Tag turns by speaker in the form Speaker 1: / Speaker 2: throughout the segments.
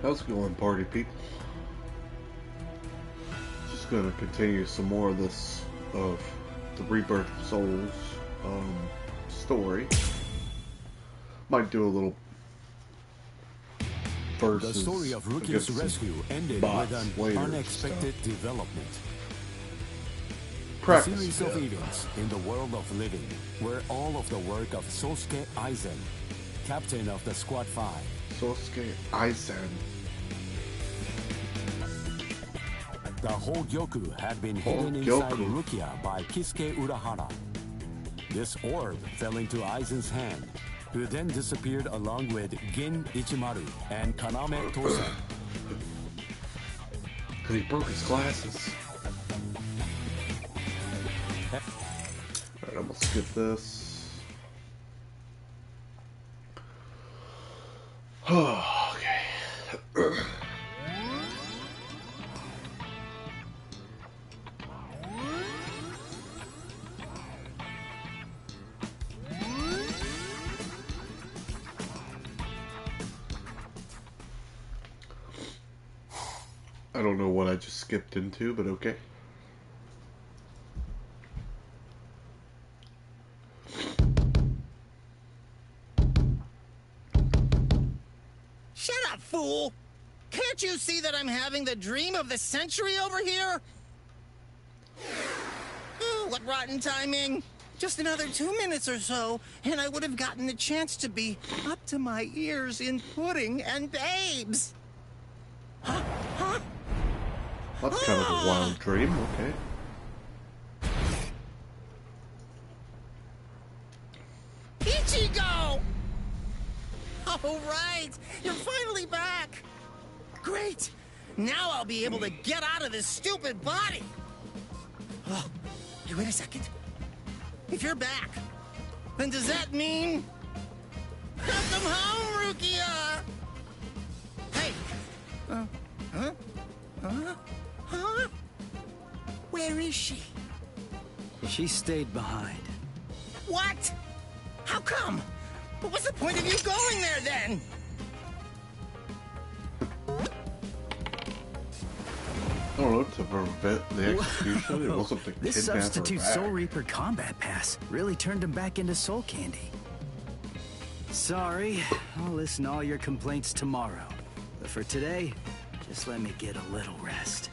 Speaker 1: How's it going, party people? Just gonna continue some more of this, of the Rebirth of Souls story. Might do a little versus.
Speaker 2: The story of Ruki's rescue ended with an unexpected development. A series of events in the world of living were all of the work of Sosuke Aizen, captain of the Squad 5.
Speaker 1: Sosuke Aizen.
Speaker 2: The whole Gyoku had been hidden inside Rukia by Kisuke Urahara. This orb fell into Aizen's hand, who then disappeared along with Gin Ichimaru and Kaname Tosen.
Speaker 1: Because he broke his glasses. Alright, I'm gonna skip this. Okay. I don't know what I just skipped into, but okay.
Speaker 3: Shut up, fool! Can't you see that I'm having the dream of the century over here? Oh, what rotten timing. Just another 2 minutes or so, and I would have gotten the chance to be up to my ears in pudding and babes. Huh?
Speaker 1: That's kind of a wild dream, okay.
Speaker 3: Ichigo! Oh, right! You're finally back! Great! Now I'll be able to get out of this stupid body! Oh, hey, wait a second. If you're back, then does that mean... Welcome home, Rukia! Hey! Huh? Where is she?
Speaker 4: She stayed behind.
Speaker 3: What? How come? What was the point of you going there, then?
Speaker 1: I don't know, to prevent the execution. It wasn't the
Speaker 4: This substitute Soul Reaper combat pass really turned him back into soul candy. Sorry, I'll listen to all your complaints tomorrow. But for today, just let me get a little rest.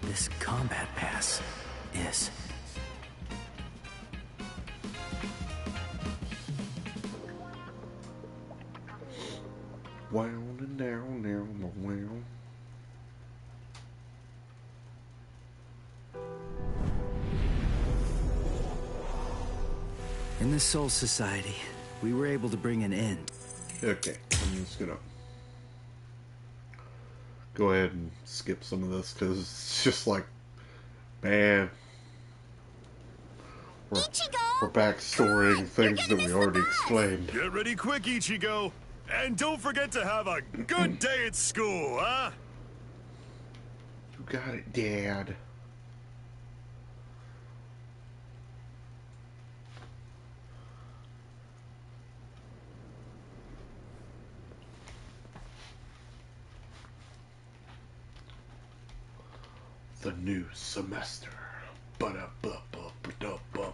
Speaker 4: This combat pass is...
Speaker 1: Wow and down, wow.
Speaker 4: In the Soul Society, we were able to bring an end.
Speaker 1: Okay, I'm just gonna go ahead and skip some of this because it's just like, man, we're backstorying things that we already explained.
Speaker 5: Get ready quick, Ichigo! And don't forget to have a good day at school, huh?
Speaker 1: You got it, Dad. The new semester. Ba-da-ba-ba-ba-da-ba.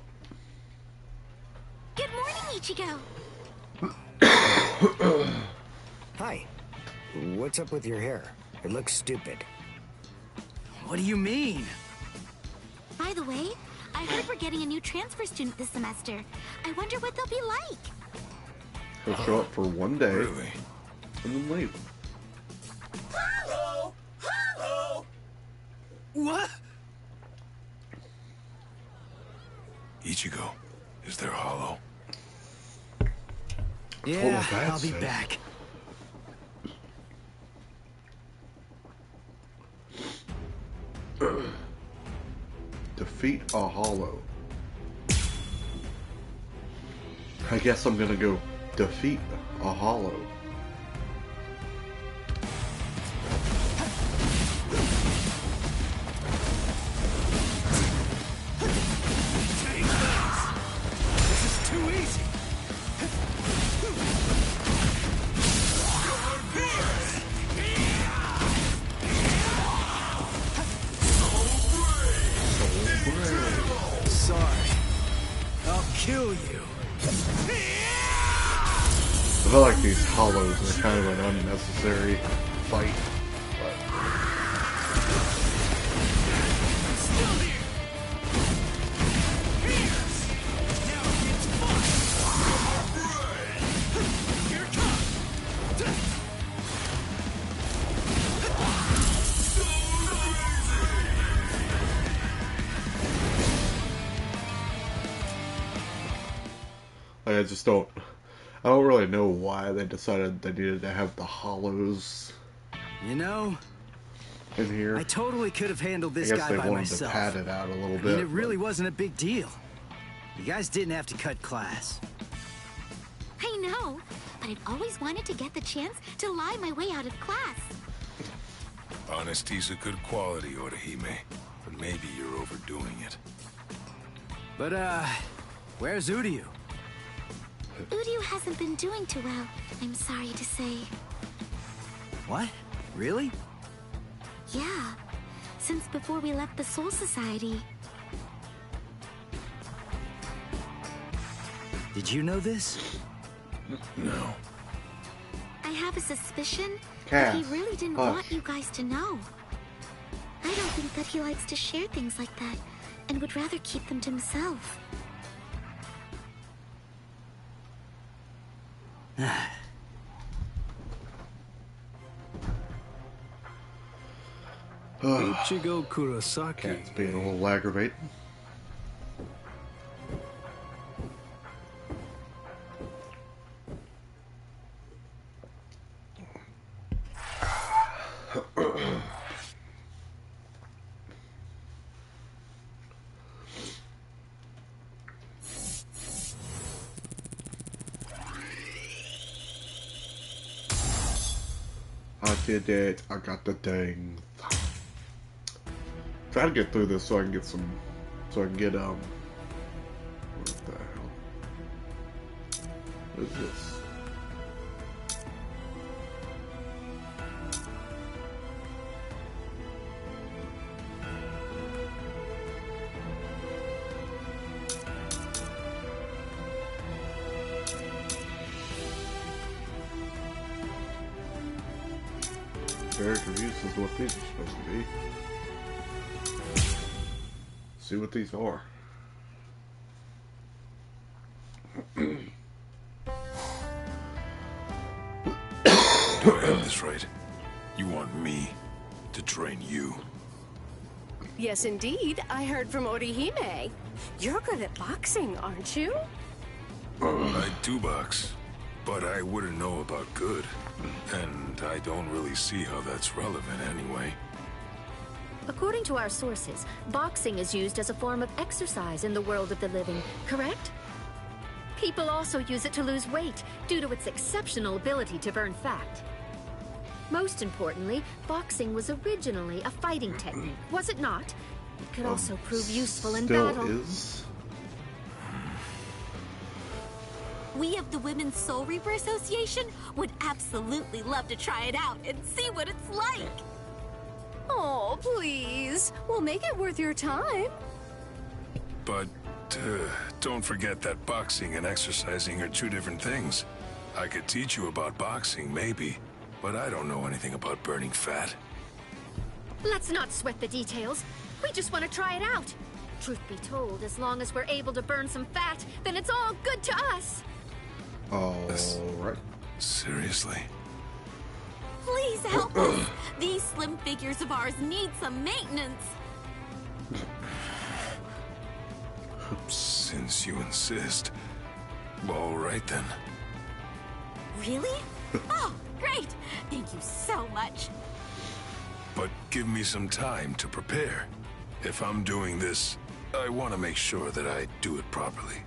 Speaker 6: Good morning, Ichigo.
Speaker 7: Hi. What's up with your hair? It looks stupid.
Speaker 4: What do you mean?
Speaker 6: By the way, I heard we're getting a new transfer student this semester. I wonder what they'll be like.
Speaker 1: He'll show up for one day,
Speaker 5: Really?
Speaker 1: and then leave.
Speaker 3: Hello! Hello!
Speaker 4: What?
Speaker 5: Ichigo, is there a hollow?
Speaker 4: Yeah,
Speaker 1: that
Speaker 4: I'll be
Speaker 1: says.
Speaker 4: back.
Speaker 1: Defeat a hollow. I guess I'm gonna go defeat a hollow.
Speaker 4: This is too easy. kill you.
Speaker 1: I feel like these hollows are kind of an unnecessary fight. I don't really know why they decided they needed to have the hollows
Speaker 4: You know,
Speaker 1: in here.
Speaker 4: I totally could have handled this
Speaker 1: I guess
Speaker 4: guy
Speaker 1: they
Speaker 4: by
Speaker 1: wanted
Speaker 4: myself.
Speaker 1: to pad it out a little
Speaker 4: I
Speaker 1: bit.
Speaker 4: mean, it really wasn't a big deal. You guys didn't have to cut class.
Speaker 6: I know, but I'd always wanted to get the chance to lie my way out of class.
Speaker 8: Honesty's a good quality, Orihime, but maybe you're overdoing it.
Speaker 4: But, where's Uryu?
Speaker 6: Uryu hasn't been doing too well, I'm sorry to say.
Speaker 4: What? Really?
Speaker 6: Yeah, since before we left the Soul Society.
Speaker 4: Did you know this?
Speaker 8: No.
Speaker 6: I have a suspicion that he
Speaker 1: Cass,
Speaker 6: really didn't
Speaker 1: hush.
Speaker 6: want you guys to know. I don't think that he likes to share things like that, and would rather keep them to himself.
Speaker 9: Ichigo Kurosaki.
Speaker 1: Cat's being a little aggravating. I did it. I got the thing. Try to get through this so I can get some. So I can get what the hell? What is this? Character use is what these are supposed to be. See what these are.
Speaker 8: Do I have this right? You want me to train you?
Speaker 10: Yes, indeed. I heard from Orihime. You're good at boxing, aren't you?
Speaker 8: I do box, but I wouldn't know about good. And I don't really see how that's relevant anyway.
Speaker 11: According to our sources, boxing is used as a form of exercise in the world of the living, correct? People also use it to lose weight due to its exceptional ability to burn fat. Most importantly, boxing was originally a fighting technique, was it not? It could also prove useful in battle.
Speaker 1: Is.
Speaker 6: We of the Women's Soul Reaper Association would absolutely love to try it out and see what it's like.
Speaker 10: Oh, please. We'll make it worth your time.
Speaker 8: But don't forget that boxing and exercising are two different things. I could teach you about boxing, maybe, but I don't know anything about burning fat.
Speaker 11: Let's not sweat the details. We just want to try it out. Truth be told, as long as we're able to burn some fat, then it's all good to us.
Speaker 1: Alright.
Speaker 8: Seriously?
Speaker 6: Please help us. These slim figures of ours need some maintenance.
Speaker 8: Since you insist. All right then.
Speaker 6: Really? Oh, great. Thank you so much.
Speaker 8: But give me some time to prepare. If I'm doing this, I want to make sure that I do it properly.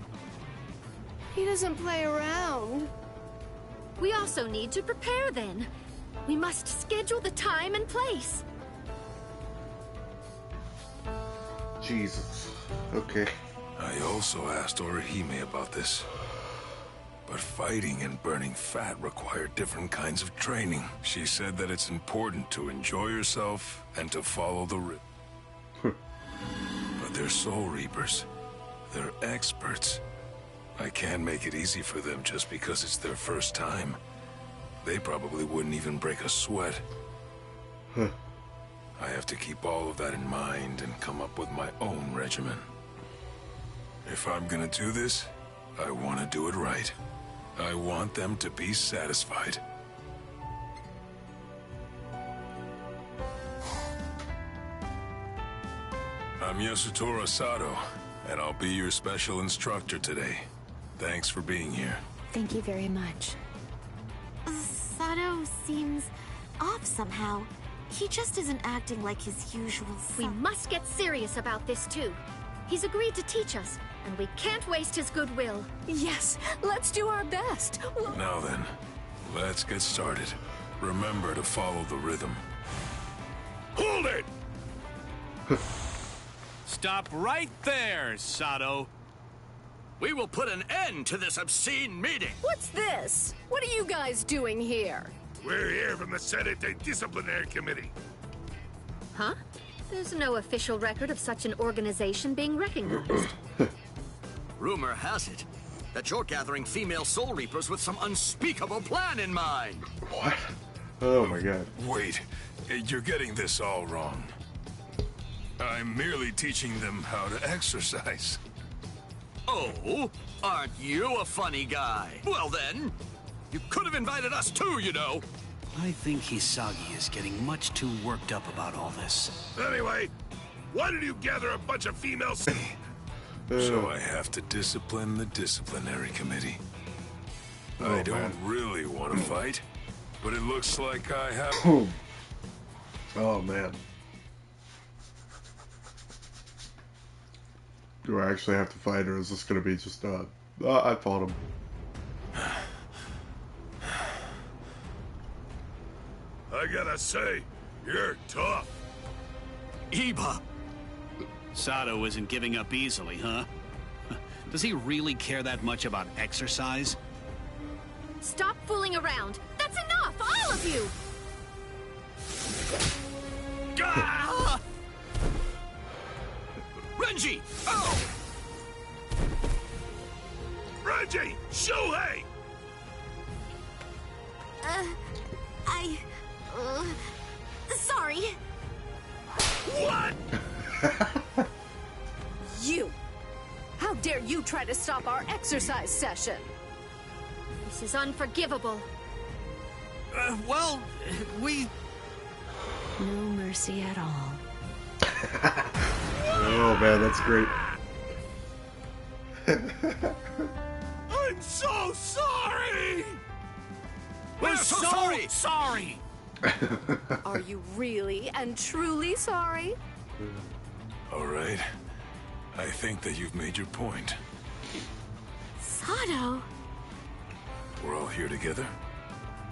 Speaker 10: He doesn't play around.
Speaker 11: We also need to prepare then. We must schedule the time and place.
Speaker 1: Jesus. Okay.
Speaker 8: I also asked Orihime about this. But fighting and burning fat require different kinds of training. She said that it's important to enjoy yourself and to follow the But they're Soul Reapers. They're experts. I can't make it easy for them just because it's their first time. They probably wouldn't even break a sweat.
Speaker 1: Huh.
Speaker 8: I have to keep all of that in mind and come up with my own regimen. If I'm gonna do this, I want to do it right. I want them to be satisfied. I'm Yasutora Sato, and I'll be your special instructor today. Thanks for being here.
Speaker 11: Thank you very much.
Speaker 6: Sato seems off somehow. He just isn't acting like his usual self.
Speaker 11: We must get serious about this too. He's agreed to teach us, and we can't waste his goodwill.
Speaker 10: Yes, let's do our best.
Speaker 8: Now then, let's get started. Remember to follow the rhythm.
Speaker 5: Hold it!
Speaker 12: Stop right there, Sato. We will put an end to this obscene meeting.
Speaker 10: What's this? What are you guys doing here?
Speaker 5: We're here from the Senate Disciplinary Committee.
Speaker 11: Huh? There's no official record of such an organization being recognized.
Speaker 12: Rumor has it that you're gathering female Soul Reapers with some unspeakable plan in mind.
Speaker 1: What? Oh my god.
Speaker 8: Wait, you're getting this all wrong. I'm merely teaching them how to exercise.
Speaker 12: Oh, aren't you a funny guy? Well then, you could have invited us too, you know.
Speaker 4: I think Hisagi is getting much too worked up about all this.
Speaker 5: Anyway, why did you gather a bunch of females?
Speaker 8: So I have to discipline the disciplinary committee. I don't really want to fight, but it looks like I have...
Speaker 1: Oh man. Do I actually have to fight, or is this going to be just, I fought him.
Speaker 5: I gotta say, you're tough.
Speaker 12: Iba!
Speaker 4: Sato isn't giving up easily, huh? Does he really care that much about exercise?
Speaker 11: Stop fooling around! That's enough, all of you!
Speaker 12: Ah! Renji! Oh!
Speaker 5: Renji! Shuhei!
Speaker 6: Sorry.
Speaker 5: What?
Speaker 10: You! How dare you try to stop our exercise session?
Speaker 11: This is unforgivable.
Speaker 12: Well, we...
Speaker 10: No mercy at all.
Speaker 1: Oh man, that's great.
Speaker 5: I'm so sorry!
Speaker 12: We're so sorry!
Speaker 10: Are you really and truly sorry?
Speaker 8: All right. I think that you've made your point.
Speaker 6: Sato.
Speaker 8: We're all here together.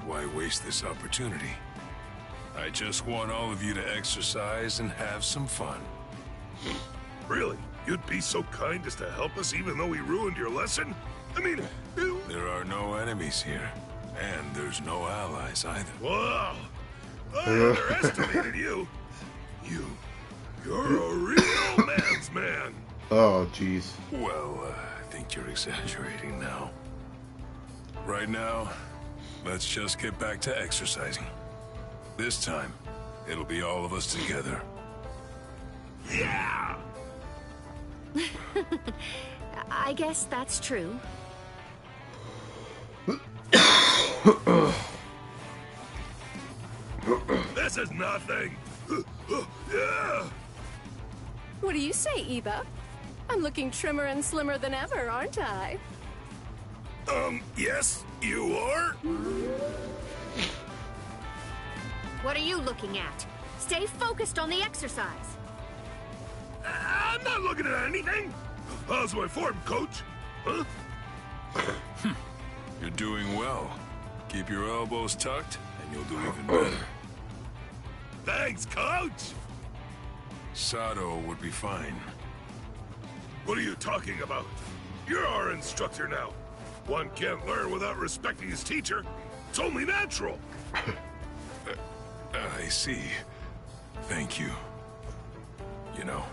Speaker 8: Why waste this opportunity? I just want all of you to exercise and have some fun.
Speaker 5: Really? You'd be so kind as to help us even though we ruined your lesson? I mean...
Speaker 8: There are no enemies here. And there's no allies either.
Speaker 5: Wow! I underestimated you. You're a real man's man.
Speaker 1: Oh, jeez.
Speaker 8: Well, I think you're exaggerating now. Right now, let's just get back to exercising. This time, it'll be all of us together.
Speaker 5: Yeah!
Speaker 11: I guess that's true.
Speaker 5: This is nothing. Yeah.
Speaker 10: What do you say, Iba? I'm looking trimmer and slimmer than ever, aren't I?
Speaker 5: Yes, you are?
Speaker 11: What are you looking at? Stay focused on the exercise.
Speaker 5: I'm not looking at anything. How's my form, coach? Huh?
Speaker 8: You're doing well. Keep your elbows tucked, and you'll do even better.
Speaker 5: Thanks, coach.
Speaker 8: Sato would be fine.
Speaker 5: What are you talking about? You're our instructor now. One can't learn without respecting his teacher. It's only natural.
Speaker 8: I see. Thank you. You know,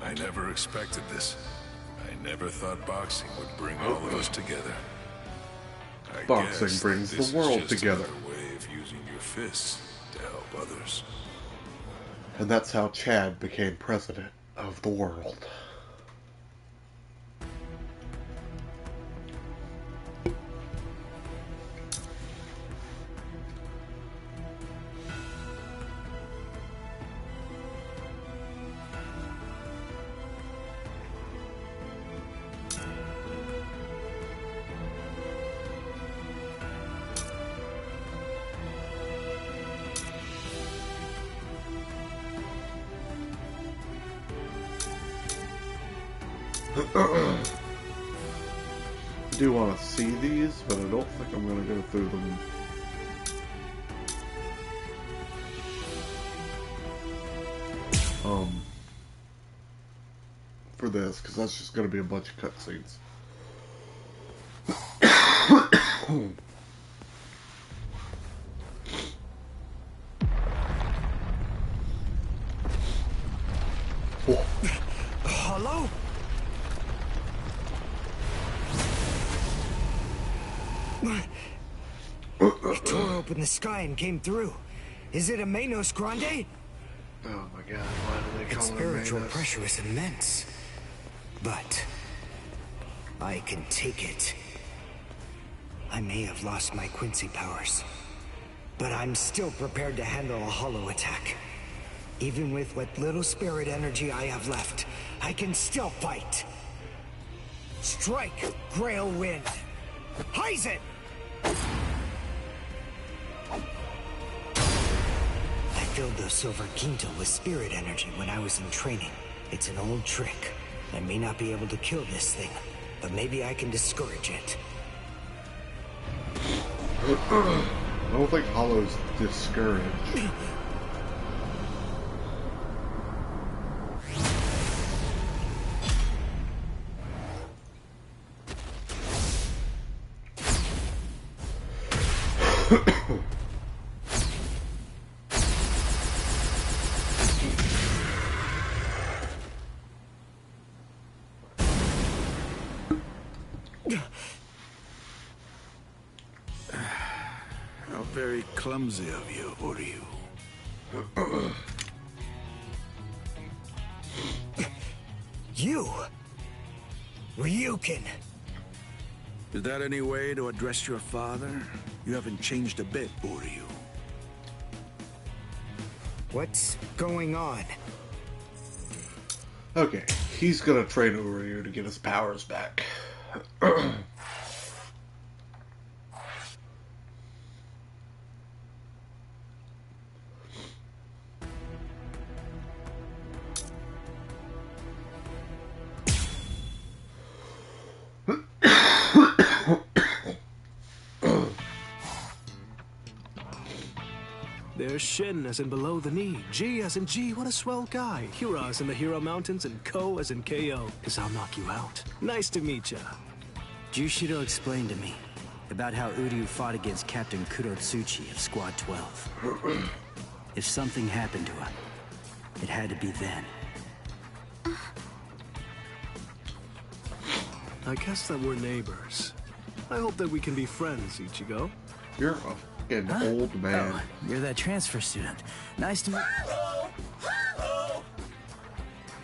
Speaker 8: I never expected this. I Never thought boxing would bring all of us together. I
Speaker 1: Boxing
Speaker 8: guess
Speaker 1: brings
Speaker 8: this
Speaker 1: the world
Speaker 8: is just
Speaker 1: together.
Speaker 8: another way of using your fists to help others.
Speaker 1: And that's how Chad became president of the world. I do want to see these, but I don't think I'm going to go through them. For this, because that's just going to be a bunch of cutscenes.
Speaker 7: Hello? It tore open the sky and came through. Is it a Manos Grande?
Speaker 1: Oh my god, why do they call
Speaker 7: Its
Speaker 1: it
Speaker 7: spiritual
Speaker 1: Manos?
Speaker 7: pressure is immense. But I can take it. I may have lost my Quincy powers, but I'm still prepared to handle a hollow attack. Even with what little spirit energy I have left, I can still fight. Strike, Grail Wind. Heisen! I filled the Silver Quinto with spirit energy when I was in training. It's an old trick. I may not be able to kill this thing, but maybe I can discourage it.
Speaker 1: I don't think Hollow's discouraged.
Speaker 9: How very clumsy of you, Uryu.
Speaker 7: You! Ryukin!
Speaker 9: Is that any way to address your father? You haven't changed a bit, Uryu.
Speaker 7: What's going on?
Speaker 1: Okay, he's gonna train Uryu to get his powers back.
Speaker 9: There's Shin as in below the knee, G as in G, what a swell guy. Hira as in the Hero Mountains, and Ko as in KO, 'cause I'll knock you out. Nice to meet ya.
Speaker 13: Jushiro explained to me about how Uryu fought against Captain Kurotsuchi of Squad 12. If something happened to him, it had to be then.
Speaker 9: I guess that we're neighbors. I hope that we can be friends, Ichigo.
Speaker 1: You're a fucking old man.
Speaker 13: Oh, you're that transfer student. Nice to meet...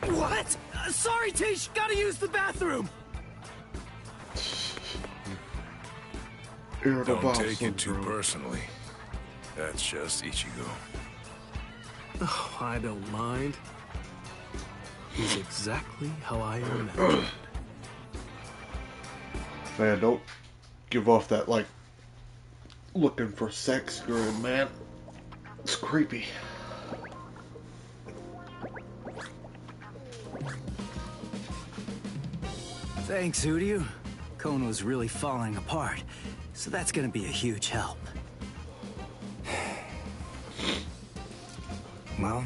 Speaker 9: What? Sorry, Tish, gotta use the bathroom!
Speaker 8: Don't take it too personally. That's just Ichigo.
Speaker 9: Oh, I don't mind. He's exactly how I imagined.
Speaker 1: Man, don't give off that, like, looking for sex grin, man. It's creepy.
Speaker 13: Thanks, Uryu. Kon was really falling apart, so that's gonna be a huge help.
Speaker 7: Well,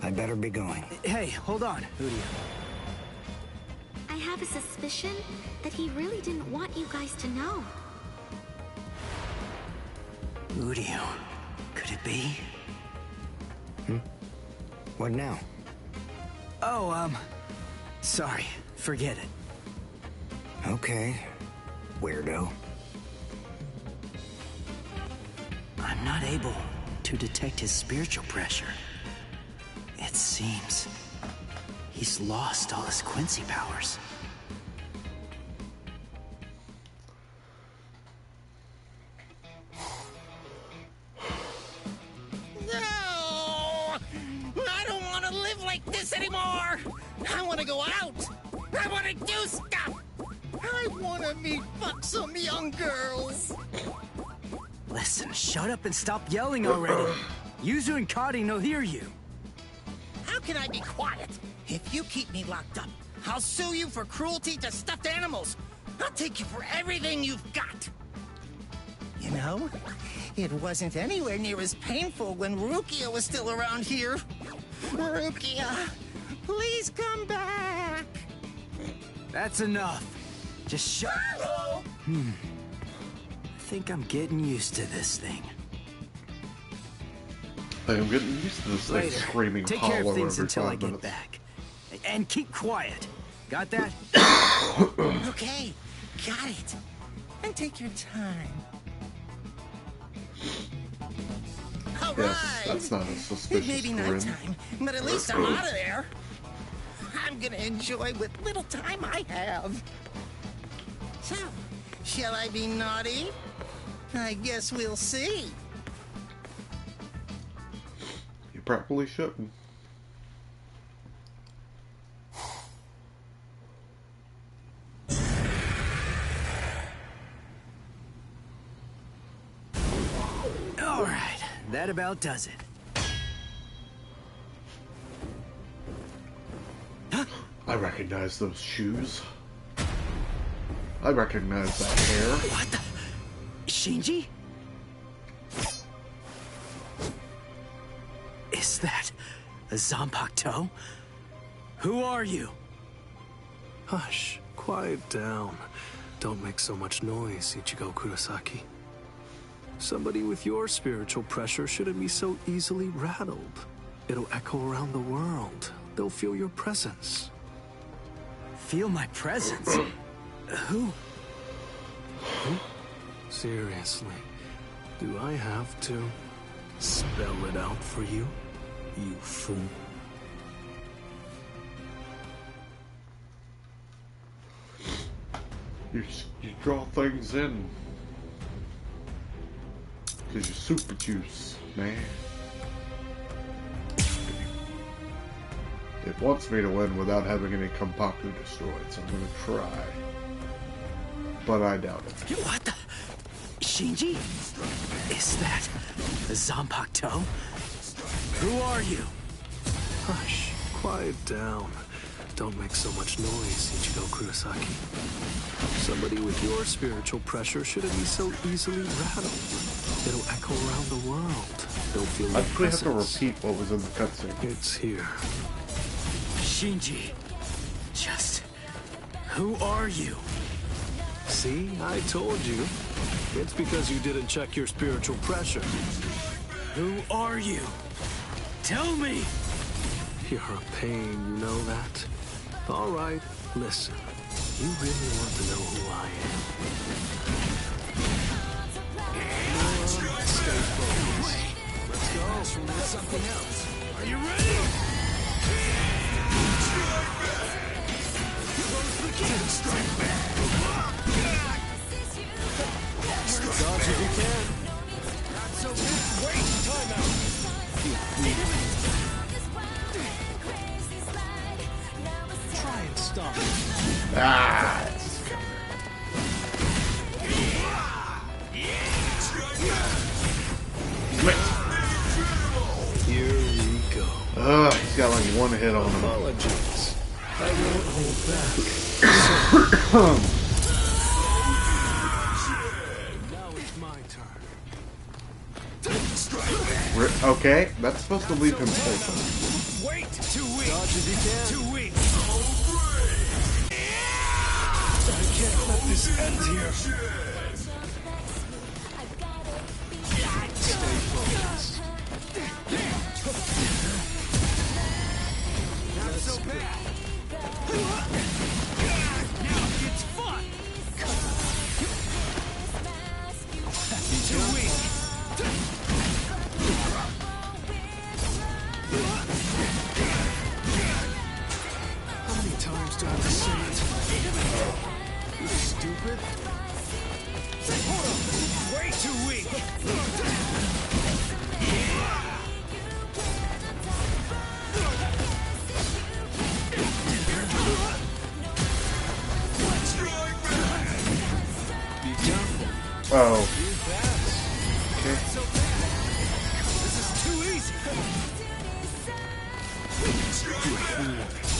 Speaker 7: I better be going.
Speaker 13: Hey, hold on, Uryu.
Speaker 6: I have a suspicion that he really didn't want you guys to know.
Speaker 13: Uryu, could it be?
Speaker 7: What now?
Speaker 13: Oh, sorry, forget it.
Speaker 7: Okay, weirdo.
Speaker 13: I'm not able to detect his spiritual pressure. It seems he's lost all his Quincy powers.
Speaker 3: No! I don't want to live like this anymore! I want to go out! I want to do stuff! I want to meet some young girls!
Speaker 13: Listen, shut up and stop yelling already. Yuzu and Kari will hear you.
Speaker 3: How can I be quiet? If you keep me locked up, I'll sue you for cruelty to stuffed animals. I'll take you for everything you've got. You know, it wasn't anywhere near as painful when Rukia was still around here. Rukia, please come back.
Speaker 13: That's enough. Just shut up. I think I'm getting used to this thing.
Speaker 1: I'm getting used to this thing screaming
Speaker 13: take
Speaker 1: hollow
Speaker 13: care of things
Speaker 1: every
Speaker 13: until I
Speaker 1: 5
Speaker 13: get
Speaker 1: minutes.
Speaker 13: back. And keep quiet. Got that?
Speaker 3: Okay, got it. And take your time. All
Speaker 1: Yes,
Speaker 3: right.
Speaker 1: that's not a suspicious
Speaker 3: It may be
Speaker 1: grin.
Speaker 3: nighttime, but at least I'm out of there. I'm gonna enjoy what little time I have. So, shall I be naughty? I guess we'll see.
Speaker 1: You probably shouldn't.
Speaker 13: All right, that about does it.
Speaker 1: I recognize those shoes. I recognize that hair.
Speaker 13: What the? Shinji? Is that a Zanpakuto? Who are you?
Speaker 9: Hush, quiet down. Don't make so much noise, Ichigo Kurosaki. Somebody with your spiritual pressure shouldn't be so easily rattled. It'll echo around the world. They'll feel your presence.
Speaker 13: Feel my presence? Who?
Speaker 9: Seriously, do I have to spell it out for you, you fool?
Speaker 1: You draw things in. Because you're super juice, man. It wants me to win without having any Kampaku destroyed, so I'm gonna try. But I doubt it.
Speaker 13: What the? Shinji? Is that a Zanpakuto? Who are you?
Speaker 9: Hush, quiet down. Don't make so much noise, Ichigo Kurosaki. Somebody with your spiritual pressure shouldn't be so easily rattled. It'll echo around the world. They'll feel your
Speaker 1: I actually have to
Speaker 9: presence.
Speaker 1: repeat what was in the cutscene.
Speaker 9: It's here.
Speaker 13: Shinji. Just... who are you?
Speaker 9: See, I told you. It's because you didn't check your spiritual pressure.
Speaker 13: Who are you? Tell me!
Speaker 9: You're a pain, you know that? All right, listen. You really want to know who I am? Stay focused. Let's go. That's something else. Are you ready? Dodge if you can. Not so good. Wait, time out. Try and stop it.
Speaker 1: Ah!
Speaker 9: Here we go.
Speaker 1: He's got like one hit on him.
Speaker 9: Apologies. I won't hold back. Now it's my turn.
Speaker 1: Okay, that's supposed to leave him open.
Speaker 12: Wait! 2 weeks!
Speaker 9: Dodge if you can.
Speaker 12: 2 weeks!
Speaker 9: I can't let this end here. Stay focused.
Speaker 12: Not so bad! Now it's fun!
Speaker 9: stupid?
Speaker 7: Hold on! Way too weak!
Speaker 1: Oh.
Speaker 7: Okay. This is too easy.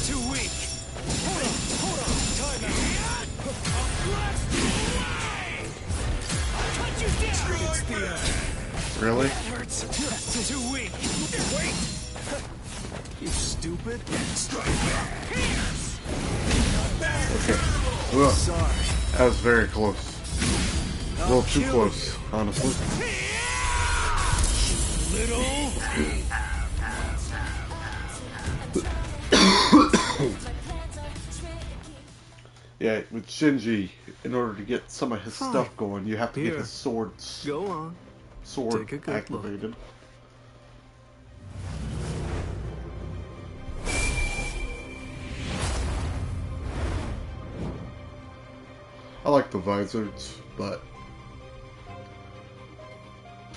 Speaker 7: Too weak. Hold on. Time out. I'll cut you down. It's the end.
Speaker 1: Really?
Speaker 7: That hurts. Too weak. Wait.
Speaker 9: You stupid.
Speaker 1: Okay. Ugh. That was very close. A little too close, honestly.
Speaker 7: Little.
Speaker 1: Yeah, with Shinji, in order to get some of his stuff going, you have to get his swords.
Speaker 9: Go on.
Speaker 1: Sword
Speaker 9: Take a good
Speaker 1: activated.
Speaker 9: Look.
Speaker 1: I like the visors, but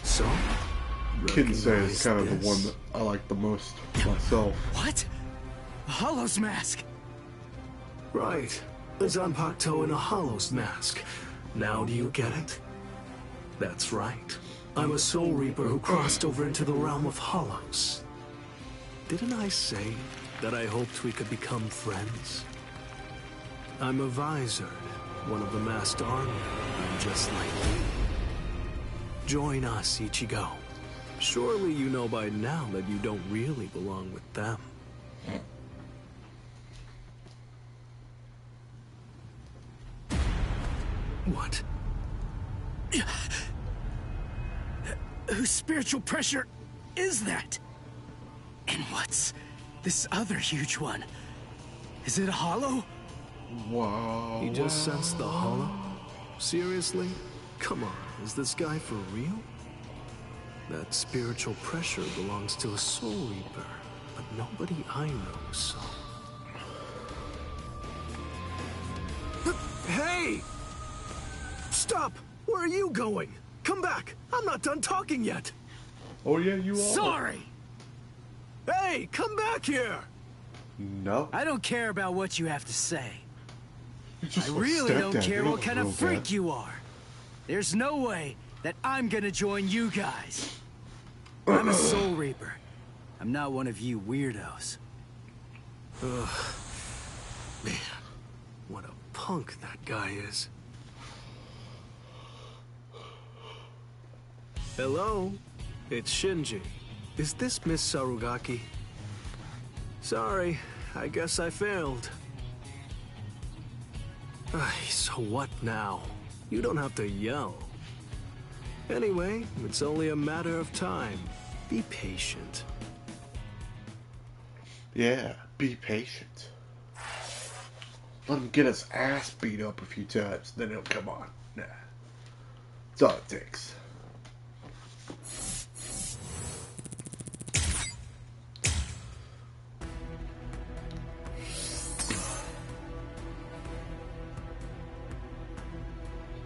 Speaker 9: so
Speaker 1: Kinsei is kind of the one that I like the most myself.
Speaker 7: What? A Hollow's mask.
Speaker 9: Right. A Zanpakuto in a Hollow's mask. Now do you get it? That's right. I'm a Soul Reaper who crossed over into the realm of Hollows. Didn't I say that I hoped we could become friends? I'm a Visor, one of the masked army, just like you. Join us, Ichigo. Surely you know by now that you don't really belong with them. What?
Speaker 7: Whose spiritual pressure is that? And what's this other huge one? Is it a hollow?
Speaker 1: Wow.
Speaker 9: You just sensed the hollow? Seriously? Come on, is this guy for real? That spiritual pressure belongs to a Soul Reaper, but nobody I know so. Hey! Stop! Where are you going? Come back! I'm not done talking yet!
Speaker 1: Oh yeah, you are.
Speaker 7: Sorry!
Speaker 9: Hey, come back here!
Speaker 1: No.
Speaker 14: I don't care about what you have to say.
Speaker 1: I
Speaker 14: really don't care what kind of freak you are. There's no way that I'm gonna join you guys. I'm a Soul Reaper. I'm not one of you weirdos.
Speaker 9: Ugh. Man, what a punk that guy is. Hello? It's Shinji. Is this Miss Sarugaki? Sorry, I guess I failed. So what now? You don't have to yell. Anyway, it's only a matter of time. Be patient.
Speaker 1: Yeah, be patient. Let him get his ass beat up a few times, then he'll come on. Nah. That's all it takes.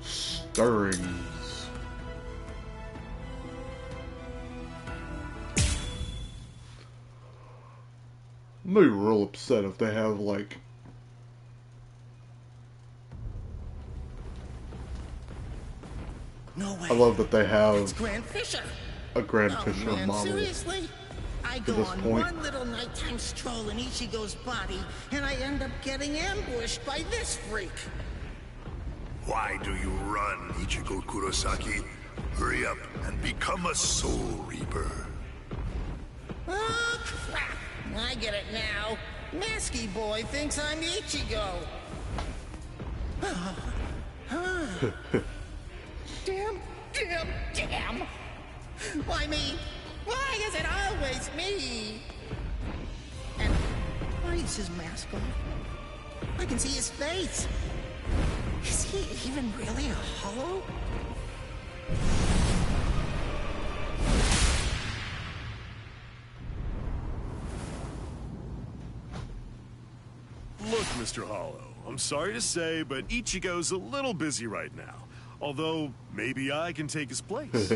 Speaker 1: Stirrings. I'm gonna be real upset if they have like
Speaker 3: No way.
Speaker 1: I love that they have
Speaker 3: It's Grand Fisher.
Speaker 1: a Grand Fisher
Speaker 3: man,
Speaker 1: model.
Speaker 3: Seriously? I go
Speaker 1: this
Speaker 3: on
Speaker 1: point.
Speaker 3: one little nighttime stroll in Ichigo's body, and I end up getting ambushed by this freak.
Speaker 5: Why do you run, Ichigo Kurosaki? Hurry up and become a Soul Reaper.
Speaker 3: Oh, crap. I get it now. Masky Boy thinks I'm Ichigo. Damn. Why me? Why is it always me? And why is his mask off? I can see his face. Is he even really a hollow?
Speaker 5: Look, Mr. Hollow,
Speaker 15: I'm sorry to say, but Ichigo's a little busy right now. Although, maybe I can take his place.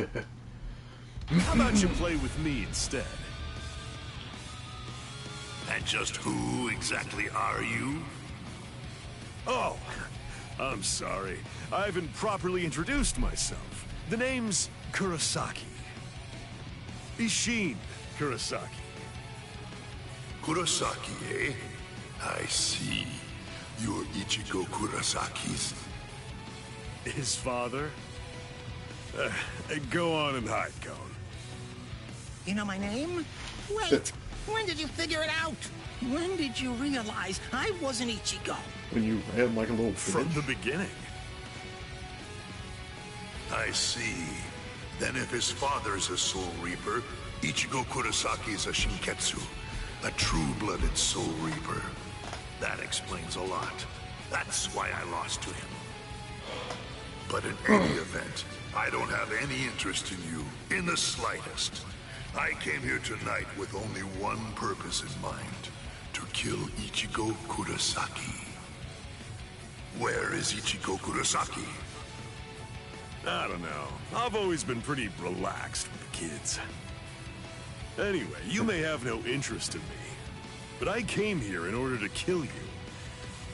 Speaker 15: How about you play with me instead?
Speaker 5: And just who exactly are you?
Speaker 15: Oh, I'm sorry. I haven't properly introduced myself. The name's Kurosaki. Ishin Kurosaki.
Speaker 5: Kurosaki, eh? I see. You're Ichigo Kurosaki's...
Speaker 15: His father? Go on and hide, Cone.
Speaker 3: You know my name? Wait, when did you figure it out? When did you realize I wasn't Ichigo?
Speaker 1: When you ran like a little bitch.
Speaker 15: From the beginning.
Speaker 5: I see. Then if his father's a Soul Reaper, Ichigo Kurosaki is a Shinketsu, a true-blooded Soul Reaper. That explains a lot. That's why I lost to him. But in any event, I don't have any interest in you, in the slightest. I came here tonight with only one purpose in mind, to kill Ichigo Kurosaki. Where is Ichigo Kurosaki?
Speaker 15: I don't know. I've always been pretty relaxed with the kids. Anyway, you may have no interest in me, but I came here in order to kill you.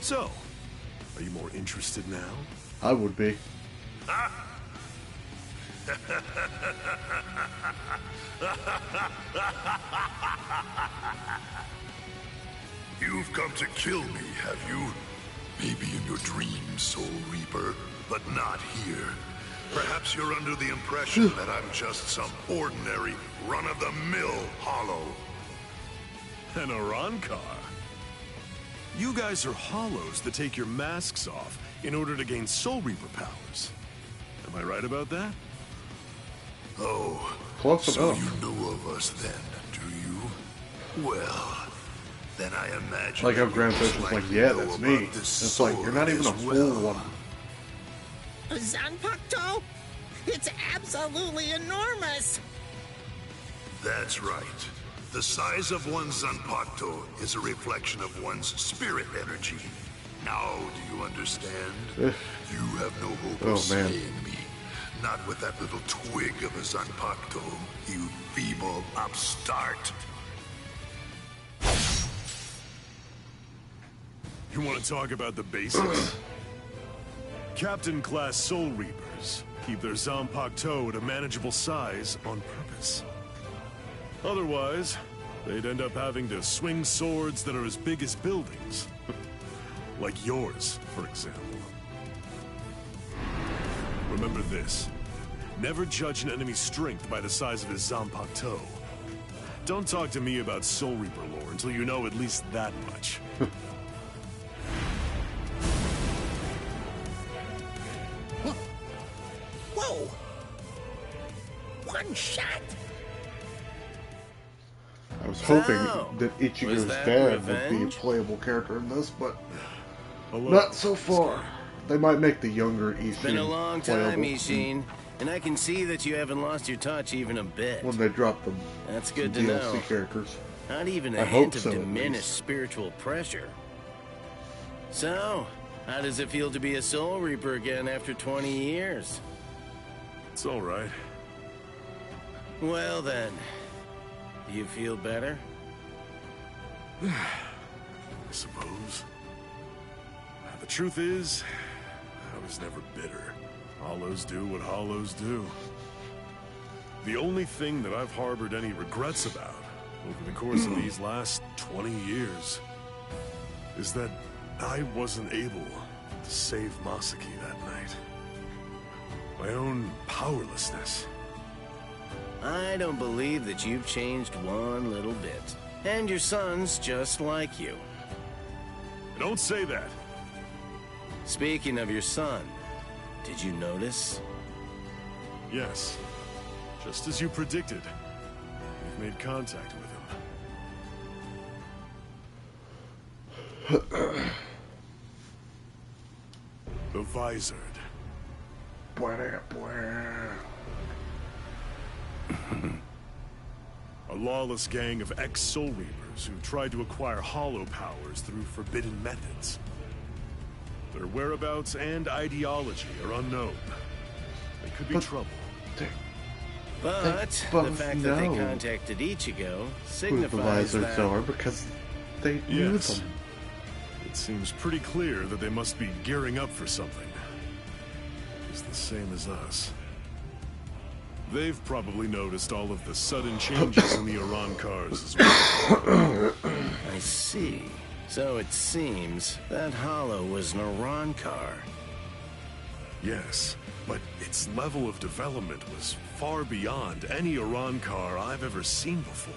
Speaker 15: So, are you more interested now?
Speaker 1: I would be.
Speaker 5: You've come to kill me, have you? Maybe in your dreams, Soul Reaper, but not here. Perhaps you're under the impression that I'm just some ordinary, run-of-the-mill hollow.
Speaker 15: An Arankar? You guys are hollows that take your masks off in order to gain Soul Reaper powers. Am I right about that?
Speaker 5: Oh,
Speaker 1: close
Speaker 5: so
Speaker 1: enough.
Speaker 5: You know of us then, do you? Well, then I imagine...
Speaker 1: Like how Grandfish was like, yeah, that's me. It's like, you're not even a full one.
Speaker 3: A Zanpakuto? It's absolutely enormous!
Speaker 5: That's right. The size of one's Zanpakuto is a reflection of one's spirit energy. Now, do you understand? You have no hope of slaying me. Not with that little twig of a Zanpakuto, you feeble upstart.
Speaker 15: You want to talk about the basics? Captain-class Soul Reapers keep their Zanpakuto at a manageable size on purpose. Otherwise, they'd end up having to swing swords that are as big as buildings. Like yours, for example. Remember this. Never judge an enemy's strength by the size of his Zanpakuto. Don't talk to me about Soul Reaper lore until you know at least that much.
Speaker 3: Whoa! One shot?
Speaker 1: I was hoping that Ichigo's dad would be a playable character in this, but not so far. They might make the younger Ishin
Speaker 16: It's been a long time,
Speaker 1: playable.
Speaker 16: Ishin, and I can see that you haven't lost your touch even a bit.
Speaker 1: When they drop them.
Speaker 16: That's good to
Speaker 1: DLC
Speaker 16: know.
Speaker 1: characters.
Speaker 16: Not even
Speaker 1: I
Speaker 16: a
Speaker 1: hope
Speaker 16: hint of
Speaker 1: so, at
Speaker 16: diminished
Speaker 1: least.
Speaker 16: spiritual pressure. So, how does it feel to be a Soul Reaper again after 20 years?
Speaker 15: It's all right.
Speaker 16: Well then, do you feel better?
Speaker 15: I suppose. The truth is, I was never bitter. Hollows do what hollows do. The only thing that I've harbored any regrets about over the course of these last 20 years is that I wasn't able to save Masaki that night. My own powerlessness.
Speaker 16: I don't believe that you've changed one little bit. And your son's just like you.
Speaker 15: Don't say that.
Speaker 16: Speaking of your son, did you notice?
Speaker 15: Yes. Just as you predicted. We've made contact with him. The Visored. A lawless gang of ex-Soul Reapers who tried to acquire hollow powers through forbidden methods. Their whereabouts and ideology are unknown. They could be trouble.
Speaker 16: But the fact that they contacted Ichigo signifies
Speaker 1: who the
Speaker 16: that...
Speaker 1: Vizards are because they knew them.
Speaker 15: It seems pretty clear that they must be gearing up for something. It's the same as us. They've probably noticed all of the sudden changes in the Iran cars as well.
Speaker 16: I see. So it seems that Hollow was an Iran car.
Speaker 15: Yes, but its level of development was far beyond any Iran car I've ever seen before.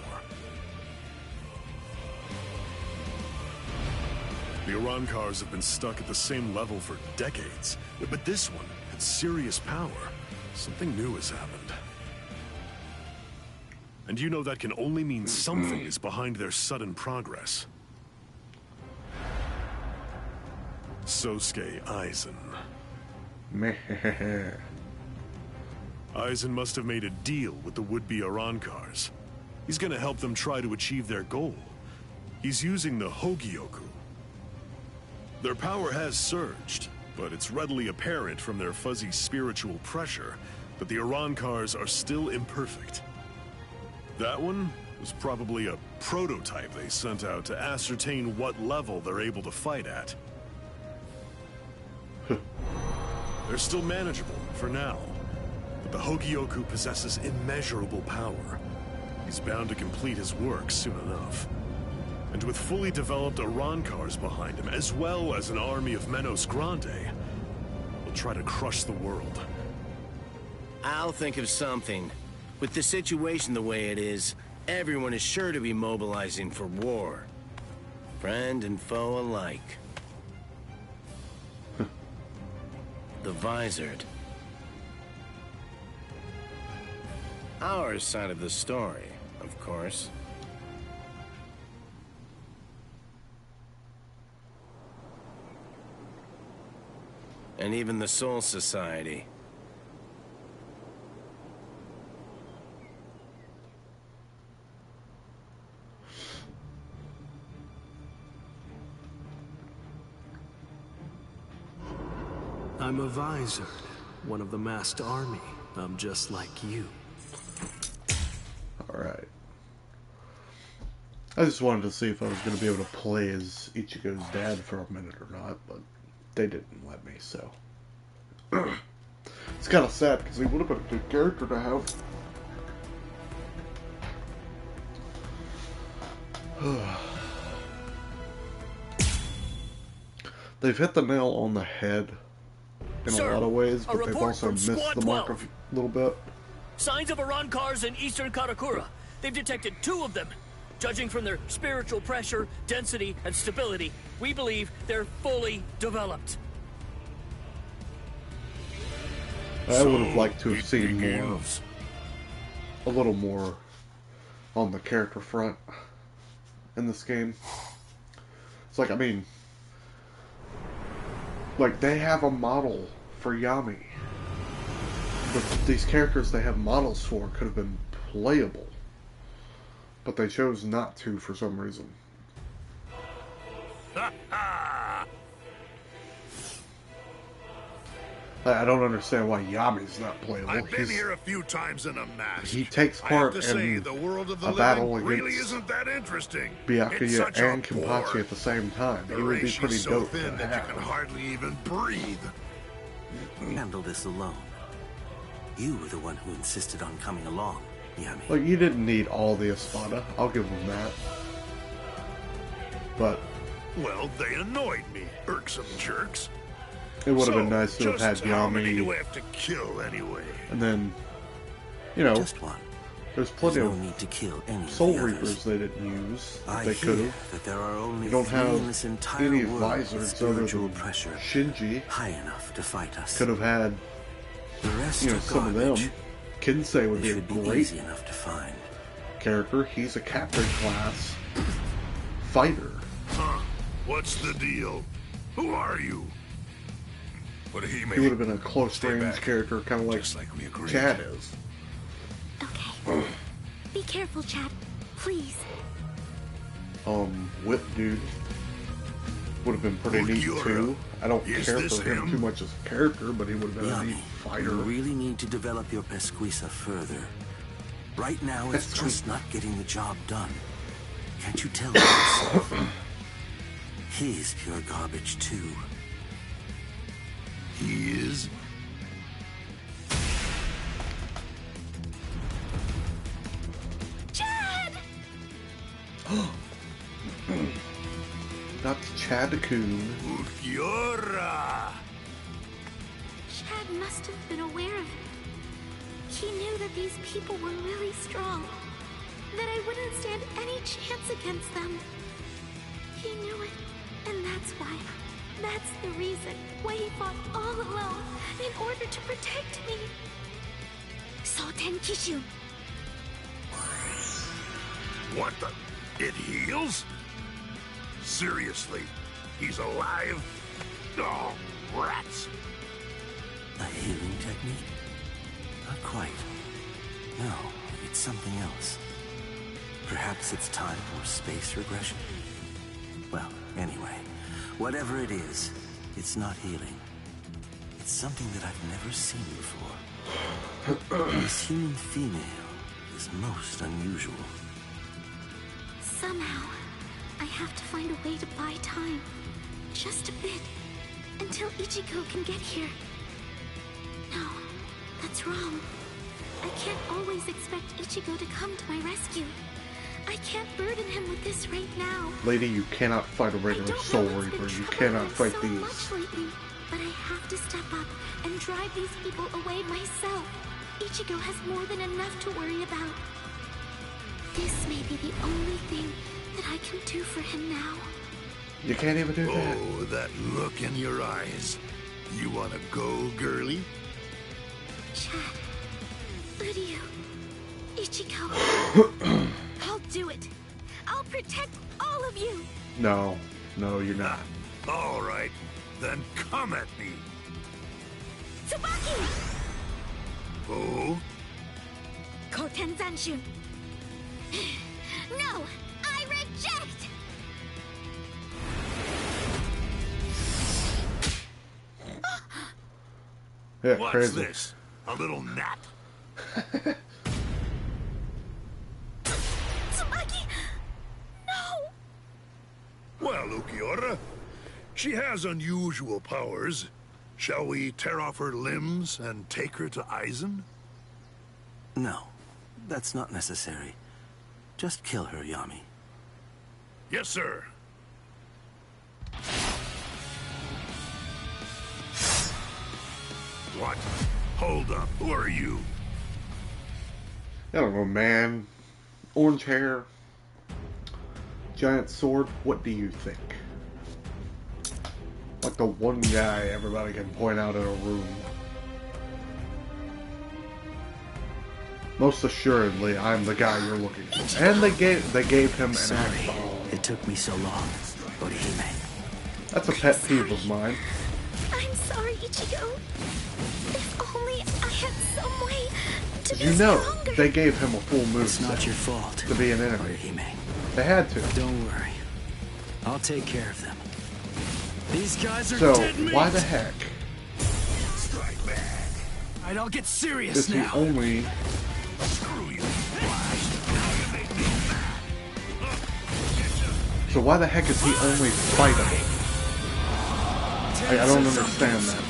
Speaker 15: The Iran cars have been stuck at the same level for decades, but this one had serious power. Something new has happened. And you know that can only mean something is behind their sudden progress. Sosuke Aizen.
Speaker 1: Meh.
Speaker 15: Aizen must have made a deal with the would-be Iran cars. He's gonna help them try to achieve their goal. He's using the Hogyoku. Their power has surged, but it's readily apparent from their fuzzy spiritual pressure that the Iran cars are still imperfect. That one was probably a prototype they sent out to ascertain what level they're able to fight at. They're still manageable for now, but the Hogyoku possesses immeasurable power. He's bound to complete his work soon enough. And with fully developed Iran cars behind him, as well as an army of Menos Grande, he'll try to crush the world.
Speaker 16: I'll think of something. With the situation the way it is, everyone is sure to be mobilizing for war. Friend and foe alike. The Vizard. Our side of the story, of course. And even the Soul Society.
Speaker 9: I'm a Vizard, one of the masked army. I'm just like you.
Speaker 1: Alright. I just wanted to see if I was going to be able to play as Ichigo's dad for a minute or not, but they didn't let me, so. It's kind of sad, because he would have been a good character to have. They've hit the nail on the head in a lot of ways, but they've also missed the mark a little bit.
Speaker 17: Signs of Iran cars in eastern Karakura. They've detected 2 of them. Judging from their spiritual pressure, density, and stability, we believe they're fully developed.
Speaker 1: I would have liked to have seen more, a little more on the character front in this game. It's like, I mean, like, they have a model for Yami. But these characters they have models for could have been playable. But they chose not to for some reason. I don't understand why Yami's not playable.
Speaker 5: I've been here a few times in a mask.
Speaker 1: He takes part in
Speaker 5: the world of the
Speaker 1: a battle
Speaker 5: really
Speaker 1: against
Speaker 5: isn't that interesting.
Speaker 1: Byakuya and Kenpachi at the same time. It would be pretty
Speaker 5: so
Speaker 1: dope
Speaker 5: thin
Speaker 1: to
Speaker 5: that
Speaker 1: have.
Speaker 5: you can hardly even breathe.
Speaker 18: Handle this alone. You were the one who insisted on coming along, Yami.
Speaker 1: Like, you didn't need all the Espada. I'll give them that. But
Speaker 5: Well, they annoyed me, irksome jerks.
Speaker 1: it would have been nice to have had
Speaker 5: Just how many do we
Speaker 1: Yami.
Speaker 5: have to kill anyway?
Speaker 1: And then, you know,
Speaker 18: Just one.
Speaker 1: there's plenty
Speaker 18: There's no
Speaker 1: of
Speaker 18: need to kill any of
Speaker 1: Soul
Speaker 18: the others.
Speaker 1: Reapers they didn't use.
Speaker 18: I
Speaker 1: They could
Speaker 18: hear
Speaker 1: have.
Speaker 18: that there are only
Speaker 1: You don't
Speaker 18: 3 in this
Speaker 1: have
Speaker 18: entire
Speaker 1: any
Speaker 18: world with
Speaker 1: advisors other
Speaker 18: spiritual
Speaker 1: than
Speaker 18: pressure
Speaker 1: Shinji.
Speaker 18: high enough to fight us.
Speaker 1: Could have had,
Speaker 18: The rest
Speaker 1: you know,
Speaker 18: are
Speaker 1: some of
Speaker 18: garbage.
Speaker 1: them. Kinsei would
Speaker 18: They
Speaker 1: be a
Speaker 18: should be
Speaker 1: great
Speaker 18: easy enough to find.
Speaker 1: character. He's a captain class fighter.
Speaker 5: Huh? What's the deal? Who are you?
Speaker 8: What he
Speaker 1: He would have been a close range character, kind of like
Speaker 8: we agreed.
Speaker 1: Chad is.
Speaker 6: Okay. Be careful, Chad. Please.
Speaker 1: Whip dude. would have been pretty neat too. I don't care for him too much as a character, but he would have been a neat fighter.
Speaker 18: You really need to develop your pesquisa further. Right now, it's just not getting the job done. Can't you tell yourself? He's pure garbage too.
Speaker 5: He is?
Speaker 6: Chad!
Speaker 1: That's Chad-kun.
Speaker 5: Ulquiorra!
Speaker 6: Chad must have been aware of it. He knew that these people were really strong, that I wouldn't stand any chance against them. He knew it, and that's the reason why he fought all alone in order to protect me. Soten Kishu.
Speaker 5: What the? It heals? Seriously? He's alive? Oh, rats!
Speaker 18: A healing technique? Not quite. No, it's something else. Perhaps it's time for space regression? Well, anyway, whatever it is, it's not healing. It's something that I've never seen before. This human female is most unusual.
Speaker 6: Somehow, I have to find a way to buy time. Just a bit. Until Ichigo can get here. No, that's wrong. I can't always expect Ichigo to come to my rescue. I can't burden him with this right now.
Speaker 1: Lady, you cannot fight a regular Soul Reaper. You cannot fight
Speaker 6: so
Speaker 1: these.
Speaker 6: Much lately, but I have to step up and drive these people away myself. Ichigo has more than enough to worry about. This may be the only thing that I can do for him now.
Speaker 1: You can't even do that.
Speaker 5: Oh, that look in your eyes. You wanna go, girlie?
Speaker 6: Chad, Uryu, Ichigo. I'll do it. I'll protect all of you.
Speaker 1: No, you're not.
Speaker 5: All right, then come at me.
Speaker 6: Tsubaki!
Speaker 5: Oh?
Speaker 6: Koten Zanshu. No, I reject!
Speaker 1: Yeah,
Speaker 5: What's
Speaker 1: crazy.
Speaker 5: this? A little nap?
Speaker 6: Tsubaki! No!
Speaker 5: Well, Ulquiorra, she has unusual powers. Shall we tear off her limbs and take her to Aizen?
Speaker 18: No, that's not necessary. Just kill her, Yami.
Speaker 5: Yes, sir. What? Hold up. Who are you?
Speaker 1: I don't know, man. Orange hair. Giant sword. What do you think? Like the one guy everybody can point out in a room. Most assuredly, I'm the guy you're looking for. And they gave him an axe ball.
Speaker 13: It took me so long, Orihime.
Speaker 1: That's a pet peeve of mine.
Speaker 6: I'm sorry, Ichigo. If only I had some way to be
Speaker 1: You know,
Speaker 6: stronger.
Speaker 1: they gave him a full moveset.
Speaker 13: It's not your fault.
Speaker 1: To be an enemy.
Speaker 13: Orihime.
Speaker 1: They had to.
Speaker 13: Don't worry. I'll take care of them. These guys are
Speaker 1: So,
Speaker 13: dead meat.
Speaker 1: why the heck
Speaker 13: Alright, I'll get serious
Speaker 1: is he
Speaker 13: now.
Speaker 1: only... So why the heck is he only fightable? I don't understand that.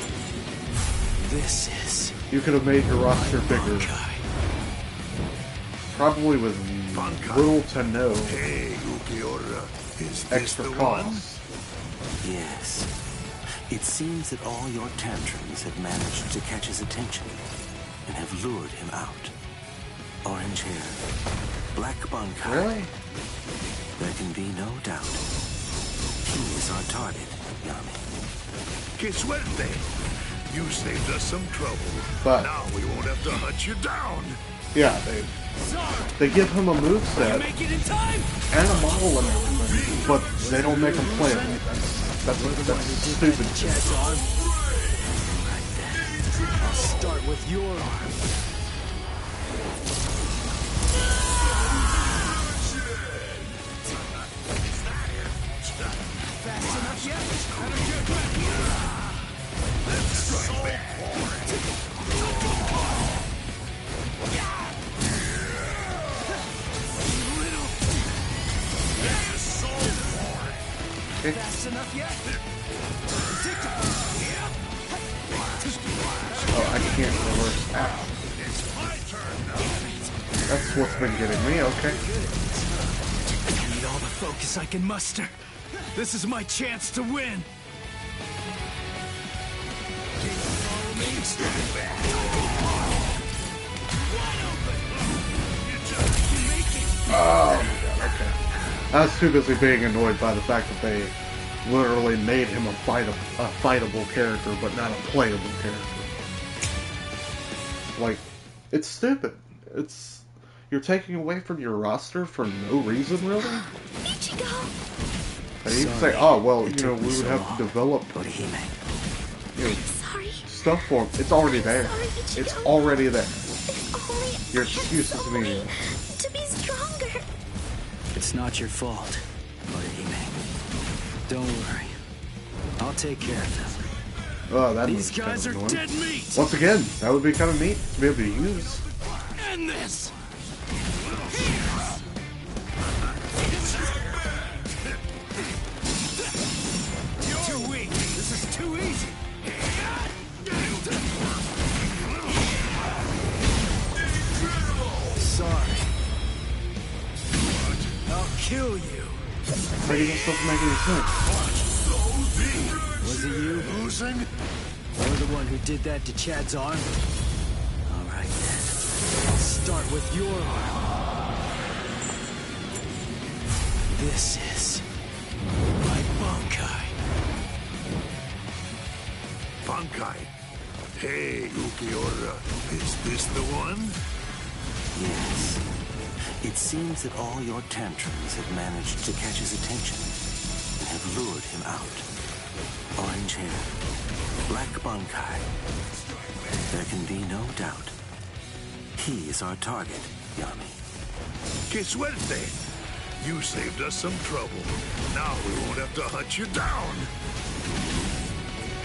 Speaker 13: This is...
Speaker 1: You could have made your roster bigger. Probably with little to no extra costs.
Speaker 18: Yes. It seems that all your tantrums have managed to catch his attention and have lured him out. Orange hair, black Bankai.
Speaker 1: Really?
Speaker 18: There can be no doubt. He is our target, Yami.
Speaker 5: Que suerte! You saved us some trouble.
Speaker 1: But
Speaker 5: now we won't have to hunt you down.
Speaker 1: Yeah, they give him a moveset and a model and everything, but they don't make him play it. That's stupid.
Speaker 14: I'll start with your arm. Fast enough yet? Fast enough yet?
Speaker 1: Oh, I can't reverse that. That's what's been getting me, okay.
Speaker 14: I need all the focus I can muster. This is my chance to win.
Speaker 1: Oh, okay. I was too busy being annoyed by the fact that they literally made him a fightable character, but not a playable character. Like, it's stupid. You're taking away from your roster for no reason, really? And you can say, oh, well, you know, we would have to develop stuff for him. It's already there. It's already there. Your excuse is meaningless.
Speaker 6: To be stronger.
Speaker 14: It's not your fault, Orihime. Don't worry. I'll take care of them.
Speaker 1: Oh, that
Speaker 14: These guys are dead meat.
Speaker 1: Once again, that would be kind of neat to be able to use.
Speaker 14: End this. Too weak. This is too easy. Sorry. I'll kill you.
Speaker 1: But it just doesn't make any sense.
Speaker 14: Was it you?
Speaker 5: Losing?
Speaker 14: You're the one who did that to Chad's arm? Alright then. I'll start with your arm. This is my Bankai.
Speaker 5: Bankai. Hey, Ukiura. Is this the one?
Speaker 18: Yes. It seems that all your tantrums have managed to catch his attention and have lured him out. Orange hair, black Bankai. There can be no doubt. He is our target, Yami.
Speaker 5: Que suerte! You saved us some trouble. Now we won't have to hunt you down.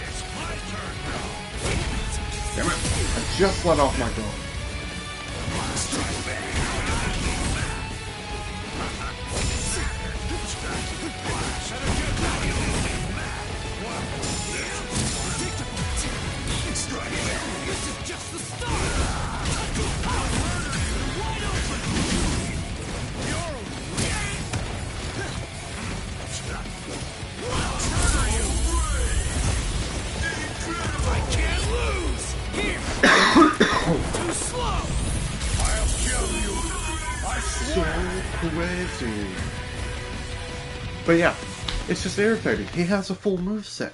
Speaker 5: It's my turn now.
Speaker 1: Damn it. I just let off my guard. So crazy. But yeah, it's just irritating. He has a full moveset.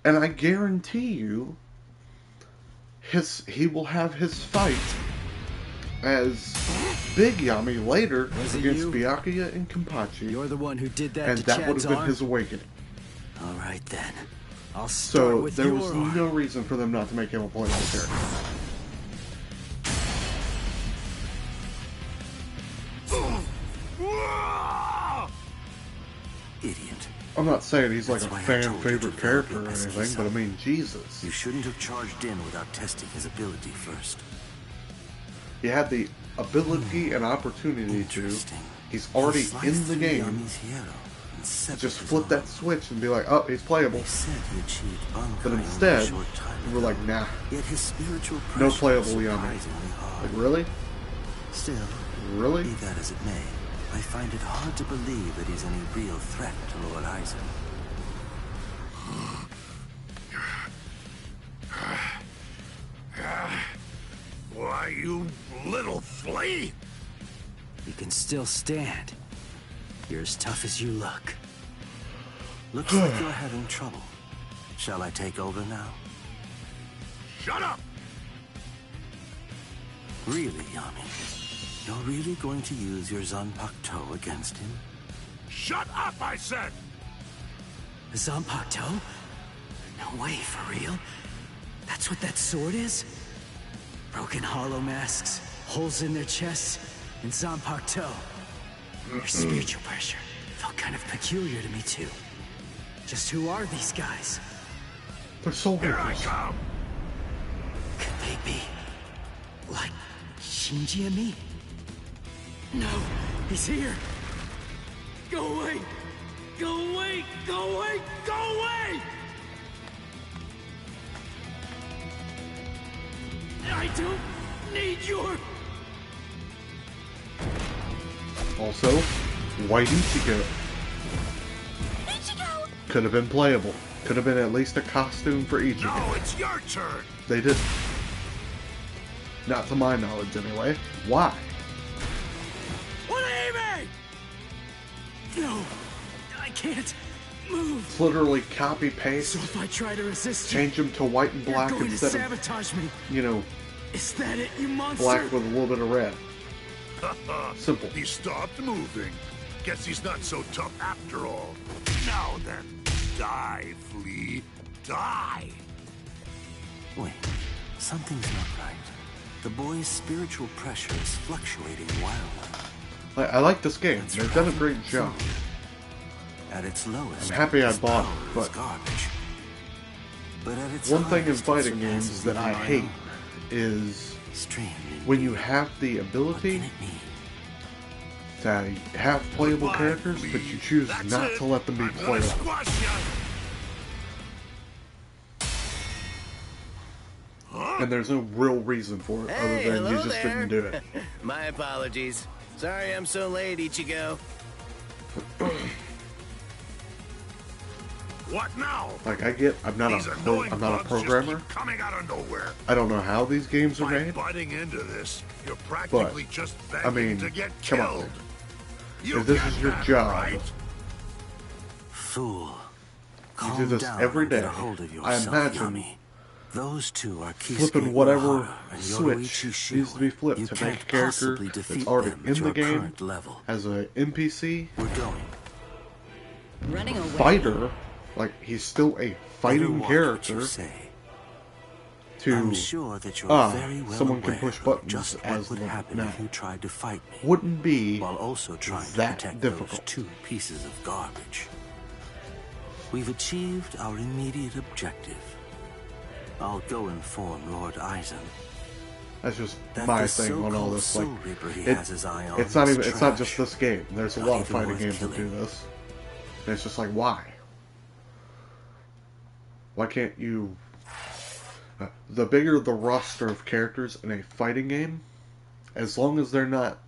Speaker 1: And I guarantee you, he will have his fight as Big Yami later against Byakuya and Kenpachi.
Speaker 14: You're the one who did that
Speaker 1: and
Speaker 14: to
Speaker 1: that
Speaker 14: Chad's
Speaker 1: would have been
Speaker 14: arm?
Speaker 1: his awakening.
Speaker 14: Alright then. I'll start
Speaker 1: So
Speaker 14: with
Speaker 1: there
Speaker 14: your
Speaker 1: was
Speaker 14: arm.
Speaker 1: no reason for them not to make him a playable character.
Speaker 18: Idiot.
Speaker 1: I'm not saying he's like
Speaker 18: That's
Speaker 1: a
Speaker 18: why I
Speaker 1: fan
Speaker 18: told you to
Speaker 1: favorite
Speaker 18: develop
Speaker 1: character
Speaker 18: your
Speaker 1: or
Speaker 18: best
Speaker 1: anything, but I mean, Jesus.
Speaker 18: You shouldn't have charged in without testing his ability first.
Speaker 1: He had the ability and opportunity to. He's already in the game. Just flip that switch and be like, oh, he's playable. But instead, we're like, nah. No playable Yami. Like, really?
Speaker 18: Still,
Speaker 1: really?
Speaker 18: Be that as it may, I find it hard to believe that he's any real threat to Lord Aizen.
Speaker 5: Why, you little flea!
Speaker 14: You can still stand. You're as tough as you look.
Speaker 18: Looks like you're having trouble. Shall I take over now?
Speaker 5: Shut up!
Speaker 18: Really, Yami? You're really going to use your Zanpakuto against him?
Speaker 5: Shut up, I said!
Speaker 14: Zanpakuto? No way, for real? That's what that sword is? Broken hollow masks, holes in their chests, and Zanpakuto. Their spiritual pressure felt kind of peculiar to me, too. Just who are these guys?
Speaker 1: They're soul
Speaker 5: Here I
Speaker 1: reapers.
Speaker 5: come!
Speaker 14: be like Shinji and me? No, he's here. Go away! Go away! Go away! Go away! I don't need your...
Speaker 1: Also, white Ichigo.
Speaker 6: Ichigo!
Speaker 1: Could have been playable. Could have been at least a costume for Ichigo.
Speaker 5: Now it's your turn.
Speaker 1: They didn't. Not to my knowledge, anyway. Why?
Speaker 14: What do you mean? No, I can't move.
Speaker 1: It's literally copy paste.
Speaker 14: So if I try to resist,
Speaker 1: change them to white and black
Speaker 14: you're going
Speaker 1: instead
Speaker 14: to sabotage me.
Speaker 1: You know,
Speaker 14: is that it, you monster?
Speaker 1: black with a little bit of red. Simple.
Speaker 5: He stopped moving. Guess he's not so tough after all. Now then, die, Flea. Die!
Speaker 18: Wait, something's not right. The boy's spiritual pressure is fluctuating wildly.
Speaker 1: I like this game. They've done a great job.
Speaker 18: At its lowest,
Speaker 1: I'm happy I bought it, but
Speaker 18: garbage. But at its
Speaker 1: one thing in
Speaker 18: highest,
Speaker 1: fighting games that I hate is when you have the ability to have playable characters, but you choose not to let them be playable. And there's no real reason for it other than you just didn't do it.
Speaker 16: My apologies. Sorry I'm so late, Ichigo.
Speaker 5: What now?
Speaker 1: Like I get, I'm not a programmer.
Speaker 5: Coming out of nowhere.
Speaker 1: I don't know how these games are made.
Speaker 5: Butting into this, you're practically just begging
Speaker 1: I mean,
Speaker 5: to get
Speaker 1: come
Speaker 5: killed.
Speaker 1: on. If this is your job,
Speaker 5: right?
Speaker 18: Fool.
Speaker 1: You do this every day. I imagine
Speaker 18: those two are
Speaker 1: flipping whatever switch needs to be flipped to make a character that's already in the game as an NPC.
Speaker 18: We're going.
Speaker 11: Running away.
Speaker 1: Fighter, like he's still a fighting character.
Speaker 18: I'm sure that you're very well
Speaker 1: someone can push buttons
Speaker 18: just
Speaker 1: as
Speaker 18: what would happen
Speaker 1: now.
Speaker 18: if you tried to fight me.
Speaker 1: Wouldn't be
Speaker 18: while also trying
Speaker 1: that
Speaker 18: to protect
Speaker 1: difficult.
Speaker 18: those two pieces of garbage. We've achieved our immediate objective. I'll go inform Lord Aizen.
Speaker 1: That's just
Speaker 18: that
Speaker 1: my
Speaker 18: the
Speaker 1: thing on all this. Like,
Speaker 18: Soul Reaper he has his eye on
Speaker 1: it's not
Speaker 18: is
Speaker 1: even. It's not
Speaker 18: trash.
Speaker 1: just this game. There's a
Speaker 18: Not
Speaker 1: lot of
Speaker 18: even
Speaker 1: fighting
Speaker 18: worth
Speaker 1: games that do
Speaker 18: killing.
Speaker 1: this. And it's just like, why? Why can't you? The bigger the roster of characters in a fighting game, as long as they're not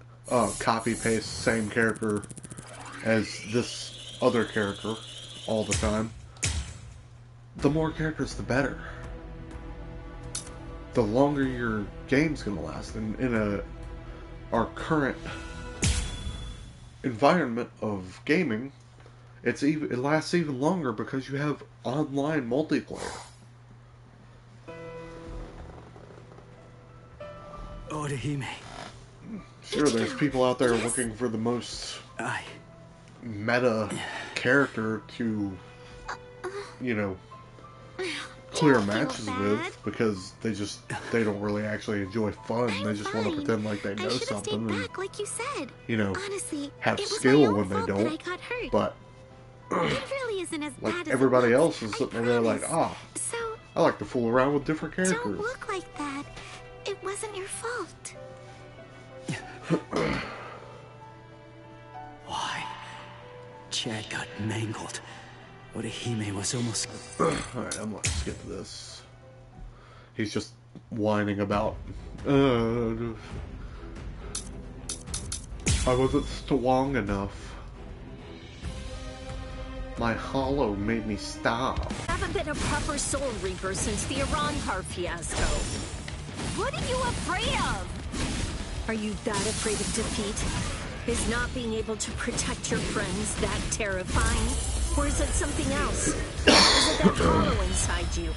Speaker 1: copy paste same character as this other character all the time, the more characters, the better. The longer your game's gonna last. And in our current environment of gaming, it lasts even longer because you have online multiplayer.
Speaker 14: Orihime.
Speaker 1: Sure, there's people out there looking for the most meta character to, you know, clear matches with, because they don't really actually enjoy fun. They just want to pretend like they know something and,
Speaker 6: like you said.
Speaker 1: you know,
Speaker 6: Honestly,
Speaker 1: have
Speaker 6: it was
Speaker 1: skill
Speaker 6: my own
Speaker 1: when they
Speaker 6: fault that
Speaker 1: don't.
Speaker 6: I got hurt.
Speaker 1: But
Speaker 6: It really isn't as
Speaker 1: like
Speaker 6: bad as
Speaker 1: everybody
Speaker 6: it
Speaker 1: else
Speaker 6: looks.
Speaker 1: is sitting there like,
Speaker 6: So
Speaker 1: I like to fool around with different
Speaker 6: don't
Speaker 1: characters.
Speaker 6: look like that. It wasn't your fault.
Speaker 14: Why? Chad got mangled. Orihime was almost...
Speaker 1: Alright, I'm gonna skip this. He's just whining about, I wasn't strong enough. My hollow made me stop.
Speaker 11: Haven't been a proper Soul Reaper since the Iran-Car fiasco. What are you afraid of? Are you that afraid of defeat? Is not being able to protect your friends that terrifying? Or is it something else? Is it that hollow inside you?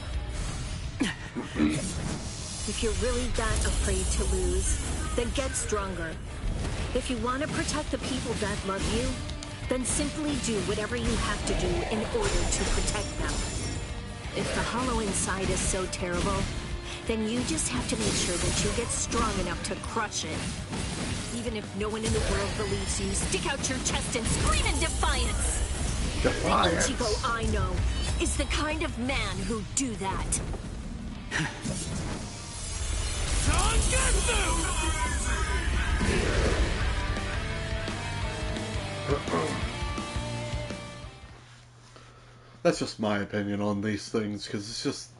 Speaker 11: If you're really that afraid to lose, then get stronger. If you want to protect the people that love you, then simply do whatever you have to do in order to protect them. If the hollow inside is so terrible, then you just have to make sure that you get strong enough to crush it. Even if no one in the world believes you, stick out your chest and scream in defiance!
Speaker 1: Defiance.
Speaker 11: The Ichigo I know is the kind of man who'd do that.
Speaker 1: That's just my opinion on these things, because it's just...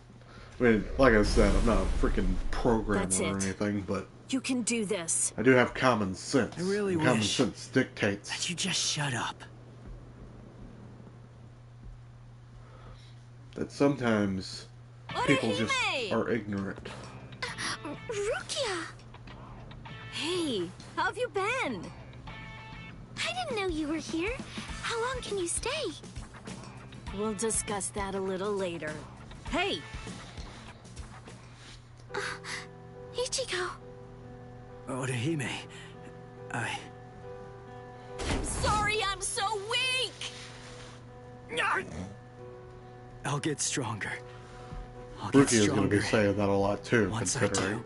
Speaker 1: I mean, like I said, I'm not a freaking programmer or anything, but...
Speaker 19: You can do this.
Speaker 1: I do have common sense.
Speaker 13: I really
Speaker 1: Common
Speaker 13: wish
Speaker 1: sense dictates
Speaker 13: that you just shut up.
Speaker 1: that sometimes people just are ignorant.
Speaker 6: Rukia!
Speaker 19: Hey, how have you been?
Speaker 6: I didn't know you were here. How long can you stay?
Speaker 19: We'll discuss that a little later. Hey!
Speaker 6: Ichigo.
Speaker 13: Orihime,
Speaker 19: I'm sorry I'm so weak!
Speaker 13: I'll get stronger.
Speaker 1: Rukia's gonna be saying that a lot too,
Speaker 13: Once
Speaker 1: considering.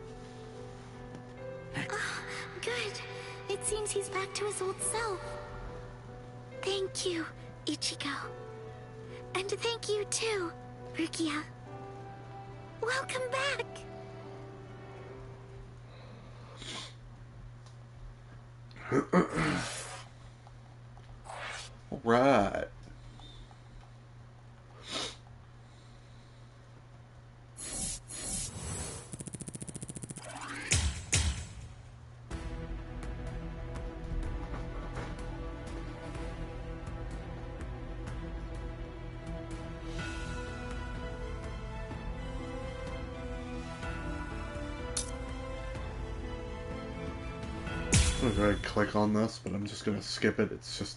Speaker 6: Good. It seems he's back to his old self. Thank you, Ichigo. And thank you too, Rukia. Welcome back.
Speaker 1: All right. I'm going to click on this, but I'm just going to skip it. It's just,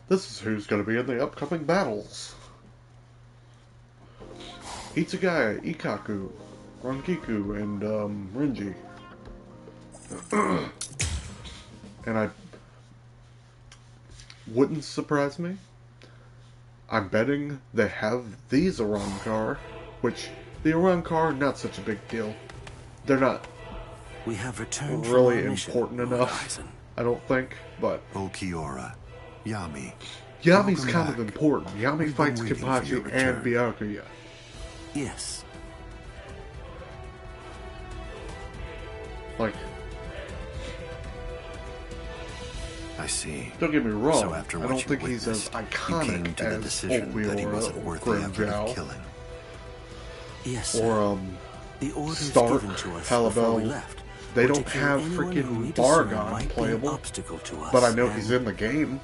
Speaker 1: this is who's going to be in the upcoming battles. Itsugaya, Ikaku, Rankiku, and Renji. And I wouldn't surprise me. I'm betting they have these Arrancar, which the Arrancar, not such a big deal. They're not
Speaker 18: We have returned
Speaker 1: really
Speaker 18: from our mission,
Speaker 1: important enough, I don't think, but...
Speaker 5: Okiora, Yami.
Speaker 1: Yami's
Speaker 5: Welcome
Speaker 1: kind of
Speaker 5: back.
Speaker 1: important. Yami
Speaker 5: We've
Speaker 1: fights
Speaker 5: been waiting for your
Speaker 1: Kenpachi and
Speaker 5: return.
Speaker 1: Byakuya.
Speaker 18: Yes.
Speaker 1: Like,
Speaker 5: I see.
Speaker 1: don't get me wrong,
Speaker 5: So after
Speaker 1: I
Speaker 5: what
Speaker 1: don't
Speaker 5: you
Speaker 1: think he's as
Speaker 5: witnessed, you came
Speaker 1: iconic
Speaker 5: to the
Speaker 1: as
Speaker 5: decision that he wasn't
Speaker 1: Okiora or
Speaker 5: worth the effort of
Speaker 1: Grimjow
Speaker 5: killing.
Speaker 18: Yes,
Speaker 1: or
Speaker 18: the orders
Speaker 1: Stark,
Speaker 18: given to us before we
Speaker 1: Halibel.
Speaker 18: left.
Speaker 1: They
Speaker 18: were to
Speaker 1: don't
Speaker 18: kill
Speaker 1: have
Speaker 18: anyone who we
Speaker 1: freaking
Speaker 18: discern
Speaker 1: Bargon
Speaker 18: might be an
Speaker 1: playable,
Speaker 18: obstacle to us,
Speaker 1: but I know
Speaker 18: and
Speaker 1: he's in the game.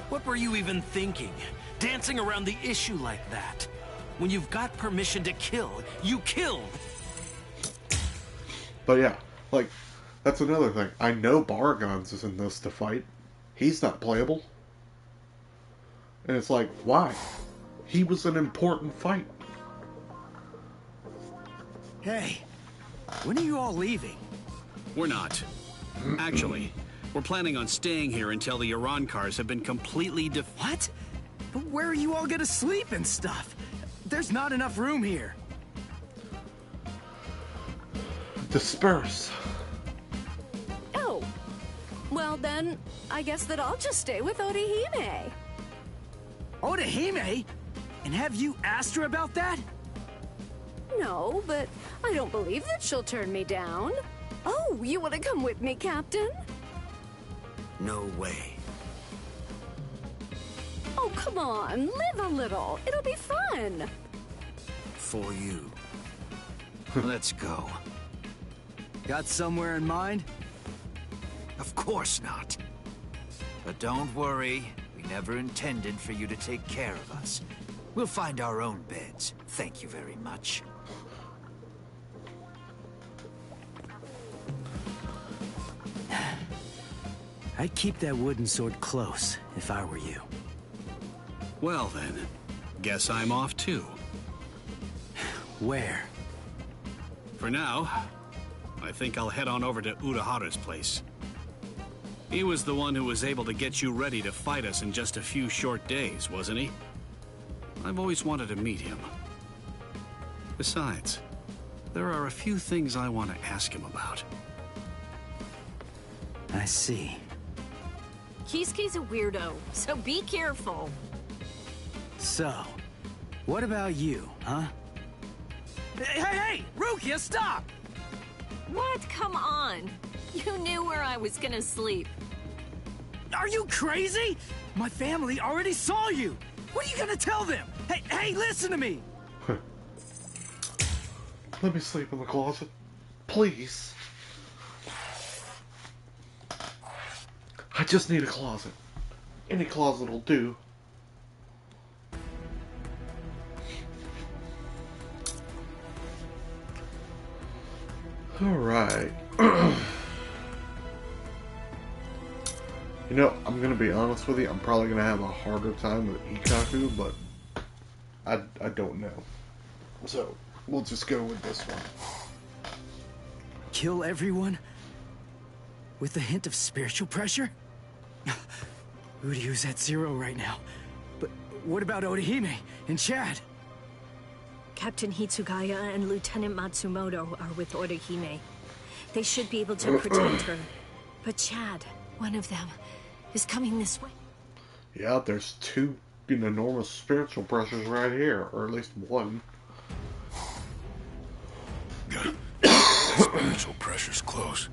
Speaker 20: What were you even thinking? Dancing around the issue like that? When you've got permission to kill, you killed!
Speaker 1: But yeah, like, that's another thing. I know Bargon's is in this to fight. He's not playable. And it's like, why? He was an important fight.
Speaker 13: Hey, when are you all leaving?
Speaker 4: We're not. Actually, we're planning on staying here until the Urankars have been completely
Speaker 13: What? But where are you all gonna sleep and stuff? There's not enough room here.
Speaker 1: Disperse.
Speaker 10: Oh. Well then, I guess that I'll just stay with Orihime.
Speaker 13: Orihime? And have you asked her about that?
Speaker 10: No, but I don't believe that she'll turn me down. Oh, you want to come with me, Captain?
Speaker 18: No way.
Speaker 10: Oh, come on, live a little. It'll be fun.
Speaker 18: For you. Let's go.
Speaker 13: Got somewhere in mind?
Speaker 14: Of course not. But don't worry, we never intended for you to take care of us. We'll find our own beds. Thank you very much.
Speaker 13: I'd keep that wooden sword close if I were you.
Speaker 4: Well then, guess I'm off too.
Speaker 13: Where?
Speaker 4: For now, I think I'll head on over to Urahara's place. He was the one who was able to get you ready to fight us in just a few short days, wasn't he? I've always wanted to meet him. Besides, there are a few things I want to ask him about.
Speaker 13: I see.
Speaker 19: Kisuke's a weirdo, so be careful.
Speaker 13: So, what about you, huh?
Speaker 20: Hey! Rukia, stop!
Speaker 19: What? Come on. You knew where I was gonna sleep.
Speaker 13: Are you crazy? My family already saw you.
Speaker 14: What are you gonna tell them? Hey, listen to me!
Speaker 1: Let me sleep in the closet. Please. I just need a closet. Any closet will do. Alright. You know, I'm gonna be honest with you, I'm probably gonna have a harder time with Ikkaku, but I don't know. So, we'll just go with this one.
Speaker 14: Kill everyone? With a hint of spiritual pressure? Uryu's at 0 right now. But what about Orihime and Chad?
Speaker 19: Captain Hitsugaya and Lieutenant Matsumoto are with Orihime. They should be able to protect her. But Chad, one of them, is coming this way.
Speaker 1: Yeah, there's two enormous spiritual pressures right here, or at least one.
Speaker 8: Spiritual pressure's close.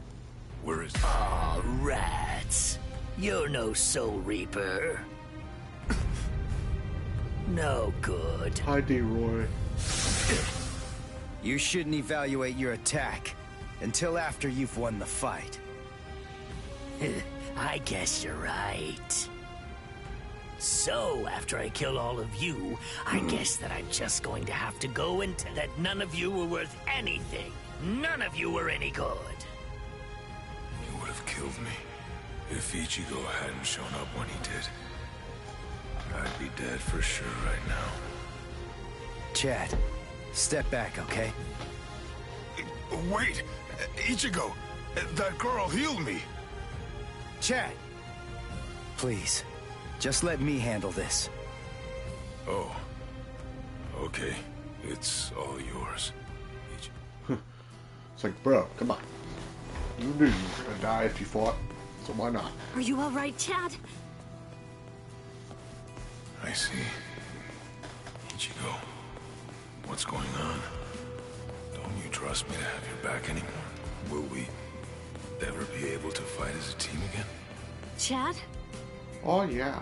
Speaker 8: Where is...
Speaker 3: Aw, rats. You're no Soul Reaper. No good.
Speaker 1: Hi, D-Roy.
Speaker 7: You shouldn't evaluate your attack until after you've won the fight.
Speaker 3: I guess you're right. So, after I kill all of you, I guess that I'm just going to have to go into that none of you were worth anything. None of you were any good.
Speaker 8: You would have killed me if Ichigo hadn't shown up when he did. I'd be dead for sure right now.
Speaker 7: Chad, step back, okay?
Speaker 8: Wait! Ichigo! That girl healed me!
Speaker 7: Chad! Please, just let me handle this.
Speaker 8: Oh. Okay. It's all yours.
Speaker 1: It's like, bro, come on. You knew you were gonna die if you fought, so why not?
Speaker 19: Are you alright, Chad?
Speaker 8: I see. Ichigo, what's going on? Don't you trust me to have your back anymore? Will we ever be able to fight as a team again?
Speaker 19: Chad?
Speaker 1: Oh, yeah.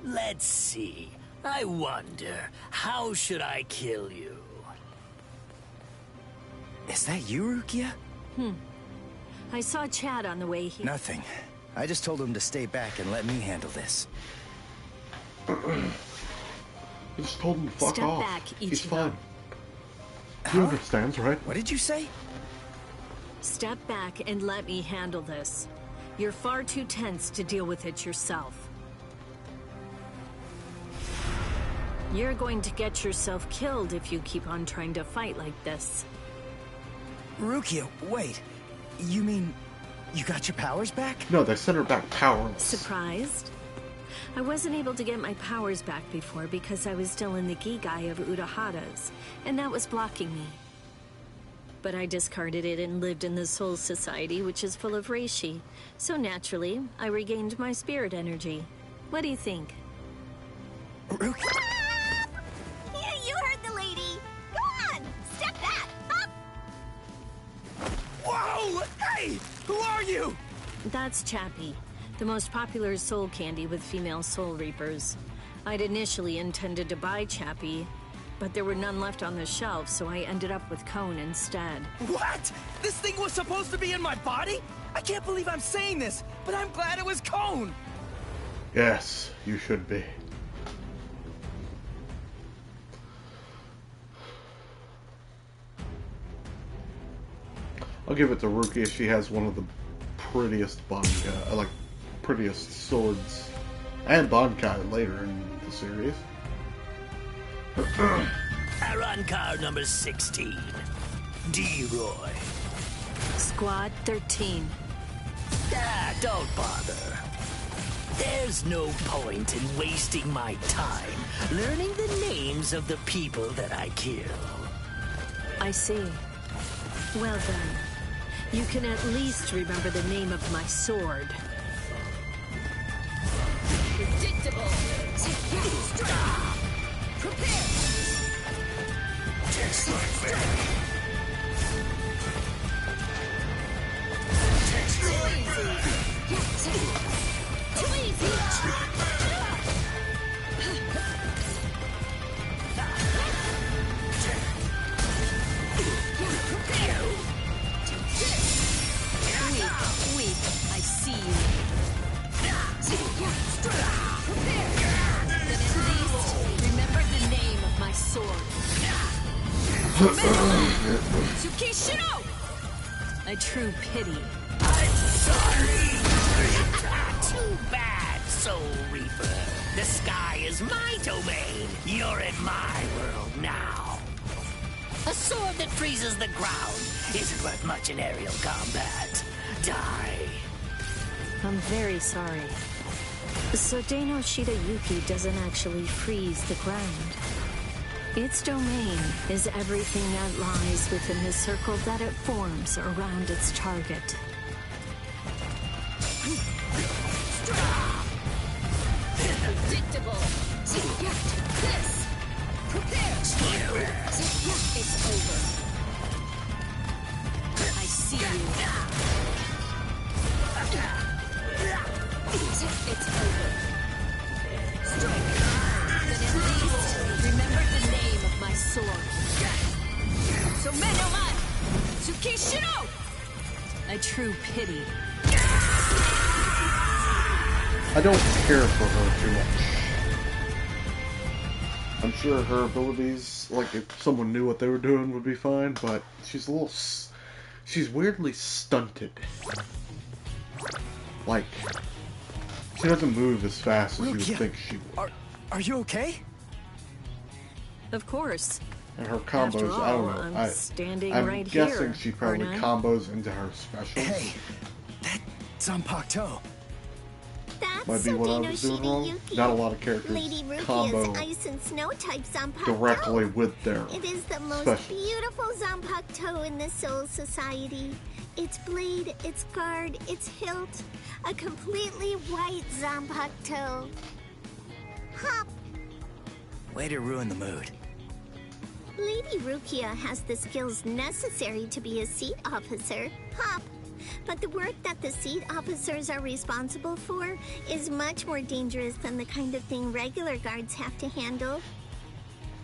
Speaker 3: Let's see. I wonder, how should I kill you?
Speaker 7: Is that you, Rukia?
Speaker 19: I saw Chad on the way here.
Speaker 7: Nothing. I just told him to stay back and let me handle this.
Speaker 1: You just told him to fuck off.
Speaker 19: Step back, Ichigo.
Speaker 1: He's fine. He understands, right?
Speaker 7: What did you say?
Speaker 19: Step back and let me handle this. You're far too tense to deal with it yourself. You're going to get yourself killed if you keep on trying to fight like this.
Speaker 7: Rukia, wait. You mean you got your powers back?
Speaker 1: No, they sent her back powerless.
Speaker 19: Surprised? I wasn't able to get my powers back before because I was still in the Gigai of Urahara's, and that was blocking me. But I discarded it and lived in the Soul Society, which is full of reishi. So naturally, I regained my spirit energy. What do you think?
Speaker 7: Rukia!
Speaker 6: Yeah, you heard the lady. Go on, step back, up.
Speaker 14: Whoa! Hey! Who are you?
Speaker 19: That's Chappie, the most popular soul candy with female soul reapers. I'd initially intended to buy Chappie, but there were none left on the shelf, so I ended up with Cone instead.
Speaker 14: What? This thing was supposed to be in my body? I can't believe I'm saying this, but I'm glad it was Cone.
Speaker 1: Yes, you should be. I'll give it to Rukia. She has one of the prettiest Bankai, like prettiest swords, and Bankai later in the series.
Speaker 3: Aron car number 16. D-Roy.
Speaker 19: Squad 13.
Speaker 3: Ah, don't bother. There's no point in wasting my time learning the names of the people that I kill.
Speaker 19: I see. Well then, you can at least remember the name of my sword.
Speaker 6: Predictable. Prepare.
Speaker 8: Just like that.
Speaker 6: Too easy.
Speaker 19: Tsukishiro! A true pity.
Speaker 3: I'm sorry. Too bad, Soul Reaper. The sky is my domain. You're in my world now. A sword that freezes the ground isn't worth much in aerial combat. Die.
Speaker 19: I'm very sorry. So Deno Shidayuki doesn't actually freeze the ground. Its domain is everything that lies within the circle that it forms around its target.
Speaker 6: Predictable. Get this. Prepare. It's over.
Speaker 19: I see you.
Speaker 6: It's over. Strike. Then at least remember the name of my sword.
Speaker 19: So Menoman! Tsukishiro! A true pity.
Speaker 1: I don't care for her too much. I'm sure her abilities, like if someone knew what they were doing, would be fine, but she's a little... she's weirdly stunted. Like, she doesn't move as fast as you would think she would.
Speaker 14: Are you okay?
Speaker 19: Of course.
Speaker 1: And her combos,
Speaker 19: After all,
Speaker 1: I don't know.
Speaker 19: I'm standing
Speaker 1: I'm
Speaker 19: right
Speaker 1: guessing
Speaker 19: here,
Speaker 1: she probably
Speaker 19: aren't I?
Speaker 1: combos into her specials.
Speaker 14: Hey, that's Zanpakuto.
Speaker 6: That's
Speaker 1: Might be what I was doing wrong.
Speaker 6: Shidayuki.
Speaker 1: Not a lot of characters
Speaker 6: Lady
Speaker 1: combo
Speaker 6: Rukia's ice and snow type Zanpakuto.
Speaker 1: directly with their
Speaker 6: It is the most
Speaker 1: specials.
Speaker 6: beautiful Zanpakuto in the Soul Society. Its blade, its guard, its hilt. A completely white Zanpakuto. Hop!
Speaker 14: Way to ruin the mood.
Speaker 6: Lady Rukia has the skills necessary to be a seat officer. Hop! But the work that the seat officers are responsible for is much more dangerous than the kind of thing regular guards have to handle.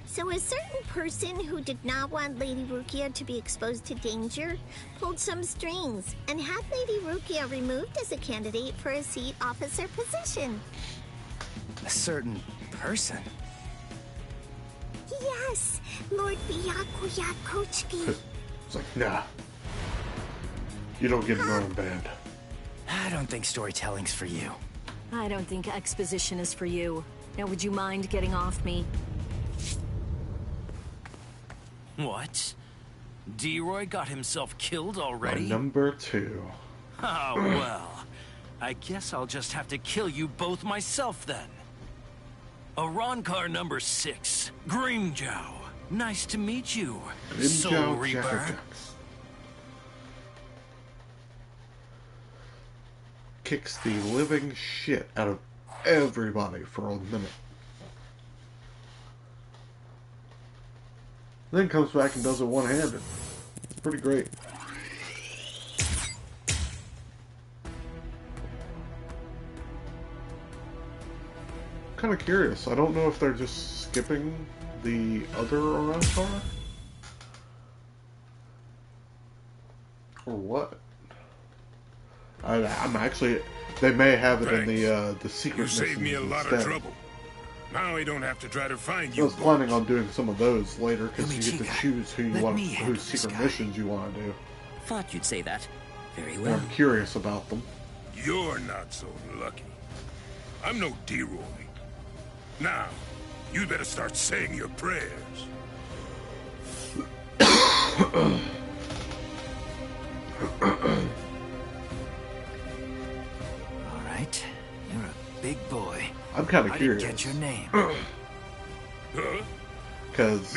Speaker 6: So a certain person who did not want Lady Rukia to be exposed to danger pulled some strings and had Lady Rukia removed as a candidate for a seat officer position.
Speaker 14: A certain person?
Speaker 6: Yes, Lord Byakuya Kochiki.
Speaker 1: It's like, nah. You don't get in your own band.
Speaker 14: I don't think storytelling's for you.
Speaker 19: I don't think exposition is for you. Now would you mind getting off me?
Speaker 20: What? D-Roy got himself killed
Speaker 1: My
Speaker 20: already?
Speaker 1: number 2.
Speaker 20: Oh, well. I guess I'll just have to kill you both myself then. Arankar number 6, Grimjow. Nice to meet you, Soul Reaper.
Speaker 1: Kicks the living shit out of everybody for a minute. Then comes back and does it one-handed. It's pretty great. Kind of curious. I don't know if they're just skipping the other Arankar or what. I'm actually. They may have it in the secret
Speaker 8: You
Speaker 1: missions
Speaker 8: saved me a lot
Speaker 1: instead.
Speaker 8: of trouble. Now I don't have to try to find
Speaker 1: I
Speaker 8: you.
Speaker 1: was planning on doing some of those later because you get to
Speaker 14: Yumichika,
Speaker 1: choose who you
Speaker 14: let
Speaker 1: want,
Speaker 14: me handle
Speaker 1: whose
Speaker 14: this
Speaker 1: secret
Speaker 14: guy.
Speaker 1: missions you want to do.
Speaker 18: Thought you'd say that. Very
Speaker 1: And
Speaker 18: well.
Speaker 1: I'm curious about them.
Speaker 8: You're not so lucky. I'm no D-Roy. Now, you better start saying your prayers.
Speaker 14: All right, you're a big boy.
Speaker 1: I'm kind of
Speaker 14: I
Speaker 1: curious.
Speaker 14: didn't get your name.
Speaker 1: Because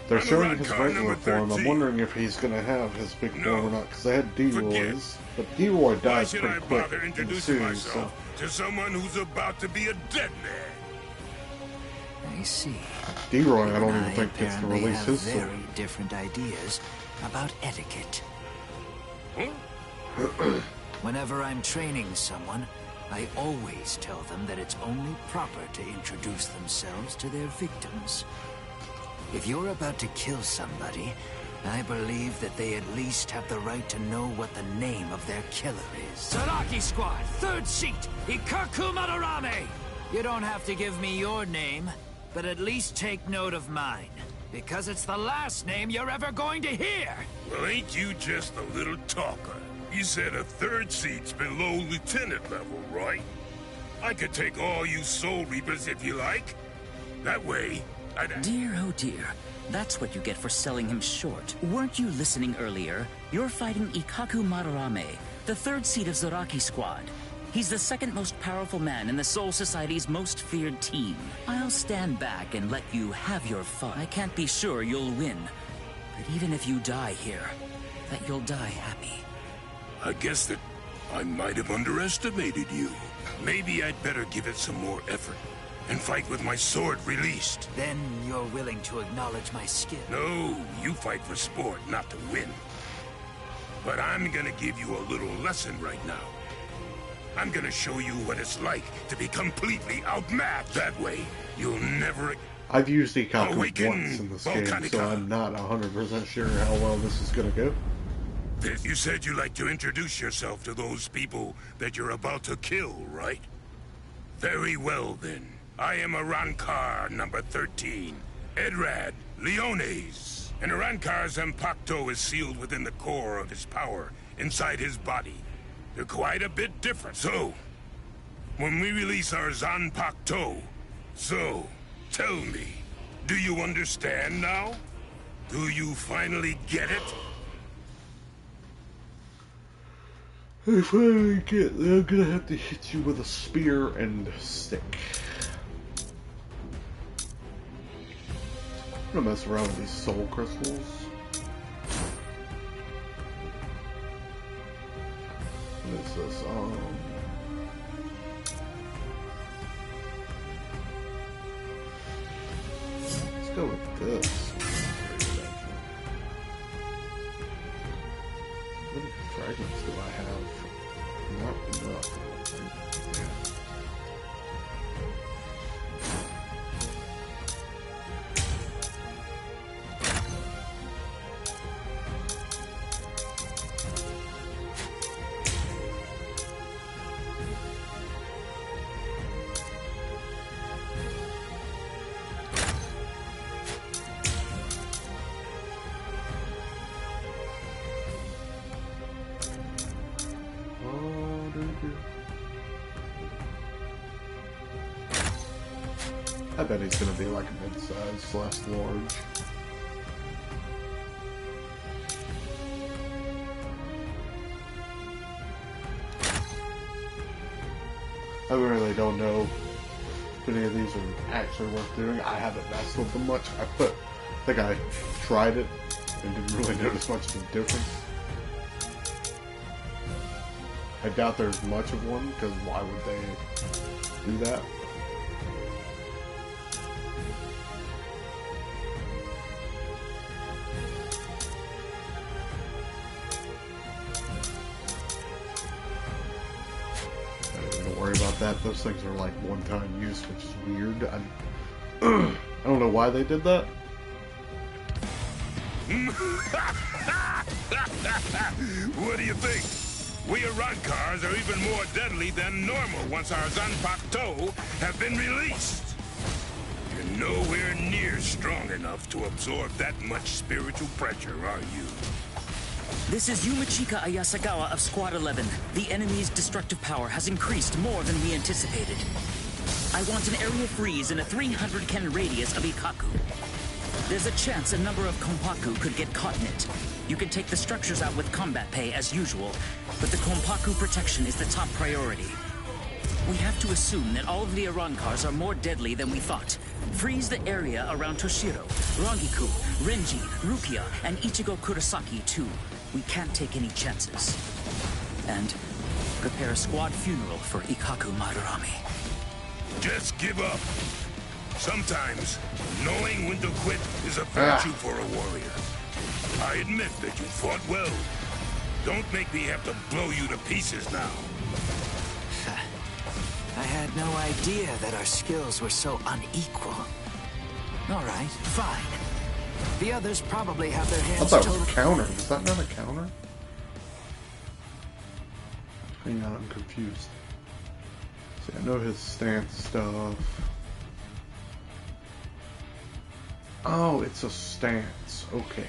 Speaker 1: they're
Speaker 8: I'm
Speaker 1: showing his
Speaker 8: Arankar
Speaker 1: regular
Speaker 8: number
Speaker 1: form. I'm
Speaker 8: 13.
Speaker 1: wondering if he's going to have his big form or not. Because they had D-Roy's. But D-Roy
Speaker 8: Why
Speaker 1: dies
Speaker 8: should
Speaker 1: pretty
Speaker 8: I
Speaker 1: quick
Speaker 8: bother
Speaker 1: in the
Speaker 8: introducing
Speaker 1: series. So
Speaker 8: myself to someone who's about to be a dead man?
Speaker 14: I see.
Speaker 1: D-Roy, I
Speaker 14: You
Speaker 1: don't
Speaker 14: and
Speaker 1: even think gets to
Speaker 14: apparently
Speaker 1: release
Speaker 14: have
Speaker 1: his sword.
Speaker 14: very different ideas about etiquette. Whenever I'm training someone, I always tell them that it's only proper to introduce themselves to their victims. If you're about to kill somebody, I believe that they at least have the right to know what the name of their killer is.
Speaker 20: Saraki Squad, 3rd seat, Ikaku Madarame!
Speaker 14: You don't have to give me your name, but at least take note of mine. Because it's the last name you're ever going to hear!
Speaker 8: Well, ain't you just a little talker? You said a third seat's below lieutenant level, right? I could take all you Soul Reapers if you like. That way, I'd...
Speaker 21: Dear, oh dear. That's what you get for selling him short. Weren't you listening earlier? You're fighting Ikaku Madarame, the third seat of Zaraki Squad. He's the second most powerful man in the Soul Society's most feared team. I'll stand back and let you have your fun. I can't be sure you'll win. But even if you die here, that you'll die happy.
Speaker 8: I guess that I might have underestimated you. Maybe I'd better give it some more effort and fight with my sword released.
Speaker 14: Then you're willing to acknowledge my skill?
Speaker 8: No, you fight for sport, not to win. But I'm gonna give you a little lesson right now. I'm gonna show you what it's like to be completely outmatched. That way, you'll never...
Speaker 1: I've used Ikaku once in this game, so I'm not 100% sure how well this is gonna go.
Speaker 8: You said you'd like to introduce yourself to those people that you're about to kill, right? Very well, then. I am Arankar number 13, Edrad Leones. And Arankar's Zanpakuto is sealed within the core of his power, inside his body. They're quite a bit different. So, when we release our Zanpakuto, tell me, do you understand now? Do you finally get it?
Speaker 1: I finally get it. I'm gonna have to hit you with a spear and stick. I'm gonna mess around with these soul crystals. What is this? Let's go with this. How many fragments do I have? Not enough. I bet he's gonna be like a mid-size / large. I really don't know if any of these are actually worth doing. I haven't messed with them much. I think I tried it and didn't really notice much of a difference. I doubt there's much of one, because why would they do that? Those things are like one-time use, which is weird. I don't know why they did that.
Speaker 8: What do you think? We Arankars are even more deadly than normal once our Zanpakuto have been released. You're nowhere near strong enough to absorb that much spiritual pressure, are you?
Speaker 21: This is Yumachika Ayasagawa of Squad 11. The enemy's destructive power has increased more than we anticipated. I want an area freeze in a 300-ken radius of Ikaku. There's a chance a number of Konpaku could get caught in it. You can take the structures out with combat pay as usual, but the Konpaku protection is the top priority. We have to assume that all of the Arankars are more deadly than we thought. Freeze the area around Toshiro, Rangiku, Renji, Rukia, and Ichigo Kurosaki too. We can't take any chances. And prepare a squad funeral for Ikaku Madarame.
Speaker 8: Just give up. Sometimes, knowing when to quit is a virtue for a warrior. I admit that you fought well. Don't make me have to blow you to pieces now.
Speaker 14: I had no idea that our skills were so unequal. All right, fine. The others probably have their hands.
Speaker 1: I thought it was a counter. Is that not a counter? Hang on, I'm confused. See, I know his stance stuff. Oh, it's a stance. Okay.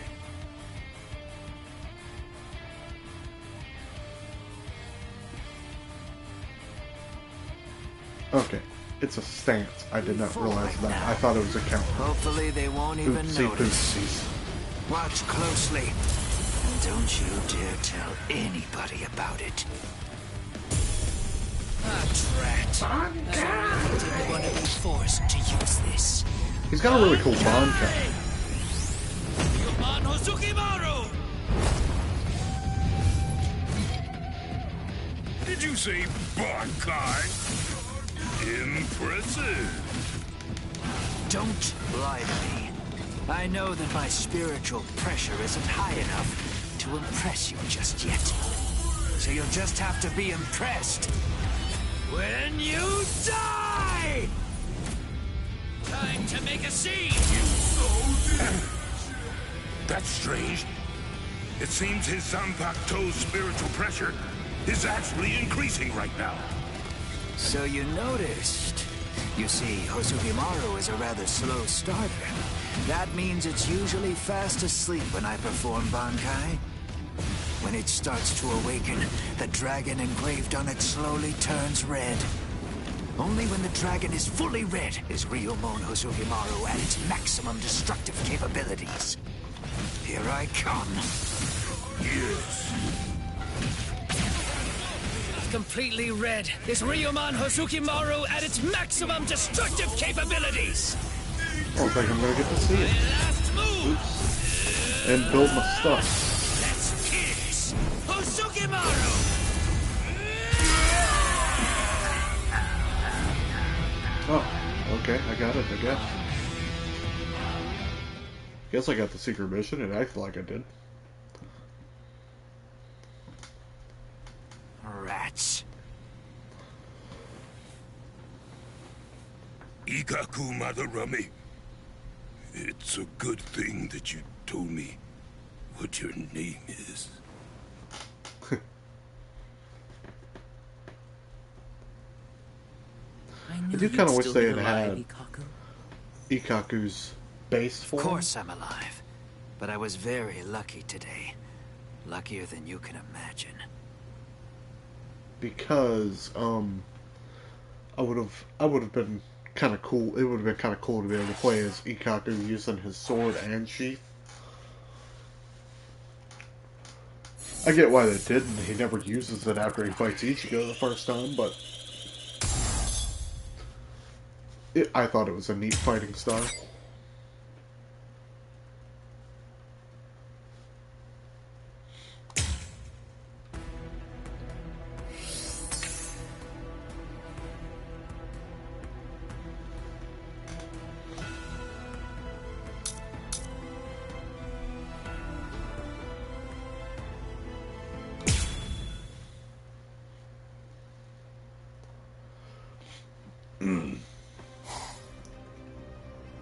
Speaker 1: Okay. It's a stance. I did not realize that. I thought it was a count.
Speaker 14: Hopefully they won't even notice. Watch closely. And don't you dare tell anybody about it. Ah, drat. So I didn't want to be forced to use this.
Speaker 1: He's got a really cool Bankai.
Speaker 8: Did you say Bankai? Impressive.
Speaker 14: Don't lie to me. I know that my spiritual pressure isn't high enough to impress you just yet. So you'll just have to be impressed when you die!
Speaker 12: Time to make a scene!
Speaker 5: That's strange. It seems his Zanpakuto's spiritual pressure is actually increasing right now.
Speaker 14: So you noticed. You see, Hozukimaru is a rather slow starter. That means it's usually fast asleep when I perform Bankai. When it starts to awaken, the dragon engraved on it slowly turns red. Only when the dragon is fully red is Ryumon Hozukimaru at its maximum destructive capabilities. Here I come.
Speaker 5: Yes.
Speaker 17: Completely red is Ryumon Hozukimaru at its maximum destructive capabilities.
Speaker 1: I don't think I'm gonna get to see it. Oops. And build my stuff.
Speaker 12: Let's kiss Hozukimaru.
Speaker 1: Oh, okay, I got it, I guess. Guess I got the secret mission. It acted like I did.
Speaker 14: Rats.
Speaker 5: Ikaku Madarami. It's a good thing that you told me what your name is.
Speaker 1: I do kind of wish they had had Ikaku's base form.
Speaker 14: Of course I'm alive, but I was very lucky today. Luckier than you can imagine.
Speaker 1: Because I would have been kind of cool. It would have been kind of cool to be able to play as Ikaku using his sword and sheath. I get why they didn't. He never uses it after he fights Ichigo the first time, but I thought it was a neat fighting style.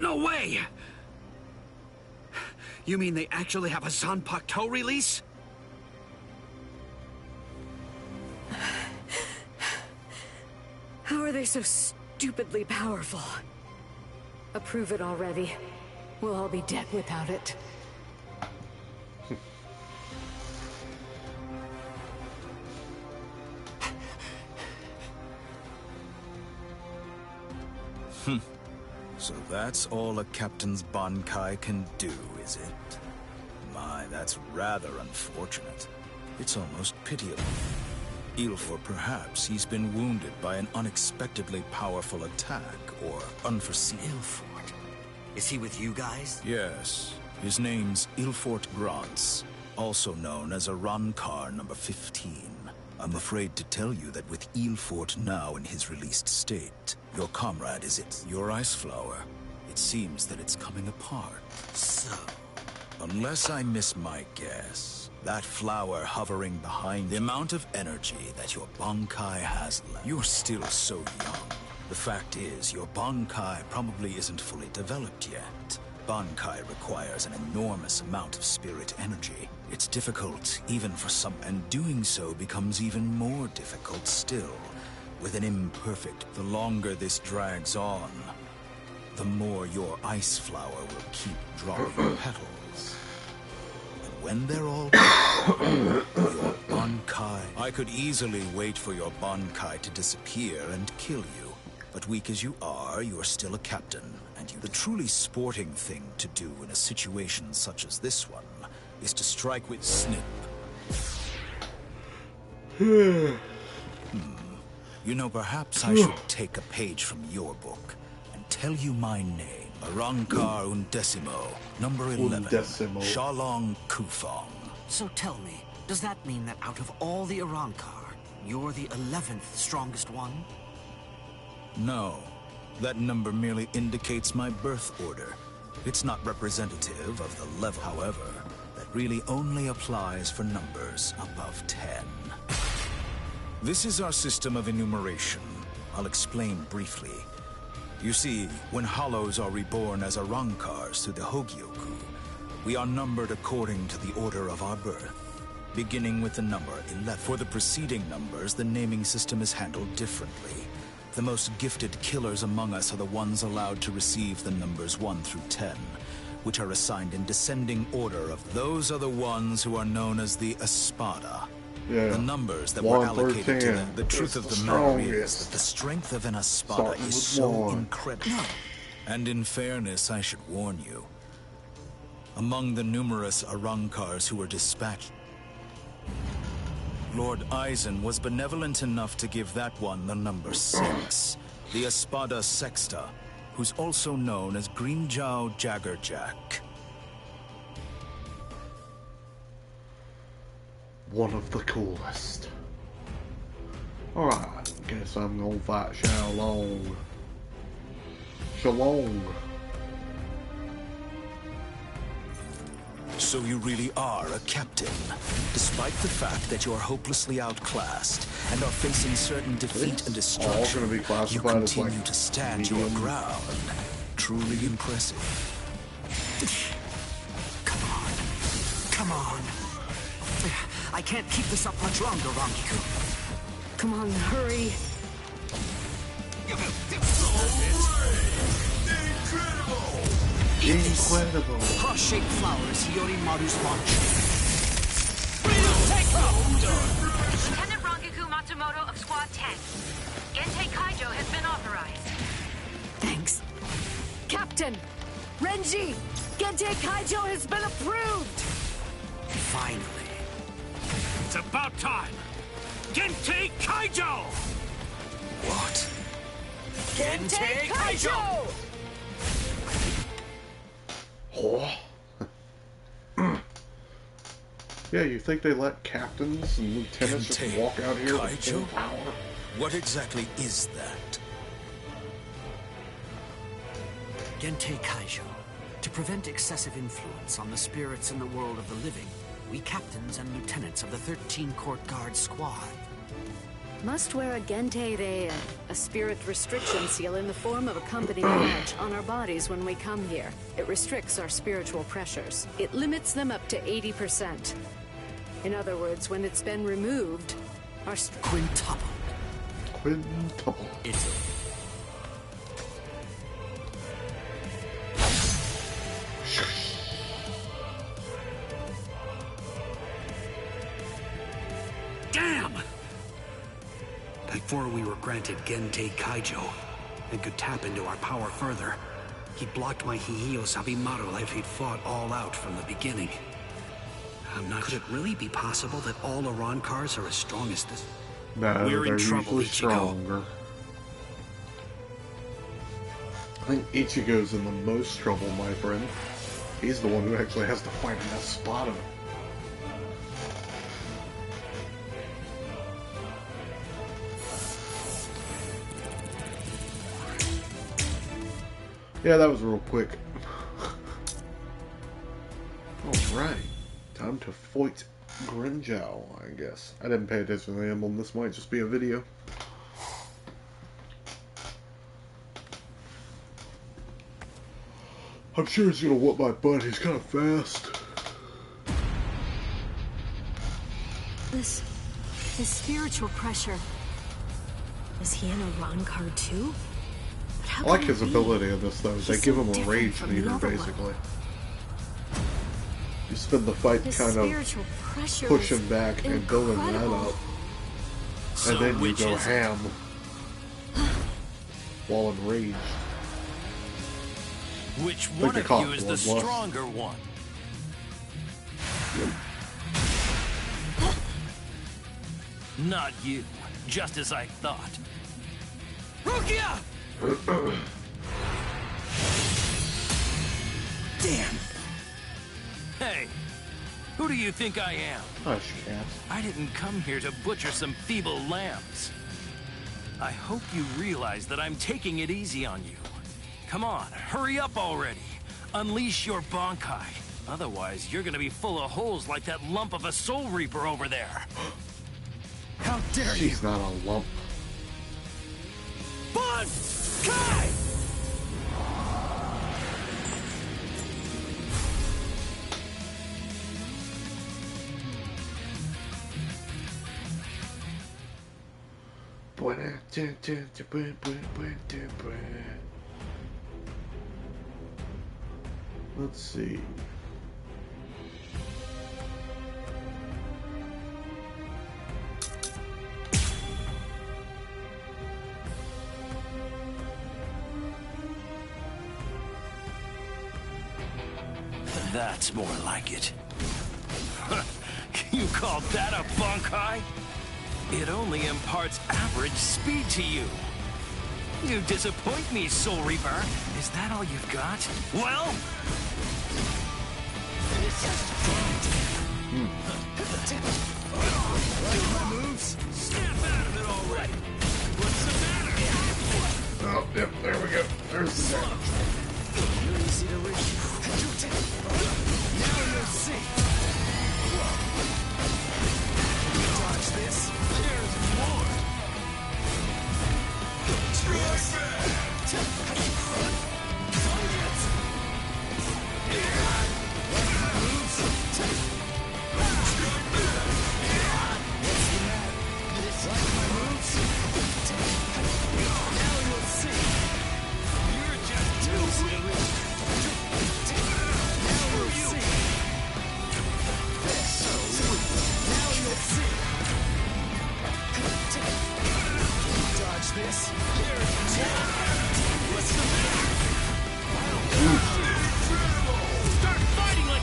Speaker 4: No way! You mean they actually have a Zanpakuto release?
Speaker 10: How are they so stupidly powerful? Approve it already. We'll all be dead without it.
Speaker 8: So that's all a captain's Bankai can do, is it? My, that's rather unfortunate. It's almost pitiable. Ilfor, perhaps he's been wounded by an unexpectedly powerful attack, or unforeseen.
Speaker 13: Ilfort? Is he with you guys?
Speaker 8: Yes. His name's Ilfort Grants, also known as Arankar number 15. I'm afraid to tell you that with Ilfort now in his released state, your comrade is it, your ice flower. It seems that it's coming apart.
Speaker 13: So?
Speaker 8: Unless I miss my guess, that flower hovering behind the amount of energy that your Bankai has left. You're still so young. The fact is, your Bankai probably isn't fully developed yet. Bankai requires an enormous amount of spirit energy. It's difficult, even for some, and doing so becomes even more difficult still, with an imperfect. The longer this drags on,
Speaker 2: the more your ice flower will keep dropping petals. And when they're all gone, your Bankai... I could easily wait for your Bankai to disappear and kill you. But weak as you are, you're still a captain, and the truly sporting thing to do in a situation such as this one is to strike with snip. You know, perhaps I should take a page from your book and tell you my name. Arrancar Undecimo, number 11, Shalong Kufong.
Speaker 22: So tell me, does that mean that out of all the Arrancar, you're the 11th strongest one?
Speaker 2: No. That number merely indicates my birth order. It's not representative of the level, however. That really only applies for numbers above 10. This is our system of enumeration. I'll explain briefly. You see, when Hollows are reborn as Arrancars through the Hogyoku, we are numbered according to the order of our birth, beginning with the number 11. For the preceding numbers, the naming system is handled differently. The most gifted killers among us are the ones allowed to receive the numbers 1 through 10, which are assigned in descending order of those are the ones who are known as the Espada.
Speaker 1: Yeah.
Speaker 2: The numbers that were allocated to them. The truth of the matter is that the strength of an Espada is so incredible. And in fairness, I should warn you. Among the numerous Arrancars who were dispatched, Lord Eisen was benevolent enough to give that one the number 6, the Espada Sexta, who's also known as Greenjow Jaggerjack.
Speaker 1: One of the coolest. Alright, guess I'm gonna fight Shalong. Shalong.
Speaker 2: So you really are a captain, despite the fact that you are hopelessly outclassed and are facing certain defeat and destruction. You continue to stand your ground. Truly impressive.
Speaker 22: Come on. I can't keep this up much longer, Rangiku.
Speaker 10: Come on, hurry.
Speaker 1: Incredible.
Speaker 22: Cross-shaped flowers, Yorimaru's launch.
Speaker 23: Lieutenant Rangiku Matsumoto of Squad 10. Gentei Kaijo has been authorized.
Speaker 10: Thanks. Captain! Renji! Gentei Kaijo has been approved!
Speaker 22: Finally.
Speaker 4: It's about time! Gentei Kaijo!
Speaker 2: What?
Speaker 22: Gentei Kaijo!
Speaker 1: Oh. Yeah, you think they let captains and lieutenants just walk out here with full power?
Speaker 2: What exactly is that?
Speaker 22: Gentei Kaijo. To prevent excessive influence on the spirits in the world of the living, we captains and lieutenants of the 13 Court Guard Squad
Speaker 10: must wear a Gentei, a spirit restriction seal in the form of a company badge on our bodies when we come here. It restricts our spiritual pressures. It limits them up to 80%. In other words, when it's been removed, our
Speaker 22: quintuple.
Speaker 1: Quintuple.
Speaker 4: Damn! Before we were granted Gentei Kaijo and could tap into our power further, he blocked my Hihiyo Sabimaru if he'd fought all out from the beginning. Could it really be possible that all Arrancars are as strong as this?
Speaker 1: No,
Speaker 4: we're in
Speaker 1: they're
Speaker 4: trouble,
Speaker 1: usually stronger. I think Ichigo's in the most trouble, my friend. He's the one who actually has to fight an Espada. Yeah, that was real quick. Alright. Time to fight Greenjow, I guess. I didn't pay attention to the emblem. This might just be a video. I'm sure he's gonna whoop my butt. He's kind of fast.
Speaker 19: This spiritual pressure. Is he an Arrancar too? But
Speaker 1: I like his ability in this, though. They give him a rage meter, basically. You spend the fight kind of pushing back and building that up. And then you go ham while enraged.
Speaker 20: Which one of you is the stronger one? Not you, just as I thought. Rukia! Damn! Hey, who do you think I am?
Speaker 1: Hush, cat.
Speaker 20: I didn't come here to butcher some feeble lambs. I hope you realize that I'm taking it easy on you. Come on, hurry up already. Unleash your Bankai. Otherwise, you're gonna be full of holes like that lump of a Soul Reaper over there. How dare you!
Speaker 1: She's not a lump.
Speaker 20: Bankai!
Speaker 1: Let's see.
Speaker 20: That's more like it. You call that a Bankai? It only imparts average speed to you. You disappoint me, Soul Reaper. Is that all you've got? Well... Like my moves? Snap out of it already. What's the matter?
Speaker 1: Oh, yep, there we go. There's the guy.
Speaker 14: Easy to reach. Now you'll see. Dodge this. There's more. Yes.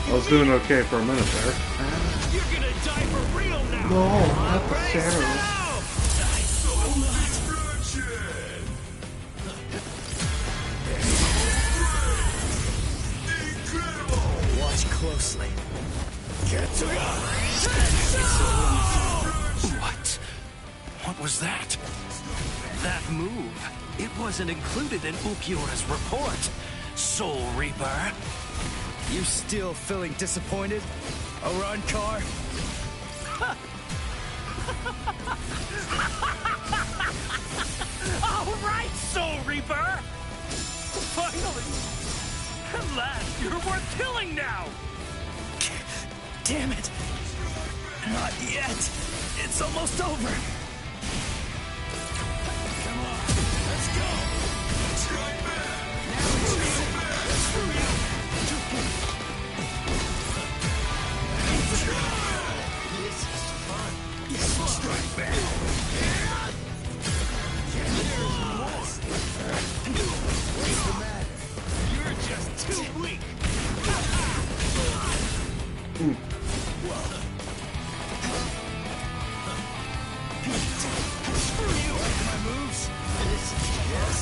Speaker 1: I was doing okay for a minute there.
Speaker 20: You're gonna die for real now.
Speaker 1: No, not the Sarah.
Speaker 14: Watch closely.
Speaker 20: What? What was that? That move. It wasn't included in Ukiura's report. Soul Reaper.
Speaker 14: You still feeling disappointed, Arankar?
Speaker 20: All right, Soul Reaper! Finally! At last, you're worth killing now!
Speaker 14: Damn it! Not yet! It's almost over! Come on, let's go! Strike back! Now it's for you! This is fun! Strike back! What's the matter? You're just too weak! Screw you! Like my moves? Yes.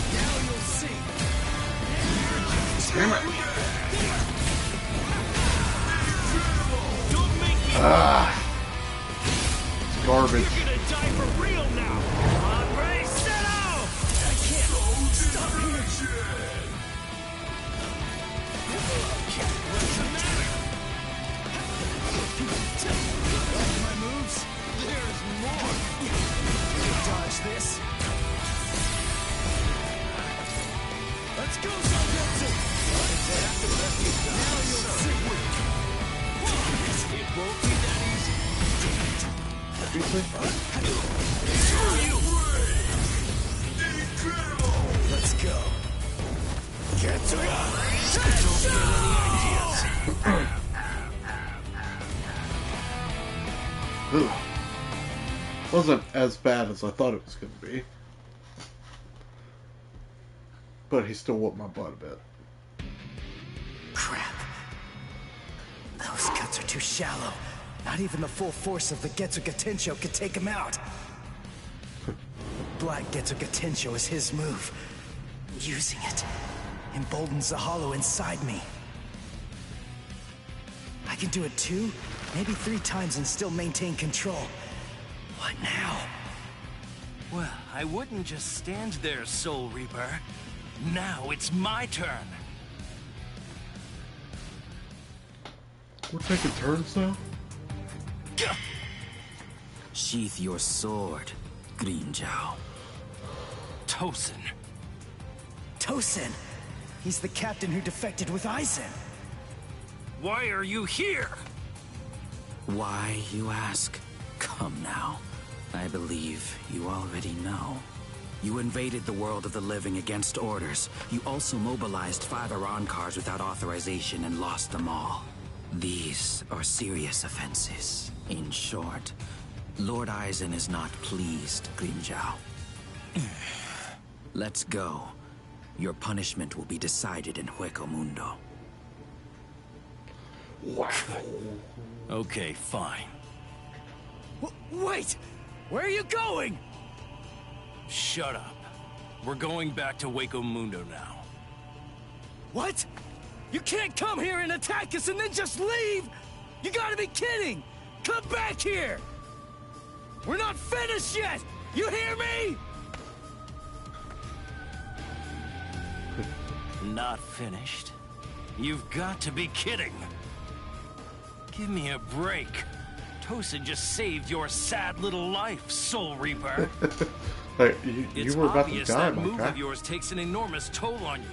Speaker 14: Now you'll see.
Speaker 1: Damn it.
Speaker 20: Don't make me
Speaker 1: It's garbage.
Speaker 20: You're gonna die for real now! Andre, set out!
Speaker 14: I can't stop here.
Speaker 20: What's the matter?
Speaker 14: Like my moves? There's more. Dodge this. Let's go, Zangetsu! Now you'll see.
Speaker 20: It won't be that easy.
Speaker 1: Seriously?
Speaker 20: Screw you!
Speaker 1: Ugh. Wasn't as bad as I thought it was going to be. But he still whooped my butt a bit.
Speaker 14: Crap. Those cuts are too shallow. Not even the full force of the Getsuga Tensho could take him out. Black Getsuga Tensho is his move. Using it emboldens the hollow inside me. I can do it 2, maybe 3 times and still maintain control. What now?
Speaker 20: Well, I wouldn't just stand there, Soul Reaper. Now it's my turn.
Speaker 1: We're taking turns now?
Speaker 13: Sheath your sword, Grimmjow.
Speaker 20: Tosin.
Speaker 14: Tosin! He's the captain who defected with Aizen.
Speaker 20: Why are you here?
Speaker 13: Why, you ask? Come now. I believe you already know. You invaded the world of the living against orders. You also mobilized 5 Iran cars without authorization and lost them all. These are serious offenses. In short, Lord Aizen is not pleased, Grimmjow. Let's go. Your punishment will be decided in Hueco Mundo.
Speaker 1: Wow.
Speaker 20: Okay, fine.
Speaker 14: Wait! Where are you going?
Speaker 20: Shut up. We're going back to Hueco Mundo now.
Speaker 14: What? You can't come here and attack us and then just leave! You gotta be kidding! Come back here! We're not finished yet! You hear me?
Speaker 20: Not finished? You've got to be kidding! Give me a break. Tosin just saved your sad little life, Soul Reaper.
Speaker 1: Hey, you were about to
Speaker 20: It's obvious
Speaker 1: die,
Speaker 20: that
Speaker 1: my
Speaker 20: move
Speaker 1: guy.
Speaker 20: of yours takes an enormous toll on you.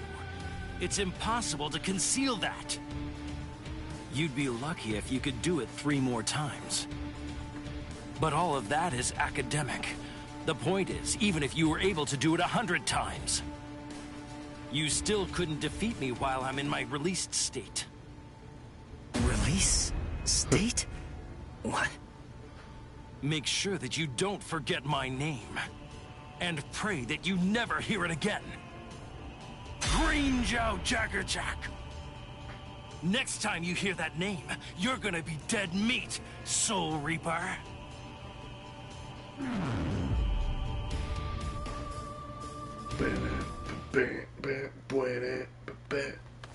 Speaker 20: It's impossible to conceal that. You'd be lucky if you could do it 3 more times. But all of that is academic. The point is, even if you were able to do it 100 times, you still couldn't defeat me while I'm in my released state.
Speaker 14: Release? State? What?
Speaker 20: Make sure that you don't forget my name. And pray that you never hear it again. Grimmjow Jaggerjack! Next time you hear that name, you're gonna be dead meat, Soul Reaper.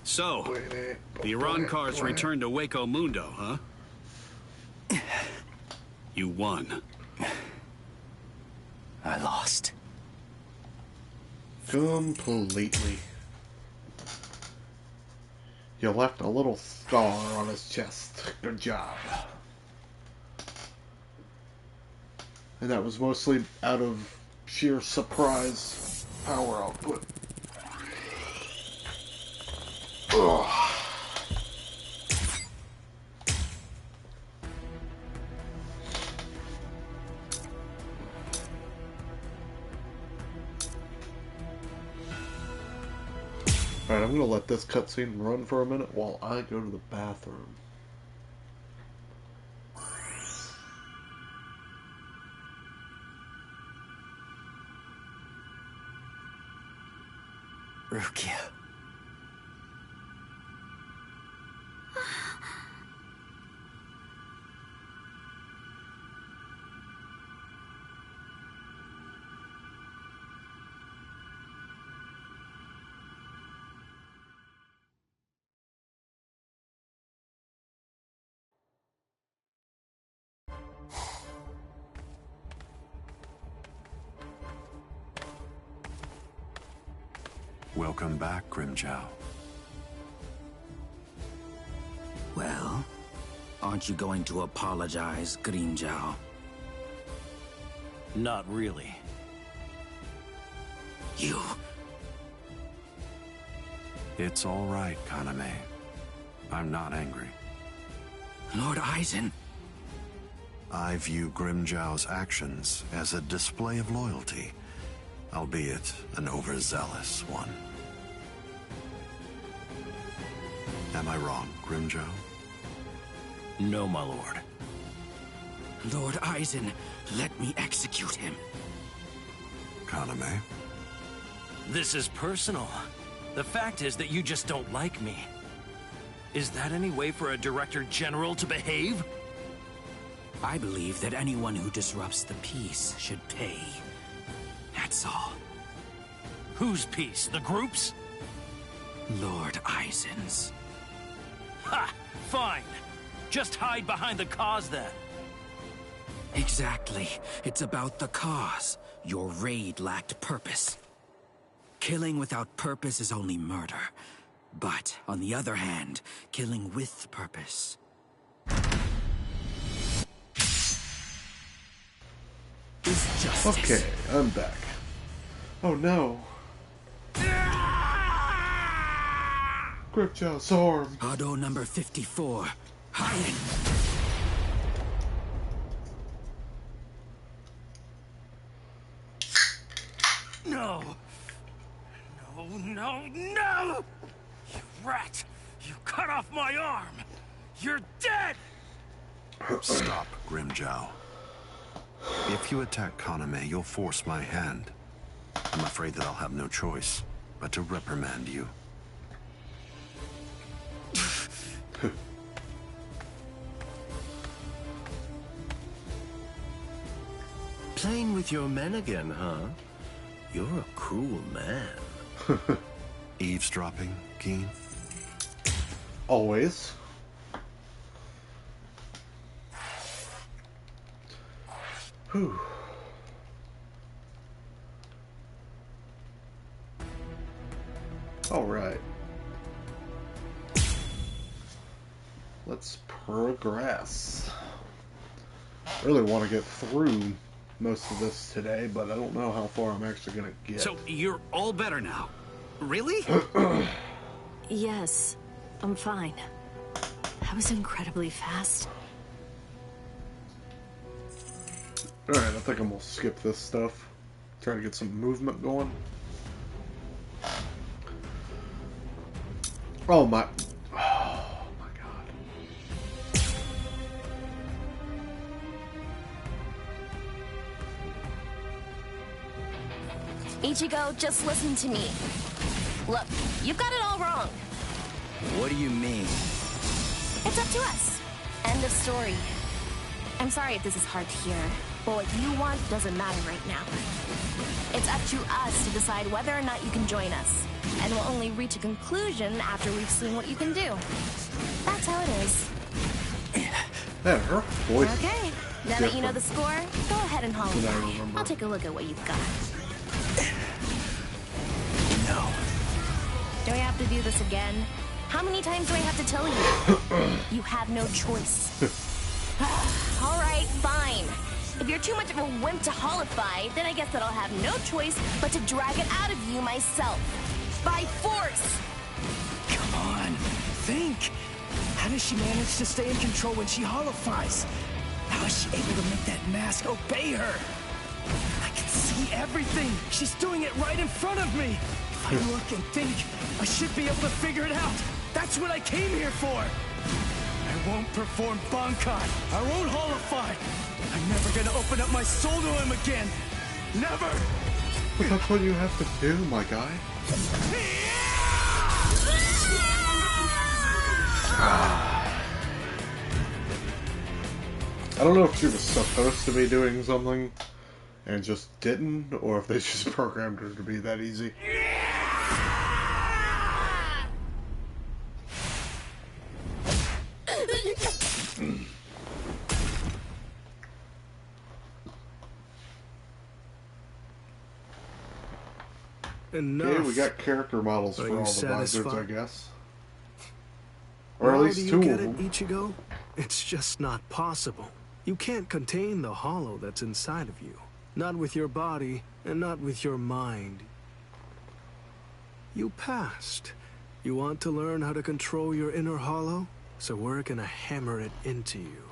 Speaker 4: So, the Iran cars returned to Hueco Mundo, huh? You won.
Speaker 14: I lost.
Speaker 1: Completely. You left a little scar on his chest. Good job. And that was mostly out of sheer surprise power output. Ugh. Alright, I'm gonna let this cutscene run for a minute while I go to the bathroom.
Speaker 14: Rukia.
Speaker 8: Welcome back, Grimmjow.
Speaker 13: Well, aren't you going to apologize, Grimmjow?
Speaker 20: Not really.
Speaker 13: You...
Speaker 8: It's all right, Kaname. I'm not angry.
Speaker 13: Lord Aizen...
Speaker 8: I view Grimmjow's actions as a display of loyalty, albeit an overzealous one. Am I wrong, Grimmjow?
Speaker 20: No, my lord.
Speaker 13: Lord Aizen, let me execute him.
Speaker 8: Kaname?
Speaker 20: This is personal. The fact is that you just don't like me. Is that any way for a Director General to behave?
Speaker 13: I believe that anyone who disrupts the peace should pay. That's all.
Speaker 20: Whose peace? The group's?
Speaker 13: Lord Aizen's.
Speaker 20: Ha! Fine. Just hide behind the cause then.
Speaker 13: Exactly. It's about the cause. Your raid lacked purpose. Killing without purpose is only murder. But, on the other hand, killing with purpose. Is justice.
Speaker 1: Okay, I'm back. Oh no. Gripjaw's arm.
Speaker 13: Auto number 54. Hiding.
Speaker 20: No! No, no, no! You rat! You cut off my arm! You're dead!
Speaker 9: Stop, Grimjow. If you attack Kaname, you'll force my hand. I'm afraid that I'll have no choice but to reprimand you.
Speaker 18: Playing with your men again, huh? You're a cruel man.
Speaker 9: Eavesdropping, Keen?
Speaker 1: Always. Whew. All right. Let's progress. I really want to get through most of this today, but I don't know how far I'm actually going to get.
Speaker 15: So, you're all better now? Really?
Speaker 19: Yes, I'm fine. That was incredibly fast.
Speaker 1: Alright, I think I'm going to skip this stuff. Try to get some movement going. Oh my... Oh my god.
Speaker 16: Ichigo, just listen to me. Look, you've got it all wrong.
Speaker 13: What do you mean?
Speaker 16: It's up to us. End of story. I'm sorry if this is hard to hear, but what you want doesn't matter right now. It's up to us to decide whether or not you can join us, and we'll only reach a conclusion after we've seen what you can do. That's how it is.
Speaker 1: Man, her voice.
Speaker 16: Okay, now that you know the score, go ahead and haul it by. I'll take a look at what you've got.
Speaker 13: No.
Speaker 16: Do I have to do this again? How many times do I have to tell you? You have no choice. All right, fine. If you're too much of a wimp to holify, then I guess that I'll have no choice but to drag it out of you myself. By force!
Speaker 14: Come on, think. How does she manage to stay in control when she holifies? How is she able to make that mask obey her? I can see everything. She's doing it right in front of me. If I look and think, I should be able to figure it out. That's what I came here for. I won't perform Bankai. I won't holify. I'm never gonna open up my soul to him again. Never!
Speaker 1: But that's what you have to do, my guy. I don't know if she was supposed to be doing something and just didn't, or if they just programmed her to be that easy.
Speaker 24: Enough.
Speaker 1: Yeah, we got character models
Speaker 24: Are
Speaker 1: for
Speaker 24: you
Speaker 1: all the
Speaker 24: satisfied?
Speaker 1: wizards, I guess. Or at
Speaker 24: Now
Speaker 1: least
Speaker 24: do you
Speaker 1: two
Speaker 24: get
Speaker 1: of them.
Speaker 24: it, Ichigo? It's just not possible. You can't contain the hollow that's inside of you. Not with your body, and not with your mind. You passed. You want to learn how to control your inner hollow? So we're gonna hammer it into you.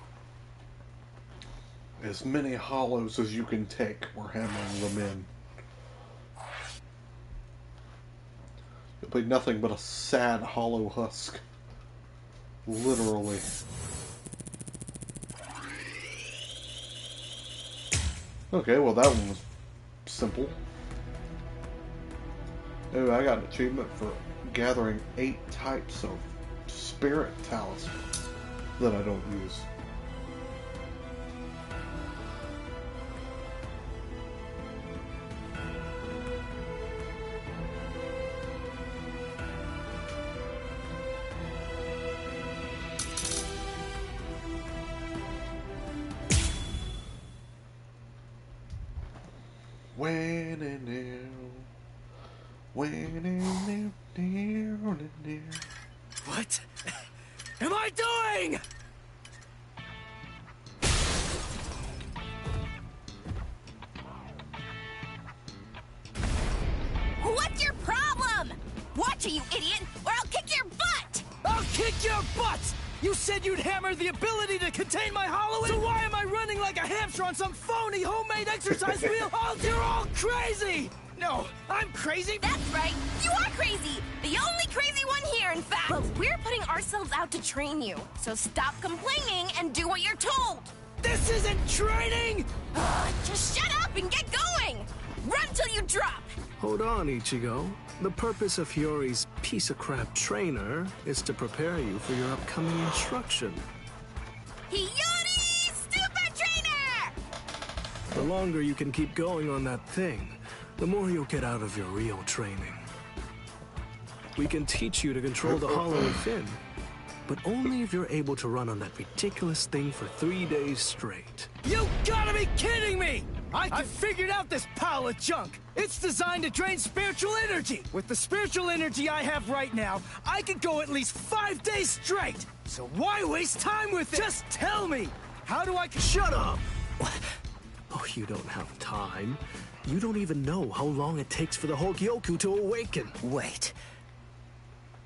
Speaker 1: As many hollows as you can take, we're hammering them in. You'll be nothing but a sad hollow husk. Literally. Okay, well that one was simple. Oh, I got an achievement for gathering 8 types of spirit talismans that I don't use. When and near.
Speaker 14: What am I doing?
Speaker 16: What's your problem? Watch it, you idiot, or I'll kick your butt!
Speaker 14: I'll kick your butt! You said you'd hammer the ability to contain my hollow, so why am I running like a hamster on some phony homemade exercise wheel? Oh, you're all crazy! No, I'm crazy.
Speaker 16: That's right, you are crazy! The only crazy one here, in fact! But we're putting ourselves out to train you, so stop complaining and do what you're told!
Speaker 14: This isn't training!
Speaker 16: Just shut up and get going! Run till you drop!
Speaker 24: Hold on, Ichigo. The purpose of Hiyori's piece-of-crap trainer is to prepare you for your upcoming instruction.
Speaker 16: Hiyori, stupid trainer!
Speaker 24: The longer you can keep going on that thing, the more you'll get out of your real training. We can teach you to control the hollow within, but only if you're able to run on that ridiculous thing for 3 days straight.
Speaker 14: You gotta be kidding me! I figured out this pile of junk. It's designed to drain spiritual energy. With the spiritual energy I have right now, I could go at least 5 days straight. So why waste time with it? Just tell me! How do I...
Speaker 24: Shut up! Oh, you don't have time. You don't even know how long it takes for the Hogyoku to awaken.
Speaker 14: Wait.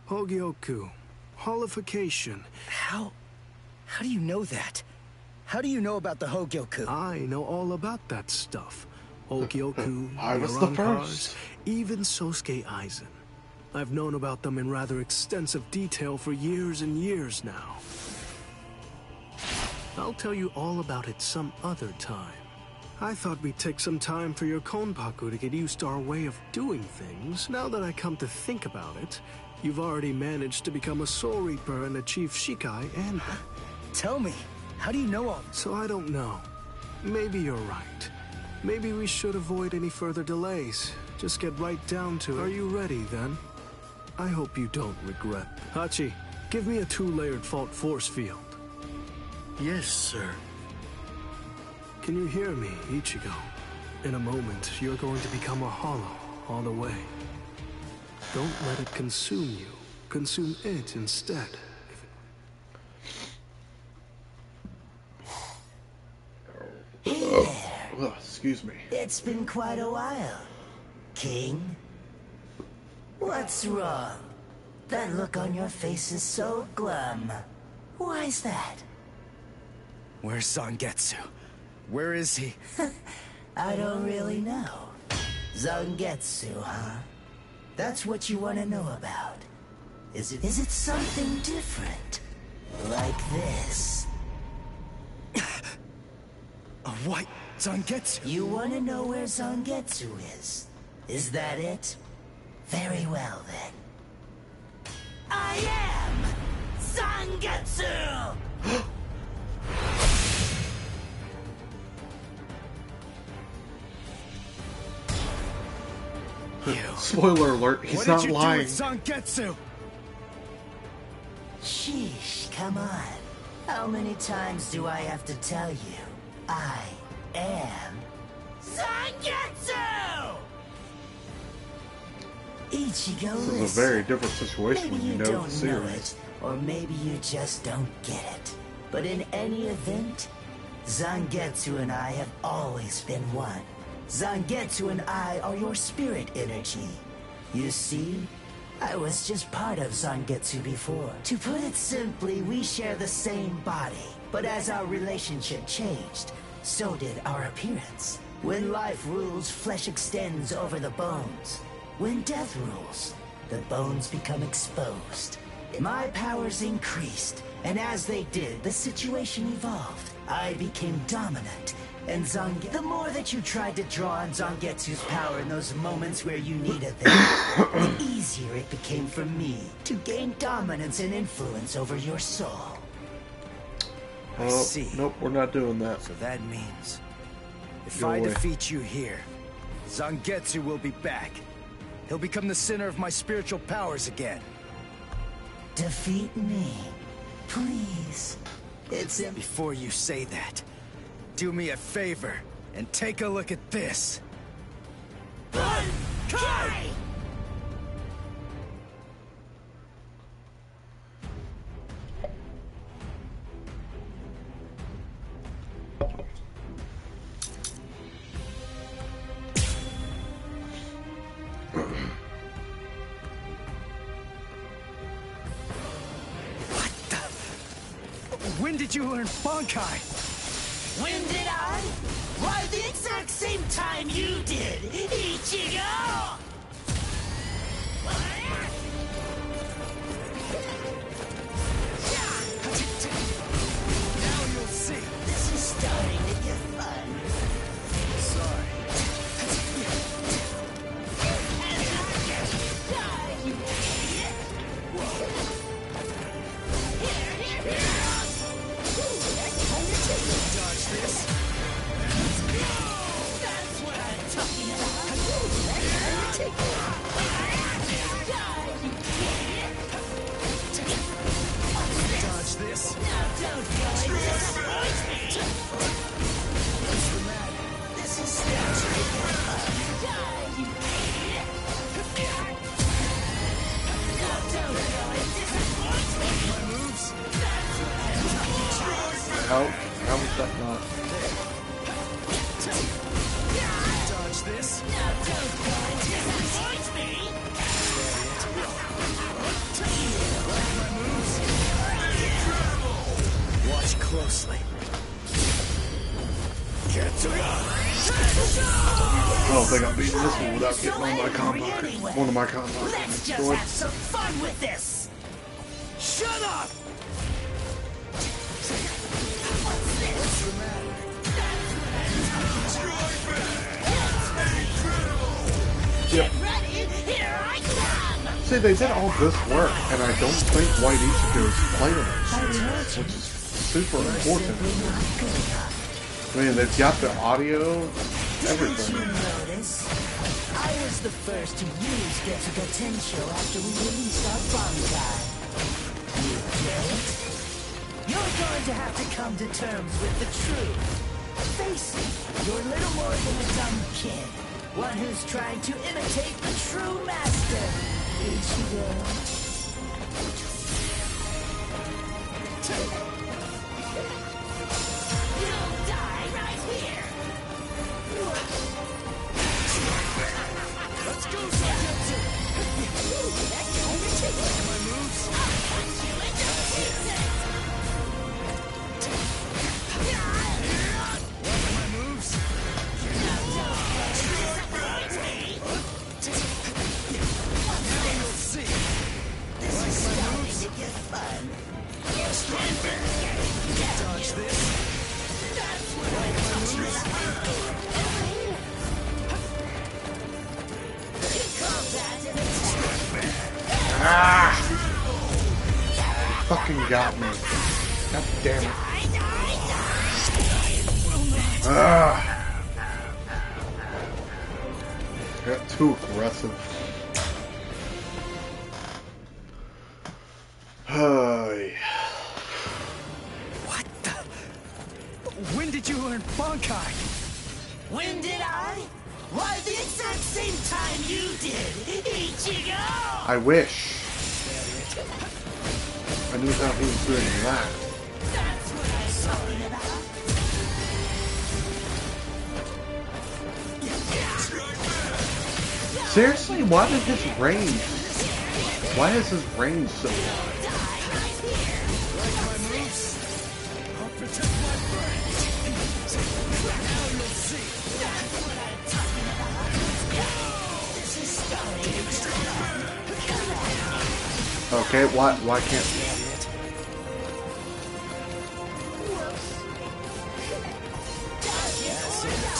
Speaker 24: Hogyoku. Holification.
Speaker 14: How do you know that? How do you know about the Hogyoku?
Speaker 24: I know all about that stuff. Hogyoku,
Speaker 1: I was the first.
Speaker 24: Even Sosuke Aizen. I've known about them in rather extensive detail for years and years now. I'll tell you all about it some other time. I thought we'd take some time for your Konpaku to get used to our way of doing things. Now that I come to think about it, you've already managed to become a Soul Reaper and achieve Shikai and...
Speaker 14: Tell me, how do you know all this?
Speaker 24: So I don't know. Maybe you're right. Maybe we should avoid any further delays. Just get right down to it. Are you ready, then? I hope you don't regret. Hachi, give me a 2-layered fault force field.
Speaker 18: Yes, sir.
Speaker 24: Can you hear me, Ichigo? In a moment, you're going to become a hollow all the way. Don't let it consume you. Consume it instead.
Speaker 1: Excuse me.
Speaker 3: It's been quite a while, King. What's wrong? That look on your face is so glum. Why's that?
Speaker 14: Where's Zangetsu? Where is he?
Speaker 3: I don't really know. Zangetsu, huh? That's what you want to know about. Is it something different? Like this?
Speaker 14: A white Zangetsu?
Speaker 3: You want to know where Zangetsu is? Is that it? Very well, then. I am Zangetsu!
Speaker 1: Spoiler alert, he's not lying.
Speaker 14: What did you do with Zangetsu?
Speaker 3: Sheesh, come on. How many times do I have to tell you? I am Zangetsu! Ichigo,
Speaker 1: this is a very different situation
Speaker 3: maybe
Speaker 1: when you know the series.
Speaker 3: Know it, or maybe you just don't get it. But in any event, Zangetsu and I have always been one. Zangetsu and I are your spirit energy. You see, I was just part of Zangetsu before. To put it simply, we share the same body. But as our relationship changed, so did our appearance. When life rules, flesh extends over the bones. When death rules, the bones become exposed. My powers increased, and as they did, the situation evolved. I became dominant, And the more that you tried to draw on Zangetsu's power in those moments where you needed them, the easier it became for me to gain dominance and influence over your soul.
Speaker 14: I see.
Speaker 1: Nope, we're not doing that.
Speaker 14: So that means, if
Speaker 1: Go
Speaker 14: I
Speaker 1: away.
Speaker 14: defeat you here, Zangetsu will be back. He'll become the center of my spiritual powers again.
Speaker 3: Defeat me, please.
Speaker 14: Before you say that, do me a favor and take a look at this.
Speaker 3: Kai!
Speaker 14: When did you learn Bankai?
Speaker 3: When did I? Why, the exact same time you did, Ichigo!
Speaker 14: Now you'll see.
Speaker 3: This is starting to get fun.
Speaker 14: Sorry. Dodge this.
Speaker 3: That's what I'm talking about.
Speaker 14: Dodge this.
Speaker 3: Now don't go and disappoint me.
Speaker 14: What's the matter?
Speaker 3: This is starting to get fun. Now don't go and disappoint me.
Speaker 14: My moves?
Speaker 3: That's what I'm talking about.
Speaker 1: How was that not?
Speaker 14: Dodge this.
Speaker 3: Now don't go and disappoint me.
Speaker 14: My moves? Watch closely.
Speaker 1: I don't think I'm beating this one without getting on my combo. One of my combos.
Speaker 3: Let's just have some fun with this.
Speaker 14: Shut up!
Speaker 3: What's this?
Speaker 14: What's the matter?
Speaker 1: Yep.
Speaker 3: Get ready, here I come!
Speaker 1: See, they did all this work, and I don't think White Ichigo is playing it, which is super important. I mean, they've got the audio,
Speaker 3: Didn't you
Speaker 1: everything.
Speaker 3: notice? I was the first to use Getsuga Tensho after we released our Bankai. You get it? You're going to have to come to terms with the truth. Face it, you're little more than a dumb kid. One who's trying to imitate the true master. Ichigo. You'll die right here.
Speaker 14: Let's go, Zangetsu! My moves?
Speaker 3: I'll cut you into pieces.
Speaker 14: My moves?
Speaker 3: Now don't disappoint me.
Speaker 14: Now you'll see.
Speaker 3: This is starting to get fun.
Speaker 14: Dodge this.
Speaker 3: That's what I'm talking about. You call that an attack?
Speaker 1: Fucking got me. God damn it. Got too aggressive.
Speaker 14: What the? When did you learn Bankai?
Speaker 3: When did I? Why, the exact same time you did, Ichigo!
Speaker 1: I wish. I knew how he was doing that.
Speaker 3: That's what I'm talking about.
Speaker 1: Seriously, why did his range? Why is his range so wide?
Speaker 14: Like my moves? I'll protect my friends. Now you'll see.
Speaker 3: That's what I'm talking about. This is starting.
Speaker 1: Okay, why can't...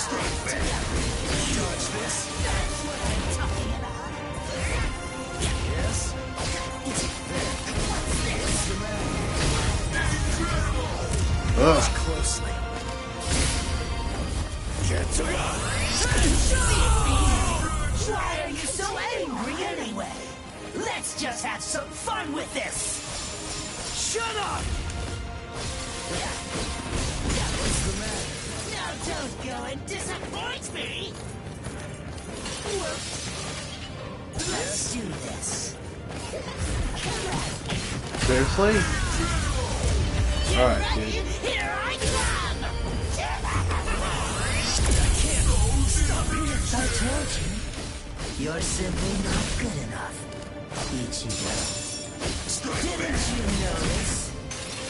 Speaker 14: Dodge this.
Speaker 3: That's what I'm talking about.
Speaker 14: Yes? Watch closely.
Speaker 3: Why are you so angry anyway? Let's just have some fun with this.
Speaker 14: Shut up! What's the matter?
Speaker 3: Now don't go and disappoint me. Well, let's do this.
Speaker 1: Seriously? Alright, dude.
Speaker 3: Here I come! I told you. You're simply not good enough, Ichigo. Didn't you notice?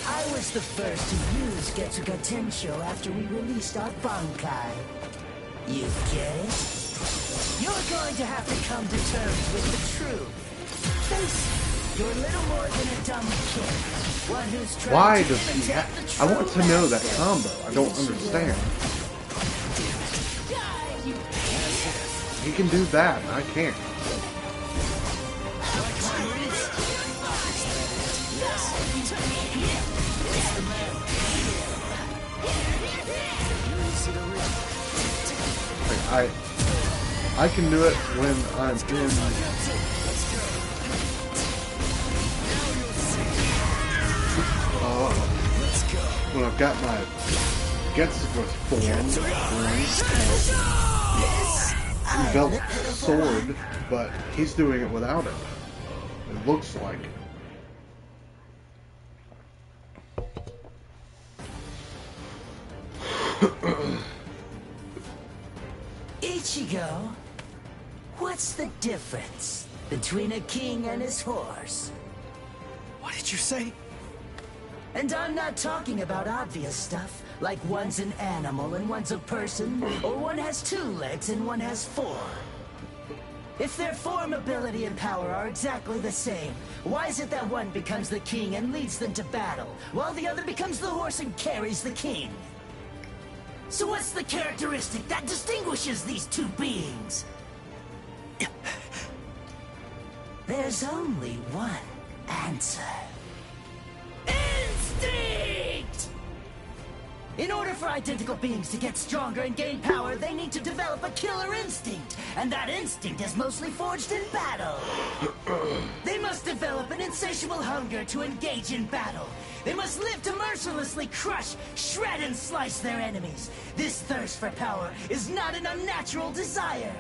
Speaker 3: I was the first to use Getsuga Tensho after we released our Bankai. You get it? You're going to have to come to terms with the truth. Face it, you're little more than a dumb kid. One who's trying
Speaker 1: Why
Speaker 3: to
Speaker 1: does he
Speaker 3: protect
Speaker 1: have...
Speaker 3: the
Speaker 1: I want
Speaker 3: true
Speaker 1: to know that
Speaker 3: master.
Speaker 1: combo. I don't understand. He can do that, and I can't. I can do it when I'm in. When I've got my Getsuga form, enveloped sword, but he's doing it without it. It looks like.
Speaker 3: Ichigo, what's the difference between a king and his horse?
Speaker 14: What did you say?
Speaker 3: And I'm not talking about obvious stuff, like one's an animal and one's a person, or one has 2 legs and one has 4. If their form, ability, and power are exactly the same, why is it that one becomes the king and leads them to battle, while the other becomes the horse and carries the king? So what's the characteristic that distinguishes these 2 beings? There's only one answer. Instinct! In order for identical beings to get stronger and gain power, they need to develop a killer instinct. And that instinct is mostly forged in battle. They must develop an insatiable hunger to engage in battle. They must live to mercilessly crush, shred, and slice their enemies. This thirst for power is not an unnatural desire.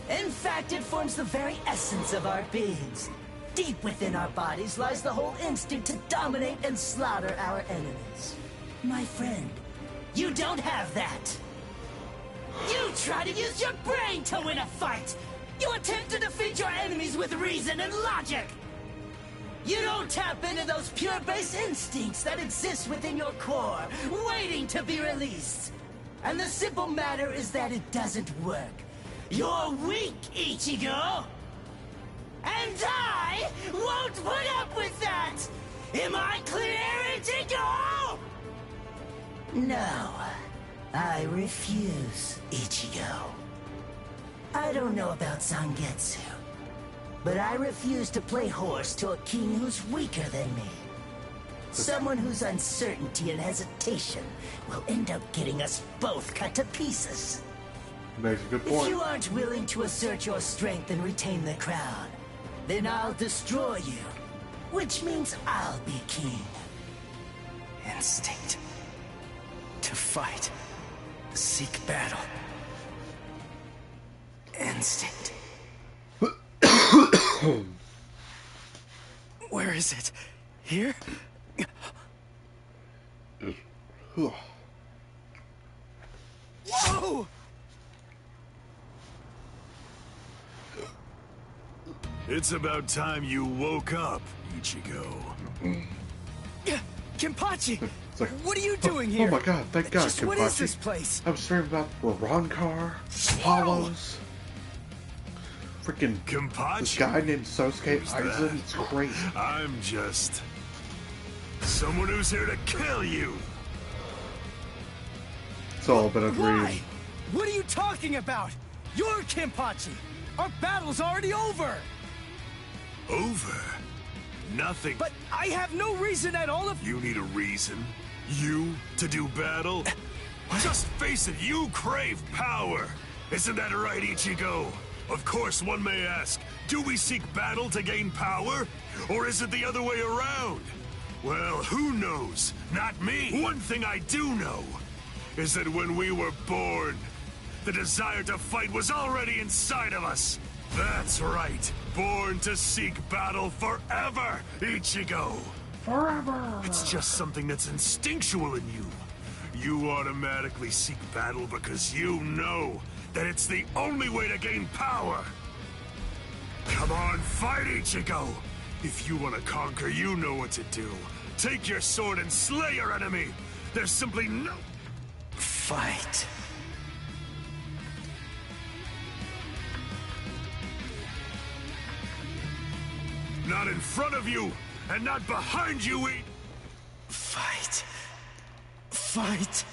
Speaker 3: In fact, it forms the very essence of our beings. Deep within our bodies lies the whole instinct to dominate and slaughter our enemies. My friend, you don't have that. You try to use your brain to win a fight. You attempt to defeat your enemies with reason and logic. You don't tap into those pure base instincts that exist within your core, waiting to be released. And the simple matter is that it doesn't work. You're weak, Ichigo! And I won't put up with that! Am I clear, Ichigo? No, I refuse, Ichigo. I don't know about Zangetsu, but I refuse to play horse to a king who's weaker than me. Someone whose uncertainty and hesitation will end up getting us both cut to pieces.
Speaker 1: Makes a good point.
Speaker 3: If you aren't willing to assert your strength and retain the crown, then I'll destroy you, which means I'll be king.
Speaker 14: Instinct. To fight. Seek battle. Instinct. Where is it? Here? Whoa!
Speaker 8: It's about time you woke up, Ichigo.
Speaker 14: Kenpachi!
Speaker 1: It's like,
Speaker 14: what are you doing here?
Speaker 1: Oh my god, thank God,
Speaker 14: Just
Speaker 1: Kenpachi.
Speaker 14: what is this place?
Speaker 1: I was streaming about Rancor, Hollows, freaking
Speaker 8: Kenpachi?
Speaker 1: this guy named Sosuke
Speaker 8: Who's
Speaker 1: Aizen.
Speaker 8: that?
Speaker 1: It's crazy.
Speaker 8: I'm just someone who's here to kill you.
Speaker 1: It's all been agreed.
Speaker 14: Why? What are you talking about? You're Kenpachi. Our battle's already over.
Speaker 8: Over? Nothing.
Speaker 14: But I have no reason at all if...
Speaker 8: You need a reason? You to do battle? Just face it, you crave power. Isn't that right, Ichigo? Of course, one may ask, do we seek battle to gain power? Or is it the other way around? Well, who knows? Not me. One thing I do know is that when we were born, the desire to fight was already inside of us. That's right. Born to seek battle forever, Ichigo.
Speaker 1: Forever.
Speaker 8: It's just something that's instinctual in you. You automatically seek battle because you know that it's the only way to gain power. Come on, fight, Ichigo. If you want to conquer, you know what to do. Take your sword and slay your enemy. There's simply no...
Speaker 14: Fight.
Speaker 8: Not in front of you, and not behind you,
Speaker 14: Fight. Fight.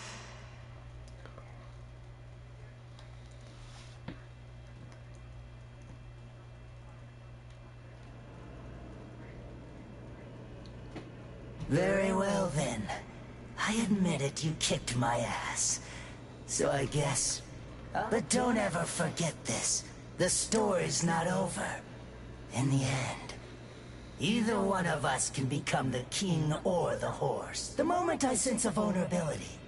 Speaker 3: Very well then. I admit it, you kicked my ass. So I guess... But don't ever forget this. The story's not over. In the end, either one of us can become the king or the horse. The moment I sense a vulnerability,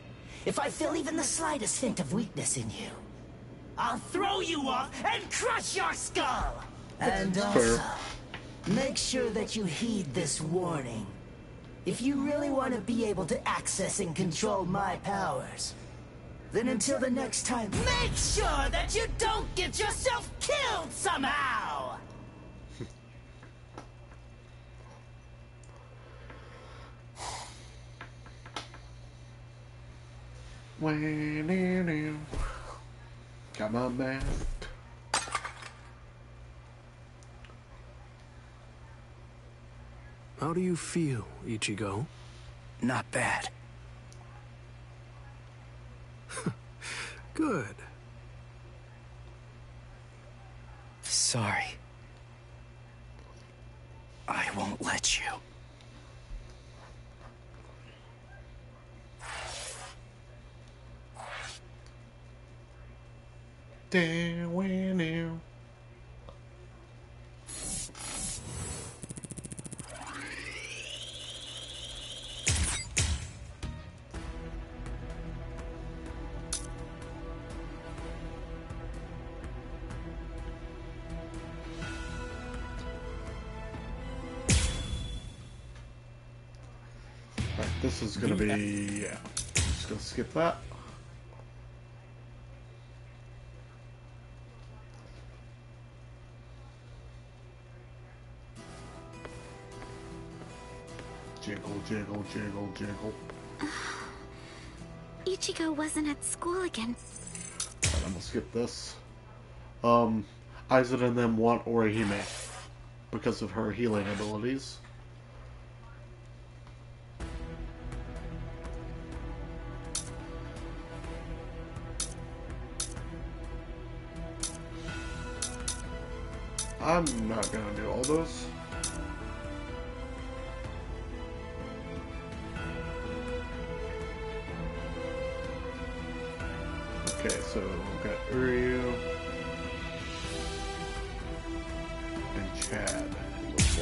Speaker 3: if I feel even the slightest hint of weakness in you, I'll throw you off and crush your skull! And also, make sure that you heed this warning. If you really want to be able to access and control my powers, then until the next time, make sure that you don't get yourself killed somehow!
Speaker 1: Come on, man.
Speaker 24: How do you feel, Ichigo?
Speaker 14: Not bad.
Speaker 24: Good.
Speaker 14: Sorry. I won't let you.
Speaker 1: Damn. This is gonna be, yeah. Just gonna skip that. Jiggle.
Speaker 6: Ichigo wasn't at school again.
Speaker 1: Alright, I'm gonna skip this. Aizen and them want Orihime because of her healing abilities. I'm not gonna do all those. Okay, so we've got Uryu and Chad, it looks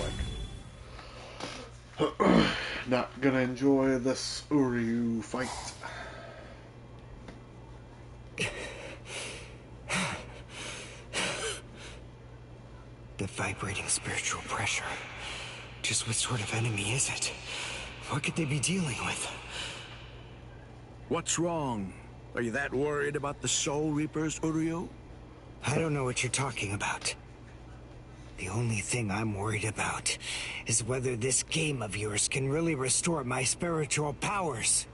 Speaker 1: like. Not gonna enjoy this Uryu fight.
Speaker 14: The vibrating spiritual pressure. Just what sort of enemy is it? What could they be dealing with?
Speaker 7: What's wrong? Are you that worried about the Soul Reapers, Uryu?
Speaker 14: I don't know what you're talking about. The only thing I'm worried about is whether this game of yours can really restore my spiritual powers.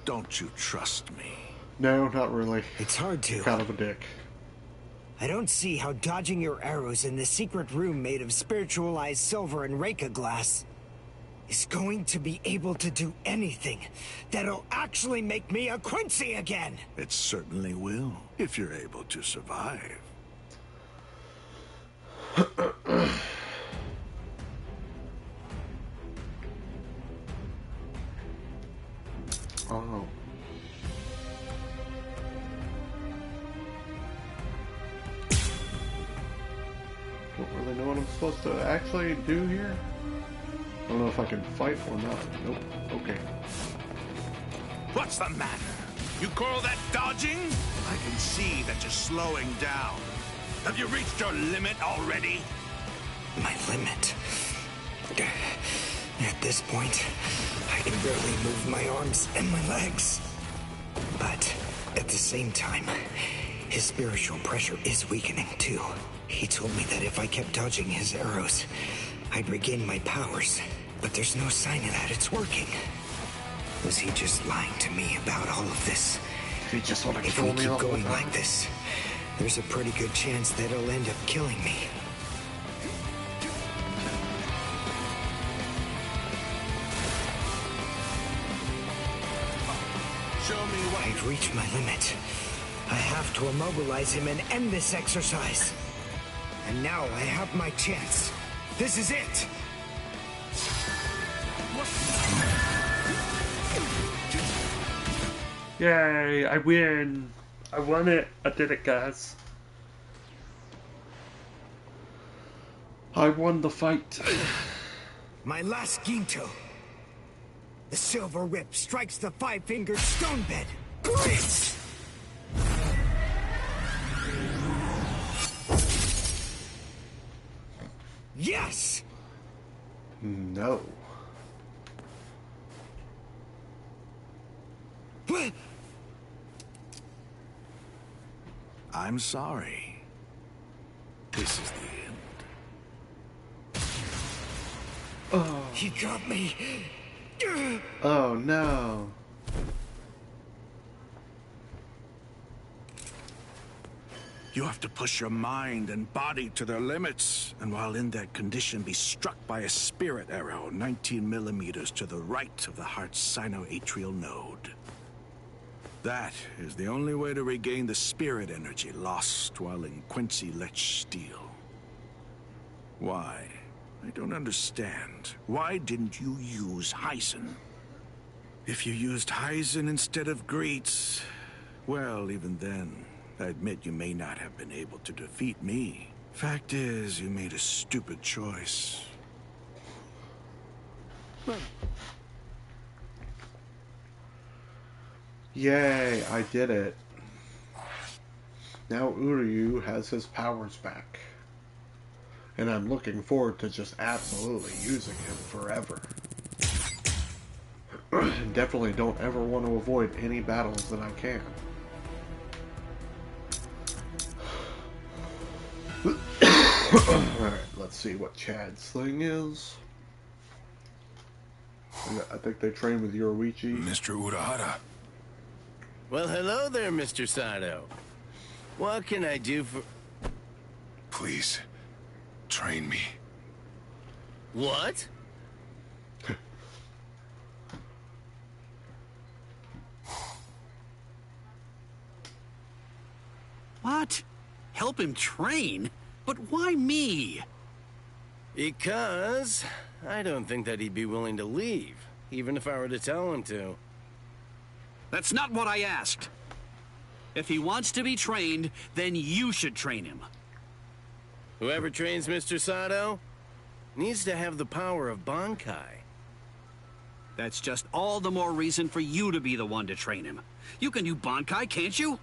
Speaker 7: Don't you trust me?
Speaker 1: No, not really.
Speaker 14: It's hard to.
Speaker 1: Kind of a dick.
Speaker 14: I don't see how dodging your arrows in the secret room made of spiritualized silver and Reika glass is going to be able to do anything that'll actually make me a Quincy again.
Speaker 7: It certainly will, if you're able to survive.
Speaker 1: Oh. Don't really know what I'm supposed to actually do here. I don't know if I can fight or not. Nope. Okay.
Speaker 7: What's the matter? You call that dodging? I can see that you're slowing down. Have you reached your limit already?
Speaker 14: My limit? At this point, I can barely move my arms and my legs. But at the same time, his spiritual pressure is weakening too. He told me that if I kept dodging his arrows, I'd regain my powers. But there's no sign of that it's working. Was he just lying to me about all of this?
Speaker 1: He just want to
Speaker 14: If we keep going like this, there's a pretty good chance that he'll end up killing me.
Speaker 7: Show me what...
Speaker 14: I've reached my limit. I have to immobilize him and end this exercise. And now I have my chance. This is it!
Speaker 1: Yay, I win. I won it. I did it, guys. I won the fight.
Speaker 14: My last Ginto. The silver rip strikes the five-fingered stone bed. Great! Yes!
Speaker 1: No.
Speaker 14: What?
Speaker 7: I'm sorry. This is the end.
Speaker 1: Oh.
Speaker 14: He got me.
Speaker 1: Oh no.
Speaker 7: You have to push your mind and body to their limits, and while in that condition, be struck by a spirit arrow 19 millimeters to the right of the heart's sinoatrial node. That is the only way to regain the spirit energy lost while in Quincy Lech Steel. Why? I don't understand. Why didn't you use Heisen? If you used Heisen instead of Greets, well, even then, I admit you may not have been able to defeat me. Fact is, you made a stupid choice.
Speaker 1: Yay, I did it. Now Uryu has his powers back. And I'm looking forward to just absolutely using him forever. Definitely don't ever want to avoid any battles that I can. Alright, let's see what Chad's thing is. I think they train with Yoruichi.
Speaker 8: Mr. Urahara.
Speaker 11: Well, hello there, Mr. Sato. What can I do for...
Speaker 8: Please, train me.
Speaker 11: What?
Speaker 4: What? Help him train? But why me?
Speaker 11: Because I don't think that he'd be willing to leave, even if I were to tell him to.
Speaker 4: That's not what I asked. If he wants to be trained, then you should train him.
Speaker 11: Whoever trains Mr. Sato needs to have the power of Bankai.
Speaker 4: That's just all the more reason for you to be the one to train him. You can do Bankai, can't you?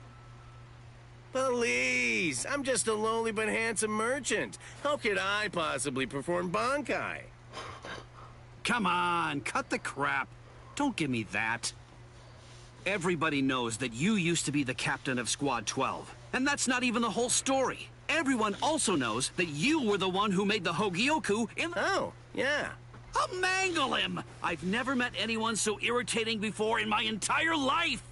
Speaker 11: Please, I'm just a lowly but handsome merchant. How could I possibly perform Bankai?
Speaker 4: Come on, cut the crap. Don't give me that. Everybody knows that you used to be the captain of Squad 12. And that's not even the whole story. Everyone also knows that you were the one who made the Hogyoku in the...
Speaker 11: Oh, yeah.
Speaker 4: I'll mangle him! I've never met anyone so irritating before in my entire life!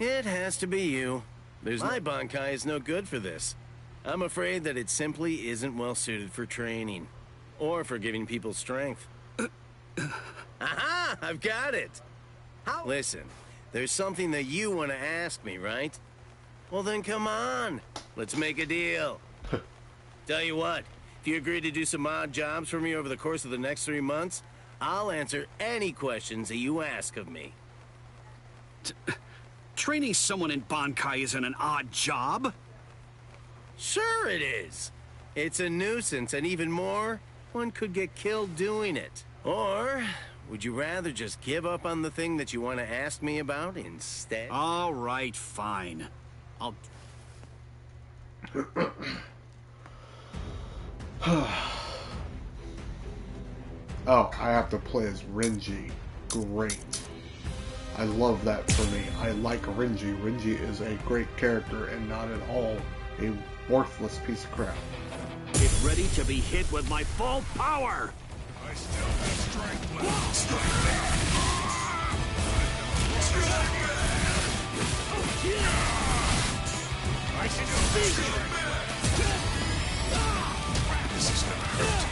Speaker 11: It has to be you. My Bankai is no good for this. I'm afraid that it simply isn't well suited for training. Or for giving people strength. Aha! I've got it! How? Listen, there's something that you want to ask me, right? Well then come on, let's make a deal. Tell you what, if you agree to do some odd jobs for me over the course of the next 3 months, I'll answer any questions that you ask of me.
Speaker 4: Training someone in Bankai isn't an odd job.
Speaker 11: Sure it is. It's a nuisance, and even more, one could get killed doing it. Or would you rather just give up on the thing that you want to ask me about instead?
Speaker 4: All right, fine. I'll...
Speaker 1: Oh, I have to play as Renji. Great. I love that for me. I like Renji. Renji is a great character and not at all a worthless piece of crap.
Speaker 4: Get ready to be hit with my full power!
Speaker 8: I still have strength left. Strike back! I still have strength left. This is gonna hurt.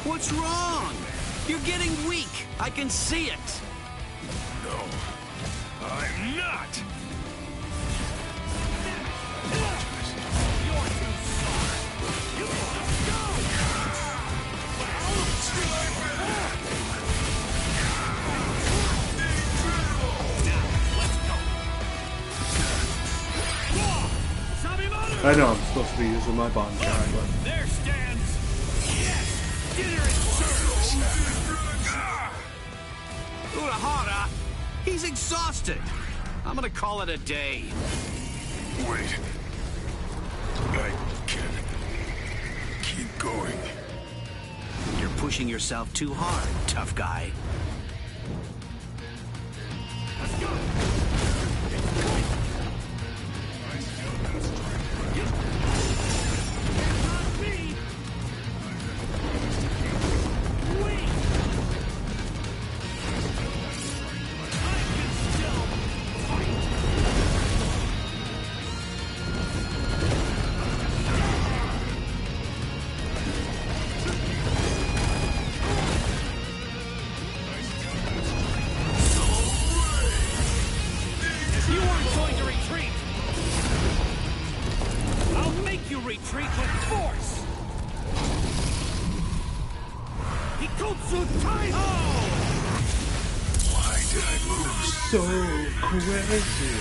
Speaker 4: What's wrong? You're getting weak. I can see it.
Speaker 8: No, I'm not.
Speaker 23: You're too soft. You must go. Now, let's go.
Speaker 1: I know I'm supposed to be using my Bankai, but...
Speaker 23: There stands. Yes, dinner is served.
Speaker 4: Urahara, he's exhausted. I'm gonna call it a day.
Speaker 8: Wait. I can keep going.
Speaker 4: You're pushing yourself too hard, tough guy.
Speaker 23: Let's go. Retreat with force! Ikutsu Taiho!
Speaker 8: Why did I lose?
Speaker 1: So crazy.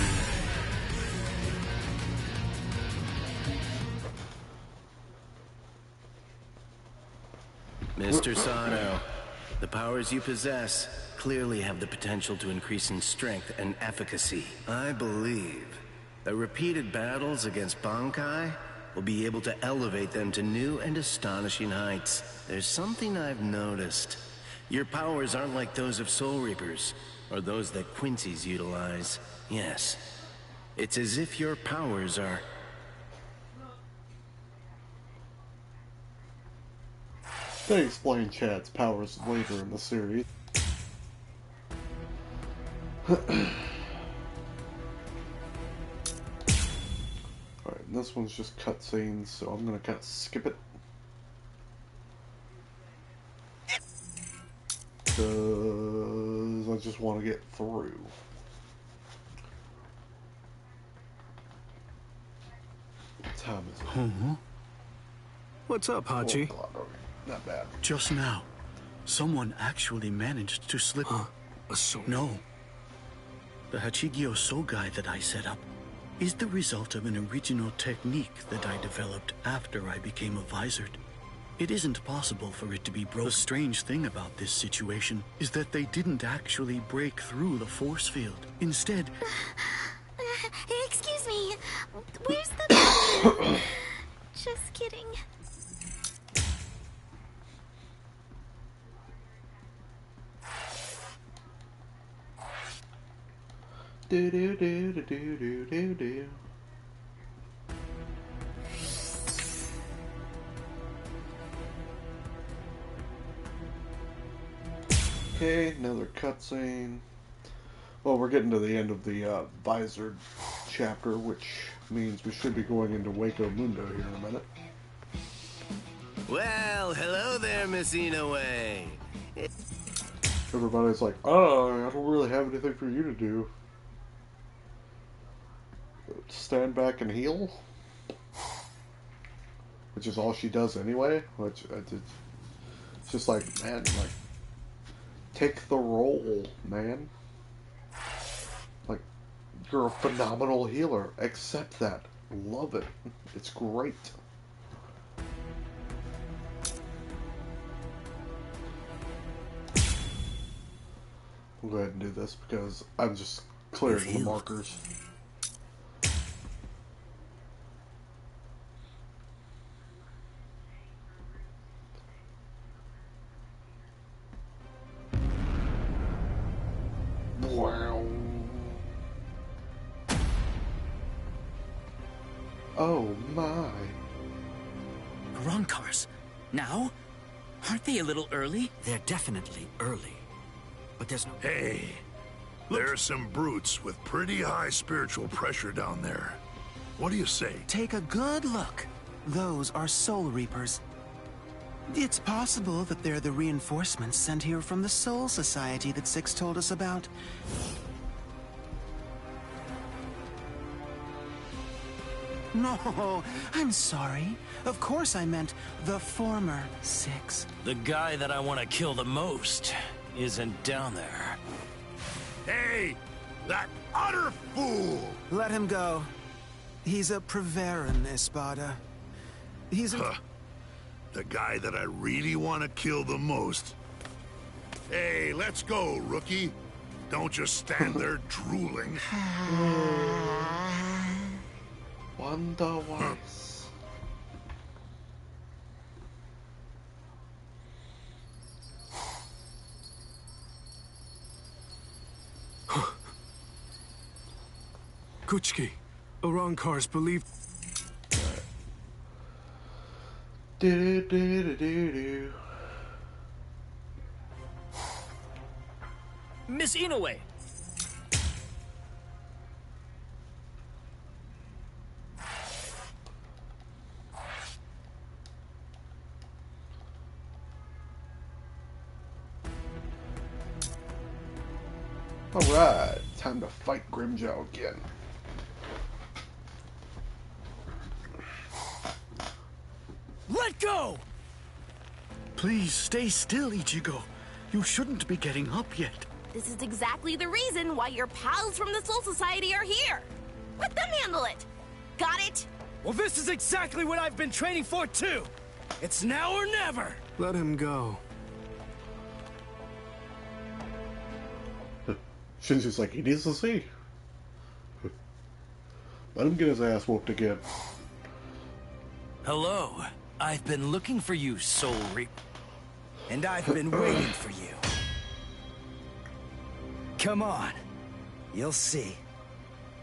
Speaker 11: Mr. Sato, the powers you possess clearly have the potential to increase in strength and efficacy. I believe that repeated battles against Bankai will be able to elevate them to new and astonishing heights. There's something I've noticed. Your powers aren't like those of Soul Reapers, or those that Quincy's utilize. Yes, it's as if your powers are...
Speaker 1: They explain Chad's powers later in the series. Alright, this one's just cutscenes, so I'm gonna skip it. Because I just want to get through. What time is it?
Speaker 24: What's up, Hachi?
Speaker 1: Oh, God, okay. Not bad.
Speaker 14: Just now, someone actually managed to slip...
Speaker 24: A soul?
Speaker 14: No. The Hachigyo Sogai that I set up is the result of an original technique that I developed after I became a Visored. It isn't possible for it to be broken. The strange thing about this situation is that they didn't actually break through the force field. Instead...
Speaker 6: Excuse me. Where's the bathroom? Just kidding.
Speaker 1: Do do do do do do do do. Okay, another cutscene. Well, we're getting to the end of the Visored chapter, which means we should be going into Waco Mundo here in a minute.
Speaker 11: Well, hello there, Miss Inoue.
Speaker 1: Everybody's like, oh, I don't really have anything for you to do. Stand back and heal? Which is all she does anyway. Which it's just like, man, like, take the role, man. Like, you're a phenomenal healer. Accept that. Love it. It's great. I'll go ahead and do this because I'm just clearing the markers. Wow. Oh my.
Speaker 14: Roncars. Now? Aren't they a little early? They're definitely early. But there's no...
Speaker 8: Hey, there's some brutes with pretty high spiritual pressure down there. What do you say?
Speaker 18: Take a good look. Those are Soul Reapers. It's possible that they're the reinforcements sent here from the Soul Society that Six told us about. No, I'm sorry. Of course I meant the former Six.
Speaker 20: The guy that I want to kill the most isn't down there.
Speaker 8: Hey, that utter fool!
Speaker 18: Let him go. He's a Preveran, Espada. He's a...
Speaker 8: The guy that I really want to kill the most. Hey, let's go, rookie. Don't just stand there drooling.
Speaker 1: Wonder Wise.
Speaker 24: Kuchiki, Oroncars believe...
Speaker 1: Do-do-do-do-do-do.
Speaker 14: Miss Inoue!
Speaker 1: Alright, time to fight Grimjow again.
Speaker 14: Let go! Please stay still, Ichigo. You shouldn't be getting up yet.
Speaker 16: This is exactly the reason why your pals from the Soul Society are here. Let them handle it. Got it?
Speaker 14: Well, this is exactly what I've been training for, too. It's now or never.
Speaker 24: Let him go.
Speaker 1: Shinji's like, he needs to see. Let him get his ass whooped again.
Speaker 20: Hello. I've been looking for you, Soul Reap.
Speaker 14: And I've been waiting for you. Come on. You'll see.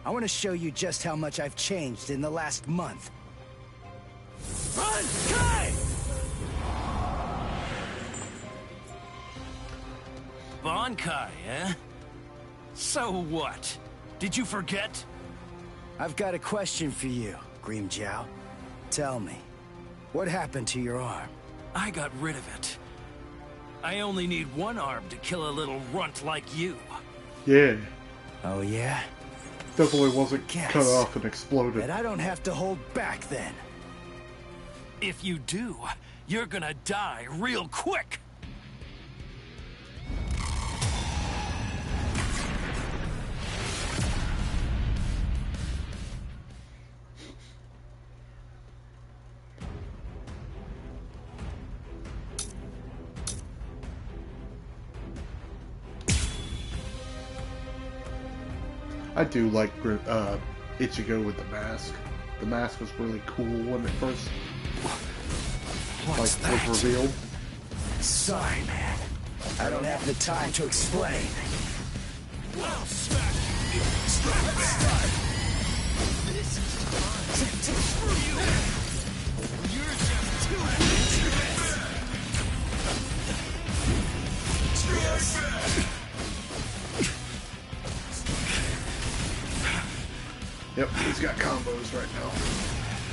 Speaker 14: I want to show you just how much I've changed in the last month. Run, Kai!
Speaker 20: Bankai, eh? So what? Did you forget?
Speaker 14: I've got a question for you, Grimjow. Tell me, what happened to your arm?
Speaker 20: I got rid of it. I only need one arm to kill a little runt like you.
Speaker 1: Yeah.
Speaker 14: Oh, yeah?
Speaker 1: Definitely wasn't cut off and exploded.
Speaker 14: And I don't have to hold back then.
Speaker 20: If you do, you're gonna die real quick.
Speaker 1: I do like Ichigo with the mask. The mask was really cool when it first was revealed.
Speaker 14: Sorry, man. I don't have the time to explain.
Speaker 8: Well, smack!
Speaker 14: This is fun. Screw you! You're just too adventurous!
Speaker 1: Yep, he's got combos right now.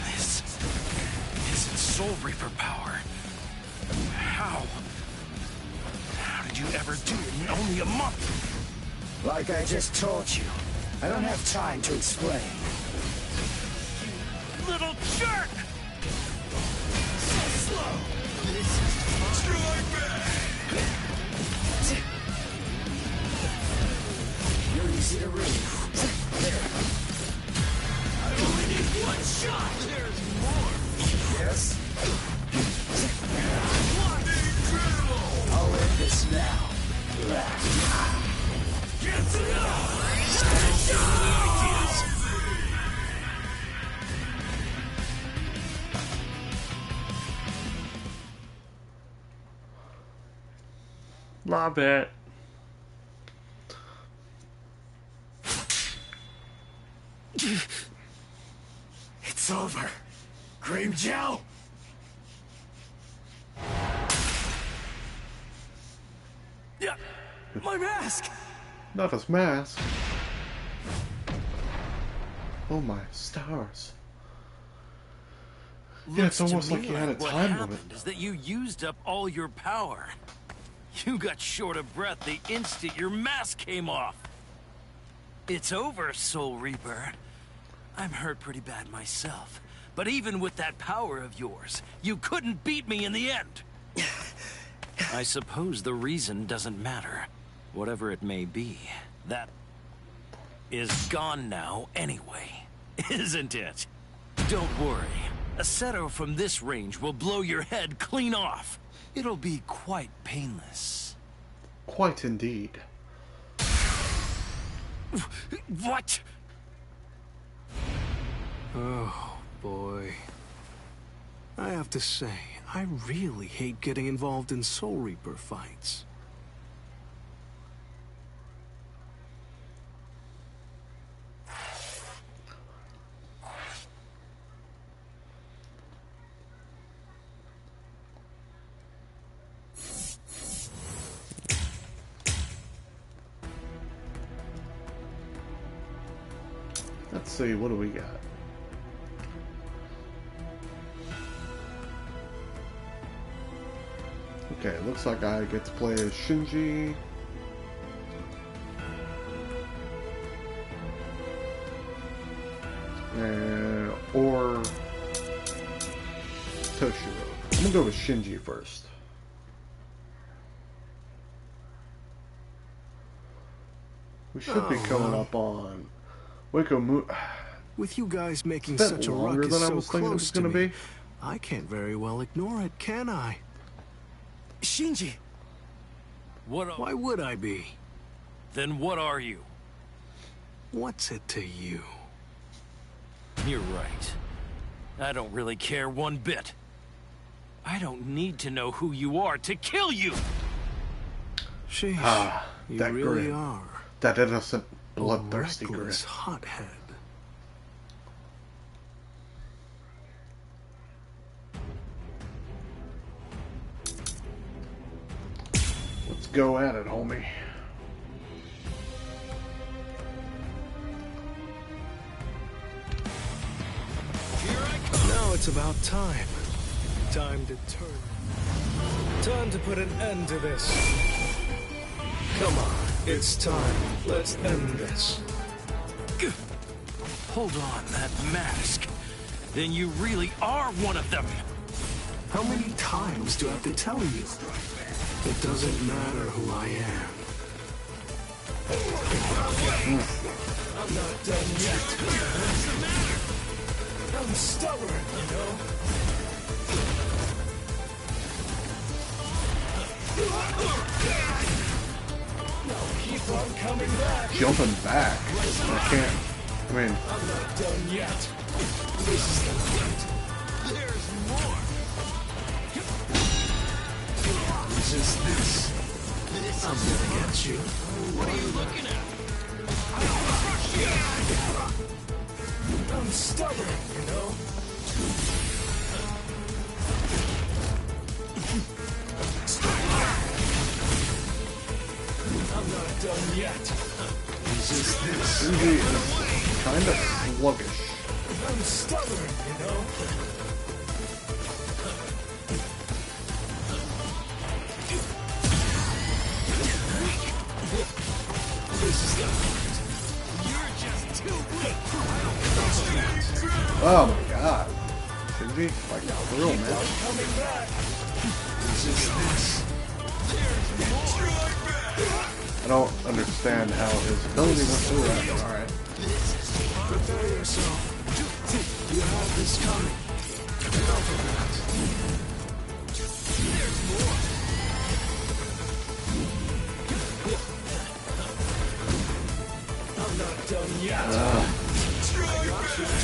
Speaker 20: This isn't Soul Reaper power. How? How did you ever do it in only a month?
Speaker 14: Like I just told you, I don't have time to explain.
Speaker 20: Little jerk!
Speaker 14: So slow! Strike back! You're easy to read. There. I only need one shot! There's more! Yes? I'll end this now. Get to know!
Speaker 1: Love it.
Speaker 14: It's over. Grimmjow! Yeah, my mask!
Speaker 1: Not his mask. Oh my stars. Yeah, it's almost like you had a time limit.
Speaker 20: What happened is that you used up all your power. You got short of breath the instant your mask came off. It's over, Soul Reaper. I'm hurt pretty bad myself. But even with that power of yours, you couldn't beat me in the end. I suppose the reason doesn't matter. Whatever it may be, that is gone now anyway, isn't it? Don't worry. A Seto from this range will blow your head clean off. It'll be quite painless.
Speaker 1: Quite indeed.
Speaker 20: What?
Speaker 24: Oh, boy. I have to say, I really hate getting involved in Soul Reaper fights.
Speaker 1: Let's see, what do we got? Okay, it looks like I get to play as Shinji. Or Toshiro. I'm gonna go with Shinji first. We should be coming up on Waco Moon.
Speaker 24: With you guys making such a ruckus
Speaker 1: than I
Speaker 24: so
Speaker 1: was thinking it
Speaker 24: close
Speaker 1: was
Speaker 24: to
Speaker 1: gonna
Speaker 24: me,
Speaker 1: be.
Speaker 24: I can't very well ignore it, can I?
Speaker 14: Shinji!
Speaker 24: Why would I be?
Speaker 20: Then what are you?
Speaker 24: What's it to you?
Speaker 20: You're right. I don't really care one bit. I don't need to know who you are to kill you!
Speaker 24: Sheesh, you
Speaker 1: that
Speaker 24: really
Speaker 1: grin.
Speaker 24: are.
Speaker 1: That innocent, bloodthirsty grin.
Speaker 24: Reckless hothead.
Speaker 1: Let's go at it, homie.
Speaker 24: Now it's about time. Time to turn. Time to put an end to this. Come on, it's time. Let's end this.
Speaker 20: Hold on, that mask. Then you really are one of them.
Speaker 24: How many times do I have to tell you? It doesn't matter who I am. I'm not done yet. What's the matter? I'm stubborn, you know? Now keep on coming back.
Speaker 1: Jumping back. I can't. I mean,
Speaker 24: I'm not done yet. This is the fight.
Speaker 20: There's more.
Speaker 24: Resist this. I'm gonna get you.
Speaker 20: What are you looking at?
Speaker 24: I'm stubborn, you know? I'm not done yet. Resist this.
Speaker 1: Shinji is kinda sluggish.
Speaker 24: I'm stubborn, you know.
Speaker 23: You're just too weak.
Speaker 1: Oh my god. Shinji? Like, real man. I don't understand how his ability went through that. Alright.
Speaker 24: Prepare yourself. You have this coming. Enough of that.
Speaker 23: There's more.
Speaker 24: I'm not done yet.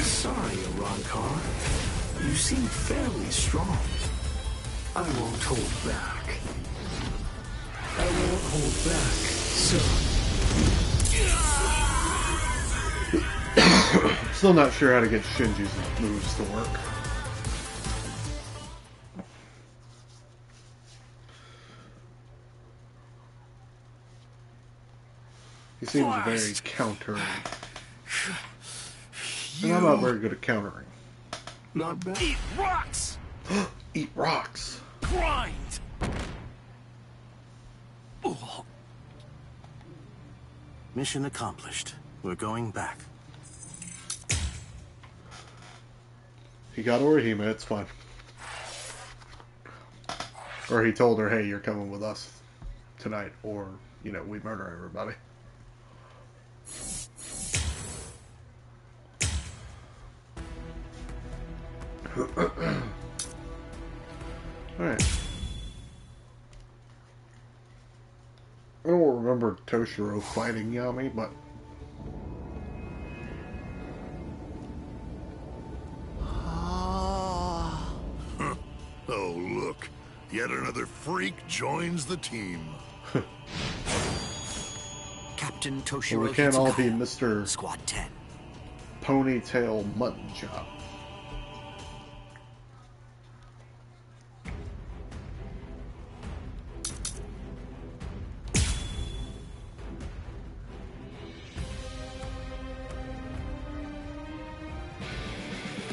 Speaker 24: Sorry, Arankar. You seem fairly strong. I won't hold back. I won't hold back, son.
Speaker 1: Still not sure how to get Shinji's moves to work. He seems very countering. And I'm not very good at countering.
Speaker 24: Not bad.
Speaker 23: Eat rocks.
Speaker 1: Eat rocks.
Speaker 23: Grind.
Speaker 18: Mission accomplished. We're going back.
Speaker 1: He got Orihime, it's fine. Or he told her, hey, you're coming with us tonight, or, you know, we murder everybody. Alright. I don't remember Toshiro fighting Yami, but...
Speaker 8: Oh, look. Yet another freak joins the team.
Speaker 22: Captain Toshiro
Speaker 1: Well, we can't all be
Speaker 22: Hitsugaya,
Speaker 1: Mr.
Speaker 22: Squad 10.
Speaker 1: Ponytail Mutton Chop.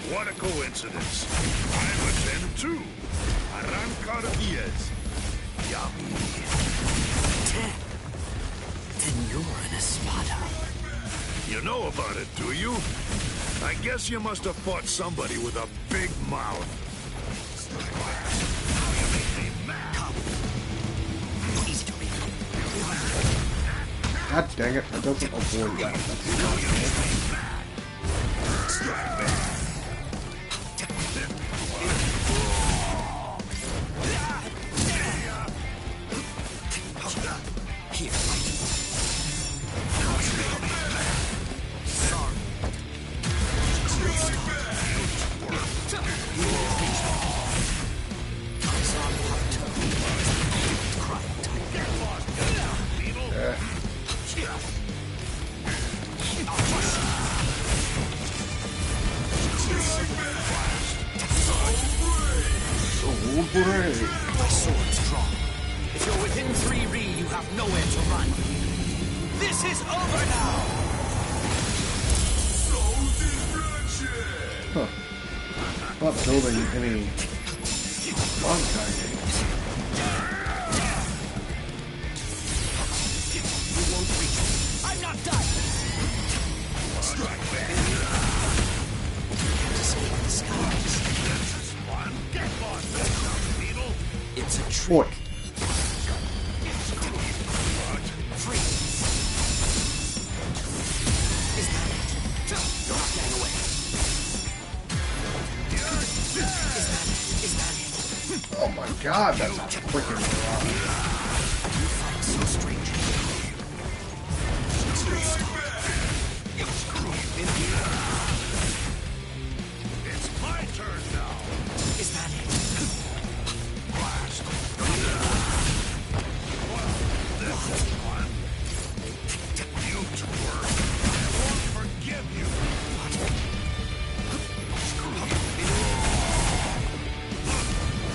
Speaker 8: What a coincidence. I'm a 10 too. Arankar Diaz. Yummy.
Speaker 22: 10? Then you're an Espada.
Speaker 8: You know about it, do you? I guess you must have fought somebody with a big mouth.
Speaker 1: God dang it, that doesn't avoid that.
Speaker 22: My sword's drawn. If you're within 3 Ri, you have nowhere to run. This is over now!
Speaker 1: Huh. Not building any Bankai games.
Speaker 22: You won't reach me. I'm not done! Can't escape the skies. It's a trick.
Speaker 1: Boy.
Speaker 22: Freeze. Is that it? You're not getting away. Is that it?
Speaker 1: Oh my god, that's a freaking lot.
Speaker 22: You fight so strangely.
Speaker 8: It's my turn now.
Speaker 22: Is that it?
Speaker 8: Blast. This one. You twerp. I won't forgive you.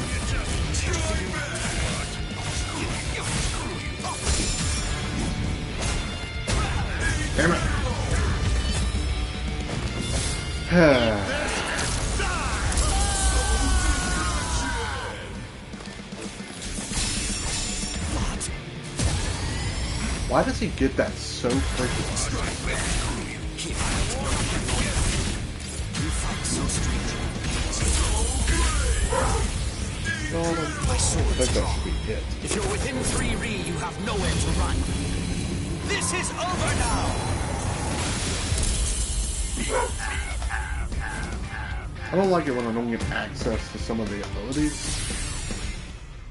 Speaker 8: You just
Speaker 1: Why does he get that so freaking
Speaker 22: My sword.
Speaker 1: I think that should be it.
Speaker 22: If you're within 3 Ri, you have nowhere to run. This is over now!
Speaker 1: I don't like it when I don't get access to some of the abilities.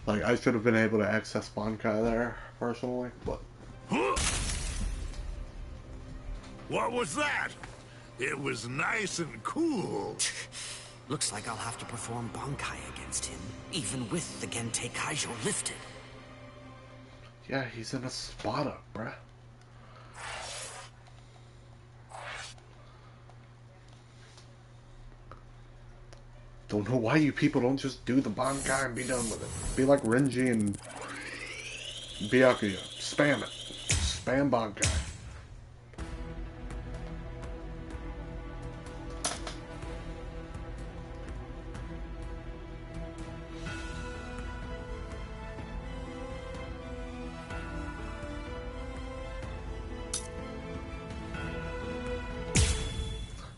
Speaker 1: Like, I should have been able to access Bankai there, personally, but...
Speaker 7: What was that? It was nice and cool.
Speaker 22: Looks like I'll have to perform Bankai against him, even with the Gentei Kaijo lifted.
Speaker 1: Yeah, he's in a spot up, bruh. Don't know why you people don't just do the Bankai and be done with it. Be like Renji and Byakuya. Spam it. Spam Bankai.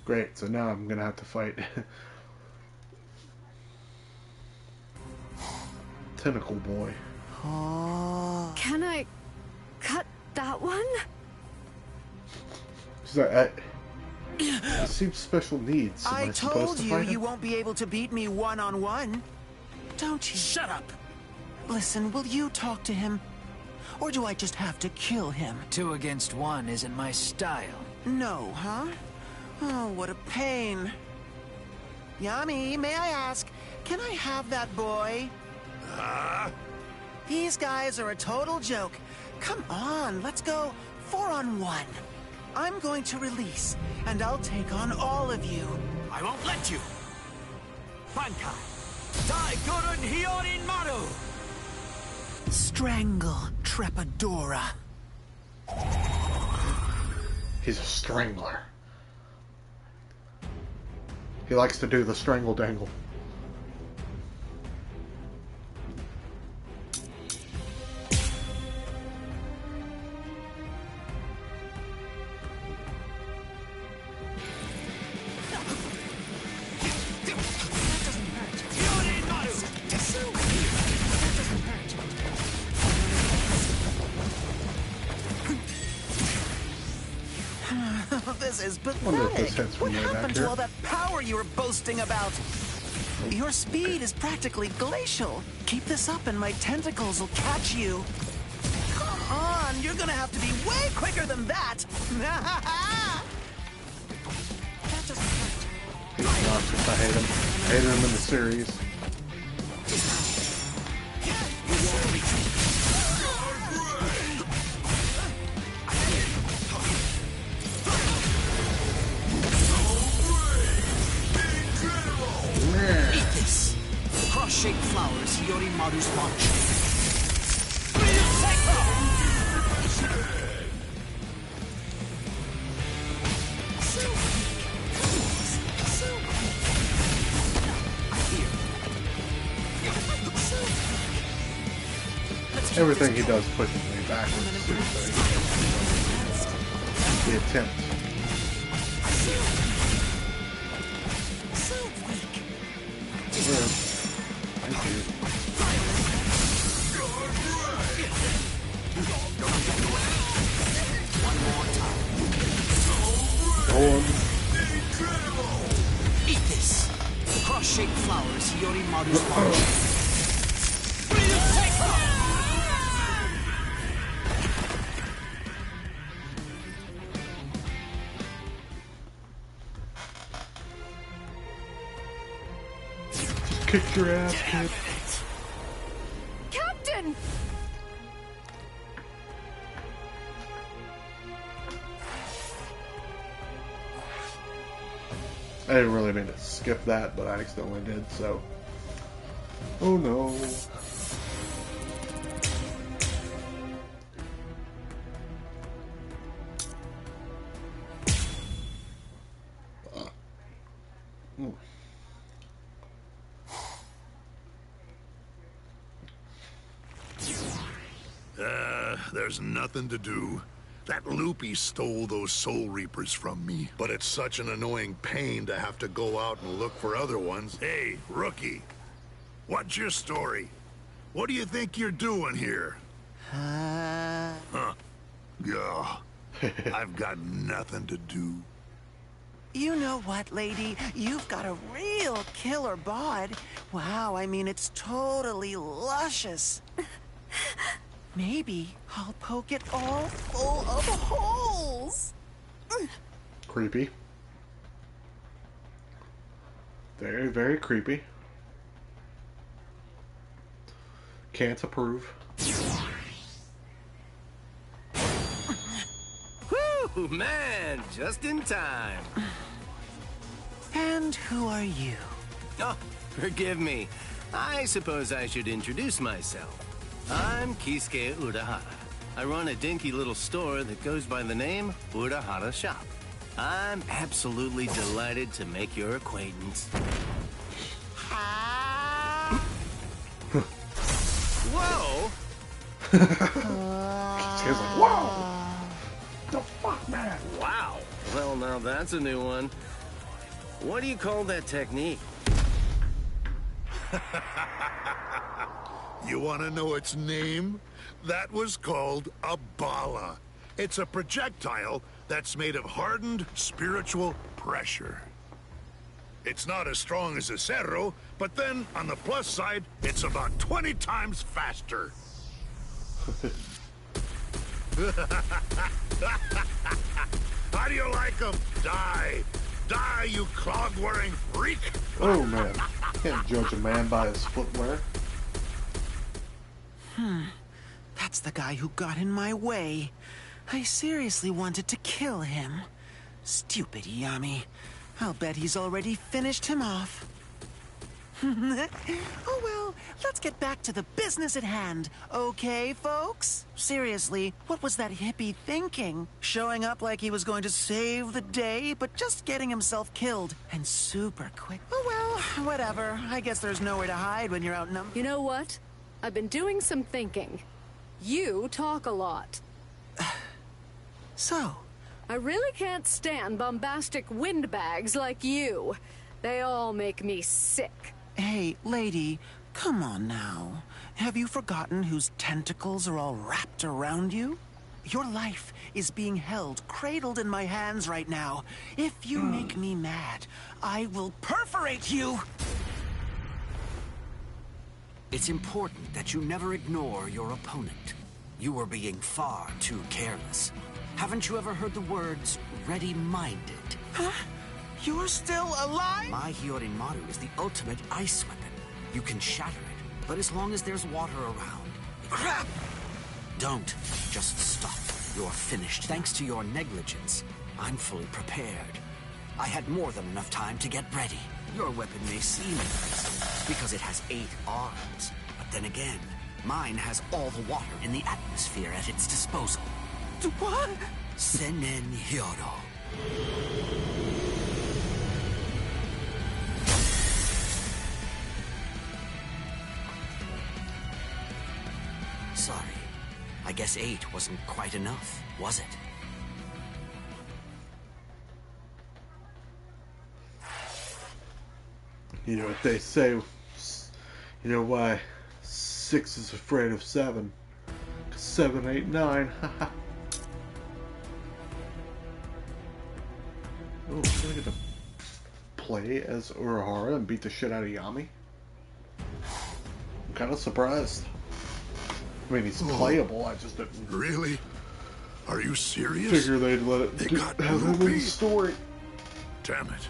Speaker 1: Great, so now I'm gonna have to fight Tentacle Boy.
Speaker 10: Can I cut that one?
Speaker 1: She's like, it seems special needs. Am
Speaker 14: I
Speaker 1: supposed
Speaker 14: told
Speaker 1: to
Speaker 14: you
Speaker 1: fight him?
Speaker 14: you won't be able to beat me one-on-one. Don't you?
Speaker 22: Shut up!
Speaker 14: Listen, will you talk to him? Or do I just have to kill him?
Speaker 13: 2 against 1 isn't my style.
Speaker 14: No, huh? Oh, what a pain. Yami, may I ask, can I have that boy? These guys are a total joke. Come on, let's go 4-on-1. I'm going to release, and I'll take on all of you.
Speaker 22: I won't let you! Bankai! Daigurun Hyorin Maru!
Speaker 14: Strangle Trepadora.
Speaker 1: He's a strangler. He likes to do the strangle dangle.
Speaker 14: This is
Speaker 1: wonder if this
Speaker 14: pathetic.
Speaker 1: hits from
Speaker 14: What
Speaker 1: way back
Speaker 14: happened to
Speaker 1: here.
Speaker 14: all that power you were boasting about? Your speed is practically glacial. Keep this up and my tentacles will catch you. Come on, you're gonna have to be way quicker than that. That doesn't hurt.
Speaker 1: He's obnoxious. I hate him. I hated him in the series.
Speaker 22: Eat this! Cross-shaped flowers, Yorimaru's launch.
Speaker 1: Everything he does pushes me backwards. The attempt. Yeah. Thank you. Go on.
Speaker 22: Eat this! Cross-shaped flowers, Yorimaru's launch.
Speaker 1: Kick your ass, kid.
Speaker 10: Captain!
Speaker 1: I didn't really mean to skip that, but I accidentally did, so. Oh no.
Speaker 8: There's nothing to do. That loopy stole those Soul Reapers from me, but it's such an annoying pain to have to go out and look for other ones. Hey, rookie, what's your story? What do you think you're doing here? Huh. Yeah, I've got nothing to do.
Speaker 5: You know what, lady? You've got a real killer bod. Wow, I mean, it's totally luscious. Maybe I'll poke it all full of holes.
Speaker 1: Creepy. Very, very creepy. Can't approve.
Speaker 11: Whoo, man, just in time.
Speaker 5: And who are you?
Speaker 11: Oh, forgive me. I suppose I should introduce myself. I'm Kisuke Urahara. I run a dinky little store that goes by the name Urahara Shop. I'm absolutely delighted to make your acquaintance. Whoa!
Speaker 1: She's like, whoa! The fuck, man?
Speaker 11: Wow. Well, now that's a new one. What do you call that technique?
Speaker 8: You want to know its name? That was called a bala. It's a projectile that's made of hardened spiritual pressure. It's not as strong as a cerro, but then, on the plus side, it's about 20 times faster. How do you like them? Die! Die, you clog-wearing freak!
Speaker 1: Oh, man. Can't judge a man by his footwear.
Speaker 5: That's the guy who got in my way. I seriously wanted to kill him. Stupid Yami. I'll bet he's already finished him off. Oh well, let's get back to the business at hand. Okay, folks? Seriously, what was that hippie thinking? Showing up like he was going to save the day, but just getting himself killed. And super quick. Oh well, whatever. I guess there's nowhere to hide when you're outnumbered.
Speaker 10: You know what? I've been doing some thinking. You talk a lot.
Speaker 5: So?
Speaker 10: I really can't stand bombastic windbags like you. They all make me sick.
Speaker 5: Hey, lady, come on now. Have you forgotten whose tentacles are all wrapped around you? Your life is being held, cradled in my hands right now. If you make me mad, I will perforate you!
Speaker 22: It's important that you never ignore your opponent. You were being far too careless. Haven't you ever heard the words, ready-minded?
Speaker 5: Huh? You're still alive?
Speaker 22: My Hyorimaru is the ultimate ice weapon. You can shatter it, but as long as there's water around...
Speaker 5: Crap!
Speaker 22: Don't. Just stop. You're finished. Thanks to your negligence, I'm fully prepared. I had more than enough time to get ready. Your weapon may seem impressive because it has 8 arms. But then again, mine has all the water in the atmosphere at its disposal.
Speaker 5: What?
Speaker 22: Senen Hyoro. Sorry. I guess 8 wasn't quite enough, was it?
Speaker 1: You know what they say, you know why 6 is afraid of 7? 'Cause 7, 8, 9, haha. Oh, I'm gonna get to play as Urahara and beat the shit out of Yami? I'm kind of surprised. I mean, he's playable, I just didn't...
Speaker 8: Really? Are you serious?
Speaker 1: Figure they'd let it have him in the story.
Speaker 8: Damn it.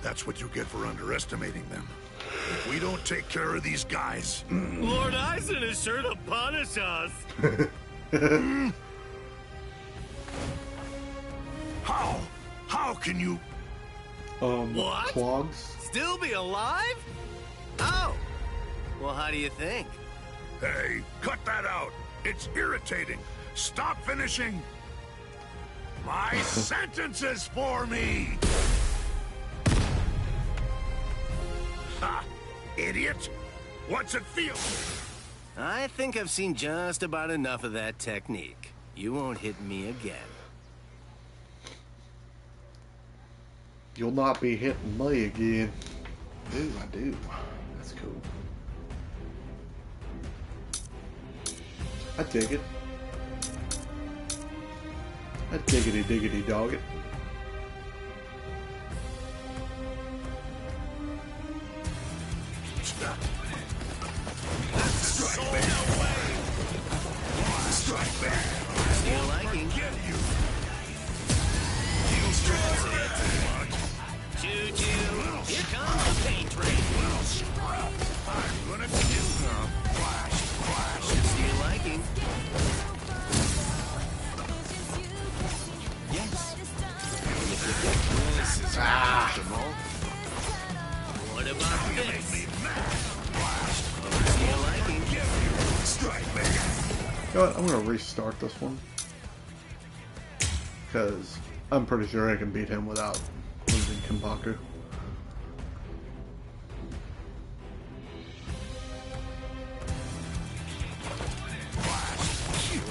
Speaker 8: That's what you get for underestimating them. If we don't take care of these guys...
Speaker 11: Lord Eisen is sure to punish us.
Speaker 8: How? How can you...
Speaker 11: What?
Speaker 1: Clogs?
Speaker 11: Still be alive? Oh. Well, how do you think?
Speaker 8: Hey, cut that out. It's irritating. Stop finishing my sentences for me.
Speaker 7: idiot! What's it feel?
Speaker 11: I think I've seen just about enough of that technique. You won't hit me again.
Speaker 1: You'll not be hitting me again. Ooh, I do. That's cool. I dig it. I diggity diggity dog it.
Speaker 7: Strike back!
Speaker 11: Still liking.
Speaker 7: Get you!
Speaker 11: Choo-choo! Here comes the paint train!
Speaker 7: Little scrub! I'm gonna kill you! Flash! Flash!
Speaker 11: Still liking. Yes. This is comfortable. What about this? Still liking.
Speaker 7: Strike back!
Speaker 1: You know what? I'm gonna restart this one. Because I'm pretty sure I can beat him without losing Kimbaku.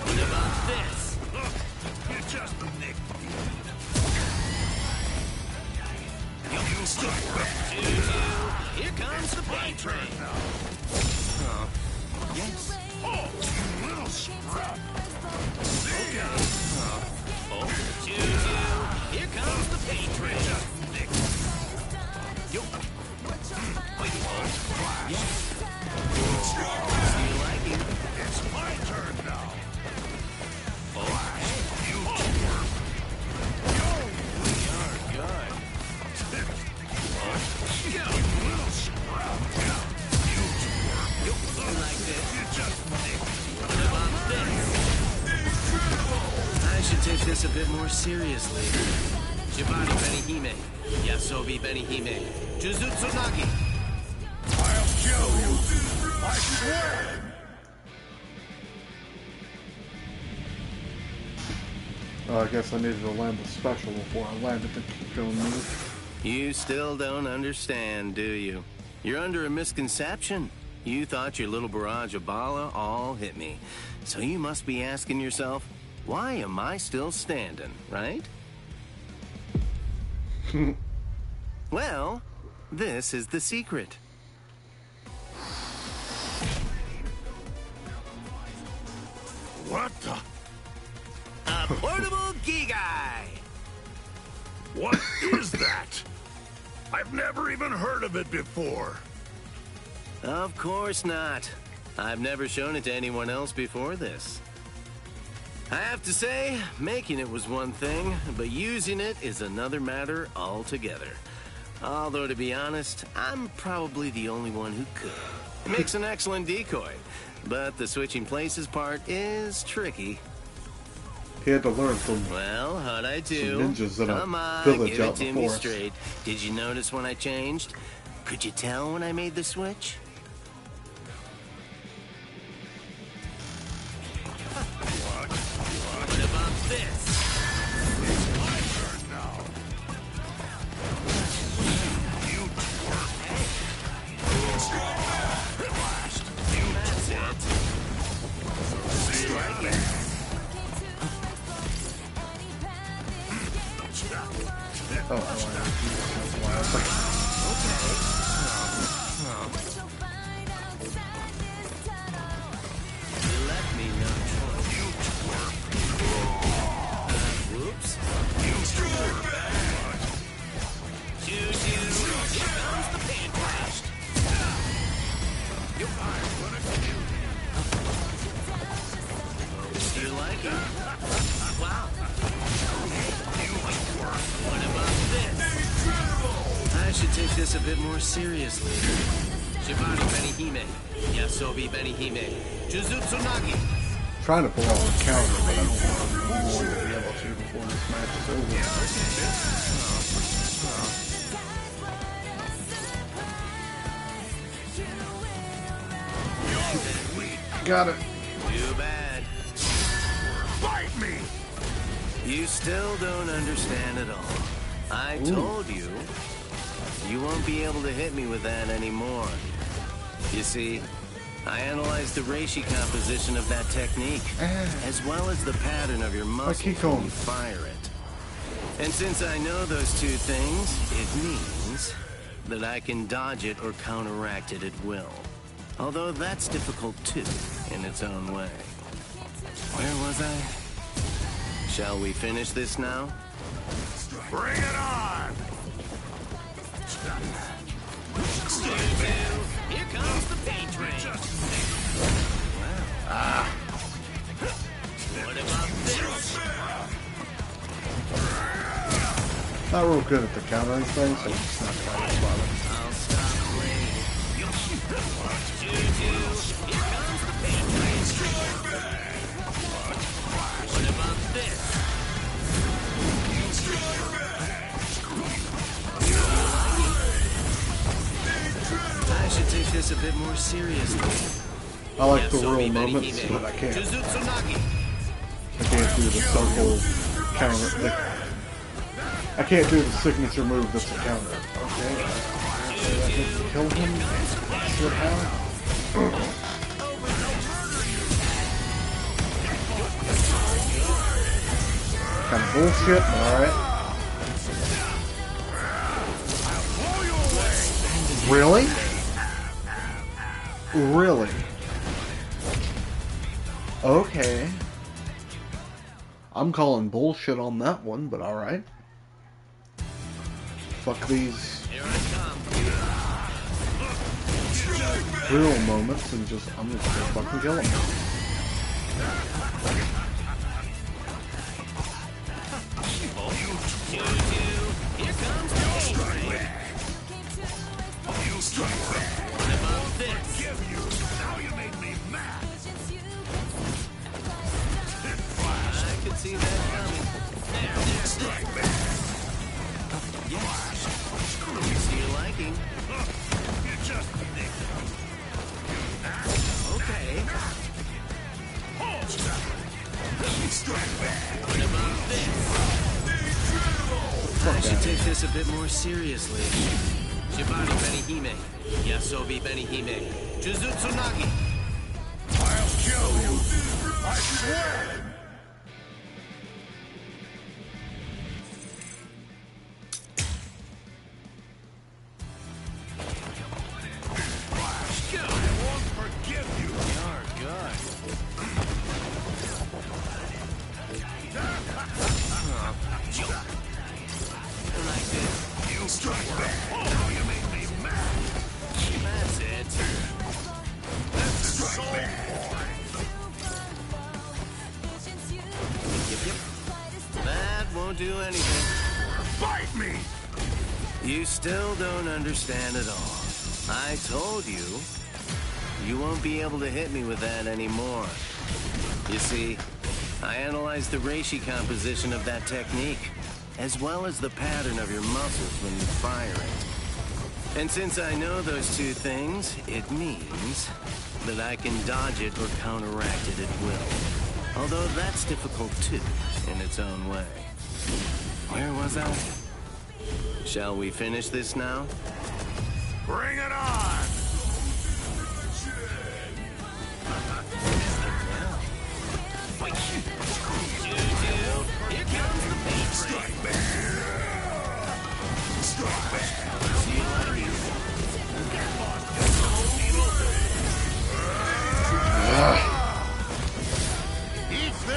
Speaker 11: What about this?
Speaker 7: You just nicked me.
Speaker 11: You strike back. Here comes the paint train. Oh. Yes.
Speaker 7: Oh, you little scrub!
Speaker 11: Okay. Oh, choo-choo. Here comes the paint train. Yo. Wait. Oh. Yes. Still liking.
Speaker 7: It's my turn now.
Speaker 11: Oh.
Speaker 7: You twerp. Yo!
Speaker 11: You're good.
Speaker 7: You little scrub! You twerp.
Speaker 11: Yo. I like this.
Speaker 7: You just nicked me.
Speaker 11: What about this? I should take this a bit more seriously. Shibari Benihime. Yasobi Benihime. Jujutsu Nagi.
Speaker 7: I'll kill you. I swear.
Speaker 1: I guess I needed to land the special before I landed the Kiko move.
Speaker 11: You still don't understand, do you? You're under a misconception. You thought your little barrage of bala all hit me. So you must be asking yourself, why am I still standing, right? Well, this is the secret.
Speaker 7: What the?
Speaker 11: A portable Gigai!
Speaker 7: What is that? I've never even heard of it before.
Speaker 11: Of course not. I've never shown it to anyone else before this. I have to say, making it was one thing, but using it is another matter altogether. Although, to be honest, I'm probably the only one who could. It makes an excellent decoy, but the switching places part is tricky.
Speaker 1: He had to learn from
Speaker 11: Well, how'd I do?
Speaker 1: some ninjas in a
Speaker 11: Come on,
Speaker 1: village
Speaker 11: give
Speaker 1: out
Speaker 11: it
Speaker 1: in
Speaker 11: to
Speaker 1: the
Speaker 11: me
Speaker 1: forest.
Speaker 11: straight. Did you notice when I changed? Could you tell when I made the switch? What about this?
Speaker 7: It's my turn now. You twerp. Blast. You twerp. Strike it.
Speaker 1: Oh, that's why I was like,
Speaker 11: You left me no choice.
Speaker 7: You twerp.
Speaker 11: Whoops.
Speaker 7: You twerp.
Speaker 11: Choo-choo. Here comes the paint blast.
Speaker 7: I'm gonna kill you.
Speaker 11: You like it? Wow.
Speaker 7: You twerp.
Speaker 11: What about this? I should take this a bit more seriously. Shibari Benihime. Yasobi Benihime. Jujutsu Nagi.
Speaker 1: trying to pull off a counter, but I don't want to be able to before this match is over. Got it.
Speaker 11: Too bad.
Speaker 7: Bite me!
Speaker 11: You still don't understand at all. I told you. You won't be able to hit me with that anymore. You see, I analyzed the reishi composition of that technique, as well as the pattern of your muscles when you fire it. And since I know those two things, it means that I can dodge it or counteract it at will. Although that's difficult too, in its own way. Where was I? Shall we finish this now?
Speaker 7: Bring it on!
Speaker 11: Here comes the paint train. What about this?
Speaker 1: Not real good at the countering thing, so I'm just not quite as bothered.
Speaker 11: I'll stop playing. Here comes the paint train. What about this? I should take this a bit more seriously.
Speaker 1: I like the real moments, but I can't. I can't do the circle counter. I can't do the signature move that's a counter. Okay. I can kill him. What happened? Kind of bullshit, alright. Really? Really? Okay. I'm bullshit on that one, but alright. Fuck these real moments and just, I'm just gonna fucking kill them.
Speaker 11: Here comes the strike. What about this? Now you made me mad. I could see that coming. There's strike back. Yes. To your liking. You just okay. What about this? I should take this a bit more seriously. Shibari Benihime. Yasobi Benihime. Juzutsunagi.
Speaker 7: I'll kill you. I swear. I won't forgive you.
Speaker 11: You're good. Like this.
Speaker 7: You strike back. Now you make me mad.
Speaker 11: That's it.
Speaker 7: That's strike back.
Speaker 11: Yep. That won't do anything.
Speaker 7: Bite me.
Speaker 11: You still don't understand at all. I told you, you won't be able to hit me with that anymore. You see, I analyzed the reishi composition of that technique, as well as the pattern of your muscles when you fire it. And since I know those two things, it means that I can dodge it or counteract it at will. Although that's difficult too, in its own way. Where was I? Shall we finish this now?
Speaker 7: Bring it on.
Speaker 11: Here comes the paint
Speaker 7: strike back. Strike back.
Speaker 11: See you later.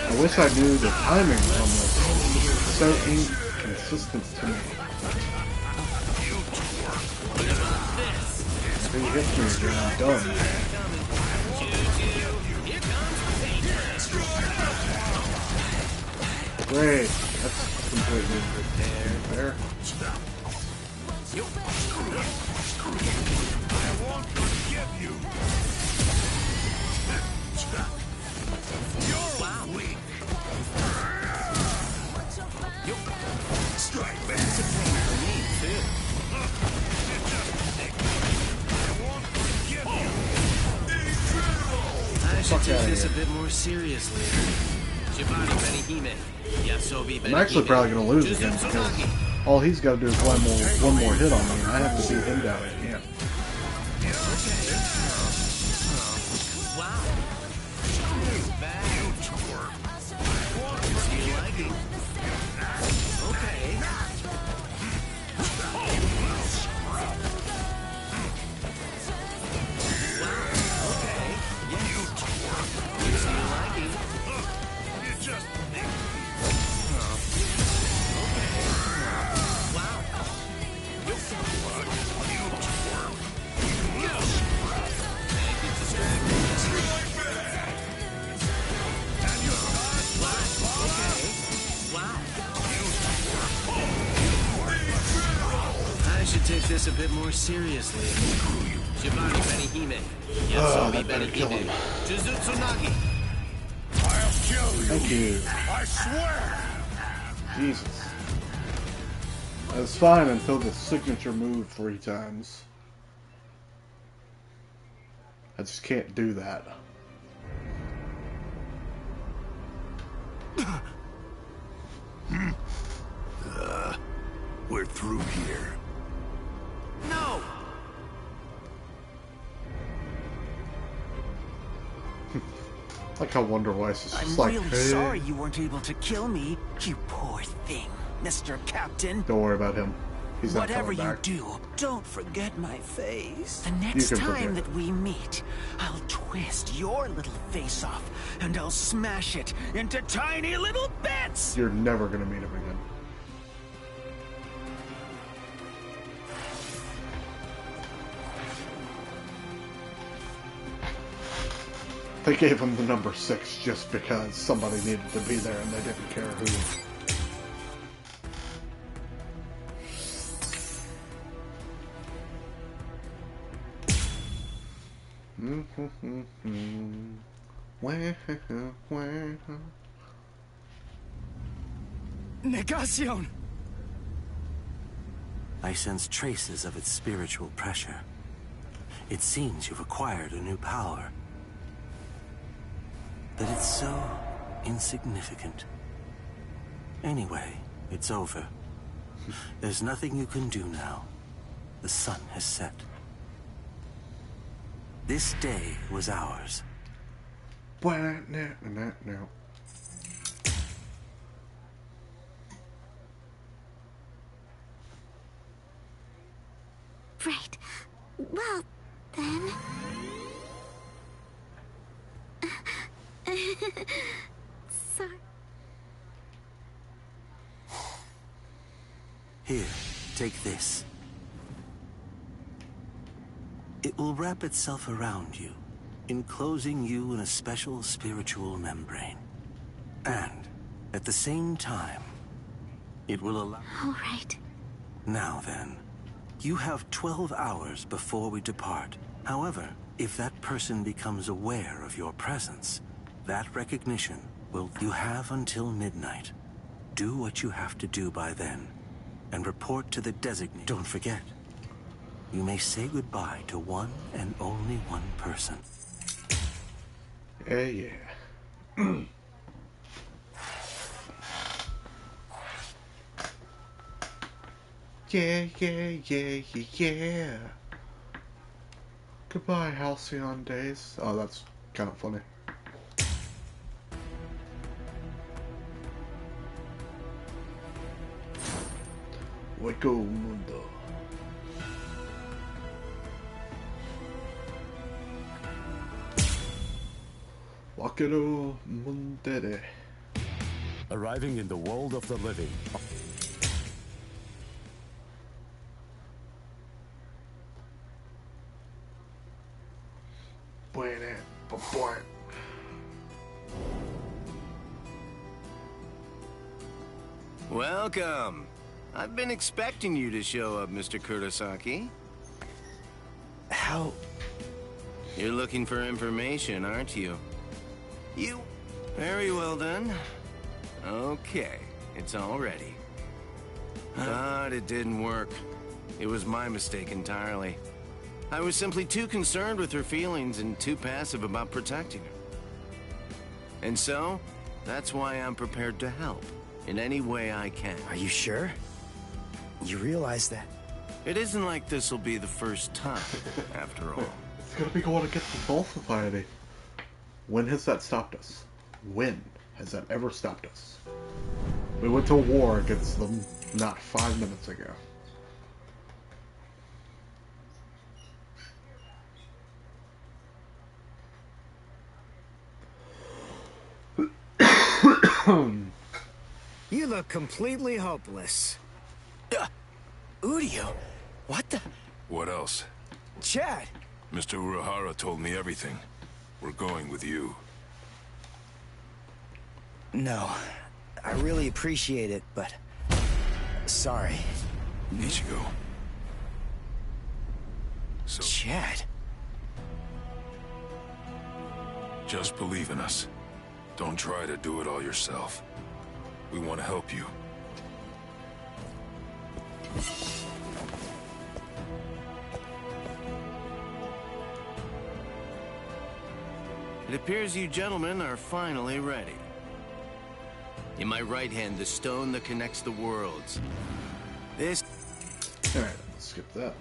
Speaker 1: I wish I knew the timing on this. It's so inconsistent to me. If he hits me again, I'm done. Great. That's completely unfair.
Speaker 7: I won't forgive you. You're weak. Strike back.
Speaker 11: Me too.
Speaker 7: I won't forgive you.
Speaker 11: I should take this a bit more seriously. Shibari Benihime. Yasobi Benihime.
Speaker 1: I'm actually probably going to lose again because all he's got to do is one more hit on me, and I have to beat him down again.
Speaker 11: should take this a bit more seriously. Shibari Benihime. Yasobi Benihime. Juzutsunagi.
Speaker 7: I'll kill you.
Speaker 1: Thank you.
Speaker 7: I swear.
Speaker 1: Jesus. That's fine until the signature move 3 times. I just can't do that.
Speaker 8: We're through here.
Speaker 11: No!
Speaker 1: Like how Wonder Weiss is just
Speaker 5: I'm
Speaker 1: like,
Speaker 5: really
Speaker 1: hey.
Speaker 5: sorry you weren't able to kill me, you poor thing, Mr. Captain.
Speaker 1: Don't worry about him. He's not
Speaker 5: Whatever
Speaker 1: coming
Speaker 5: you
Speaker 1: back.
Speaker 5: do, don't forget my face. The next
Speaker 1: can
Speaker 5: time
Speaker 1: forget.
Speaker 5: that we meet, I'll twist your little face off, and I'll smash it into tiny little bits!
Speaker 1: You're never gonna meet him again. They gave him the number 6 just because somebody needed to be there and they didn't care who.
Speaker 14: Negacion!
Speaker 18: I sense traces of its spiritual pressure. It seems you've acquired a new power. But it's so insignificant. Anyway, it's over. There's nothing you can do now. The sun has set. This day was ours.
Speaker 1: No.
Speaker 6: Right. Well, then. Sorry.
Speaker 18: Here, take this. It will wrap itself around you, enclosing you in a special spiritual membrane. And, at the same time, it will allow...
Speaker 6: All right.
Speaker 18: Now then, you have 12 hours before we depart. However, if that person becomes aware of your presence, that recognition will... You have until midnight. Do what you have to do by then, and report to the designated. Don't forget, you may say goodbye to one and only one person.
Speaker 1: Yeah. Yeah. Goodbye, Halcyon days. Oh, that's kind of funny. Wako Mundo. Wakero Mundere.
Speaker 2: Arriving in the world of the living.
Speaker 11: Welcome. I've been expecting you to show up, Mr. Kurosaki.
Speaker 14: How?
Speaker 11: You're looking for information, aren't you? Very well then. Okay, it's all ready. But it didn't work. It was my mistake entirely. I was simply too concerned with her feelings and too passive about protecting her. And so, that's why I'm prepared to help in any way I can.
Speaker 14: Are you sure? You realize that?
Speaker 11: It isn't like this will be the first time, after all.
Speaker 1: It's gonna be going against the Soul Society. When has that stopped us? When has that ever stopped us? We went to war against them not 5 minutes ago.
Speaker 14: You look completely hopeless. Udio? What the?
Speaker 8: What else?
Speaker 14: Chad!
Speaker 8: Mr. Urahara told me everything. We're going with you.
Speaker 14: No. I really appreciate it, but... Sorry.
Speaker 8: Ichigo, So
Speaker 22: Chad.
Speaker 8: just believe in us. Don't try to do it all yourself. We want to help you.
Speaker 11: It appears you gentlemen are finally ready. In my right hand, the stone that connects the worlds. This...
Speaker 1: Alright, let's skip that.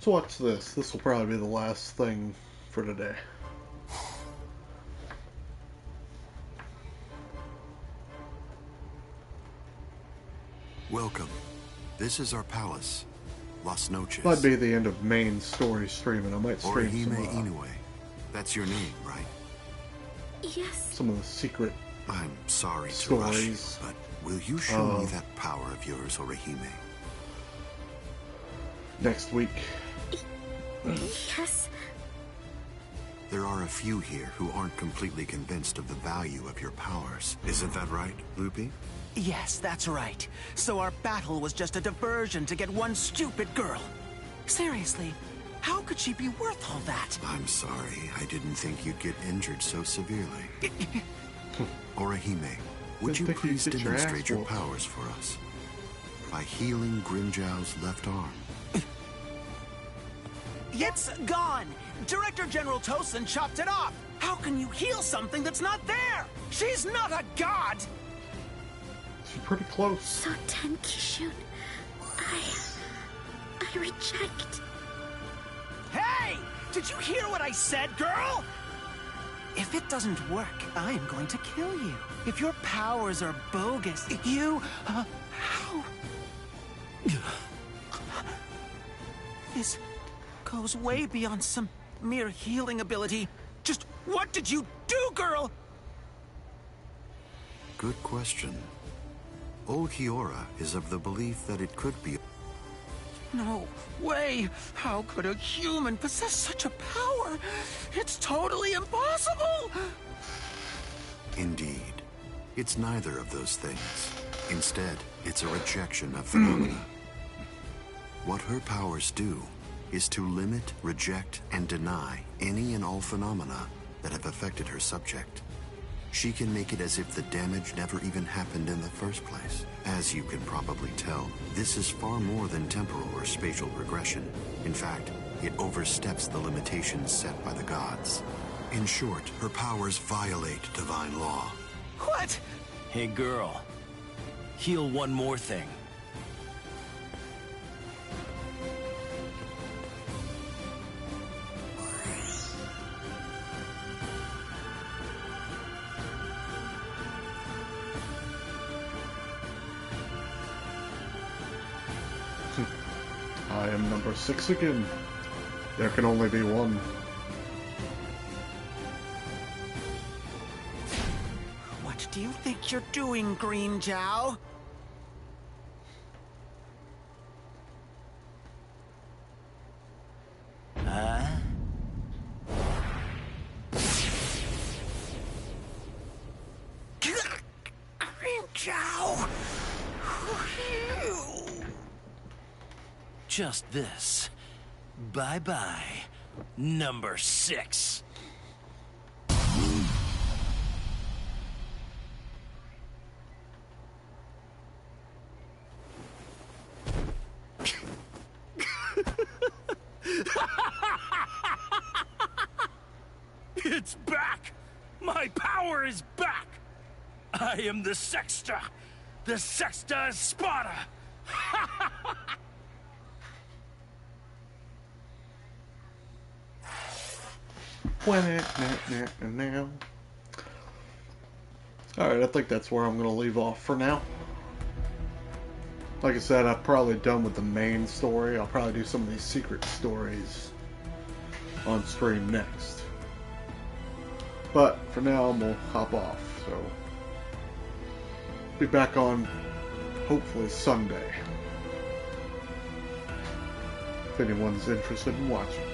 Speaker 1: So watch this. This will probably be the last thing for today.
Speaker 9: Welcome. This is our palace, Las Noches.
Speaker 1: Might be the end of main story streaming. I might stream
Speaker 9: Orihime
Speaker 1: some,
Speaker 9: Inoue. That's your name, right?
Speaker 6: Yes.
Speaker 1: some of the secret
Speaker 9: I'm sorry to
Speaker 1: stories.
Speaker 9: rush, but will you show me that power of yours, Orihime?
Speaker 1: Next week.
Speaker 6: Yes.
Speaker 9: There are a few here who aren't completely convinced of the value of your powers. Isn't that right, Lupi?
Speaker 5: Yes, that's right. So our battle was just a diversion to get one stupid girl. Seriously, how could she be worth all that?
Speaker 9: I'm sorry. I didn't think you'd get injured so severely. Orihime, would you please demonstrate your powers for us? By healing Grimjow's left arm.
Speaker 5: It's gone! Director General Tosin chopped it off! How can you heal something that's not there? She's not a god!
Speaker 1: She's pretty close.
Speaker 6: So Tenkishun, I reject.
Speaker 5: Hey! Did you hear what I said, girl? If it doesn't work, I am going to kill you. If your powers are bogus, you... how? This goes way beyond some mere healing ability. Just what did you do, girl?
Speaker 9: Good question. Old Kiora is of the belief that it could be...
Speaker 5: No way! How could a human possess such a power? It's totally impossible!
Speaker 9: Indeed. It's neither of those things. Instead, it's a rejection of phenomena. What her powers do is to limit, reject, and deny any and all phenomena that have affected her subject. She can make it as if the damage never even happened in the first place. As you can probably tell, this is far more than temporal or spatial regression. In fact, it oversteps the limitations set by the gods. In short, her powers violate divine law.
Speaker 5: What?
Speaker 20: Hey, girl. Heal one more thing.
Speaker 1: I am number 6 again. There can only be one.
Speaker 5: What do you think you're doing, Green Jow? Green Jow!
Speaker 20: Just this. Bye-bye, number 6. It's back! My power is back! I am the Sexta! The Sexta Espada!
Speaker 1: Now. Alright, I think that's where I'm going to leave off for now. Like I said, I'm probably done with the main story. I'll probably do some of these secret stories on stream next. But for now, I'm going to hop off. So, be back on, hopefully, Sunday. If anyone's interested in watching.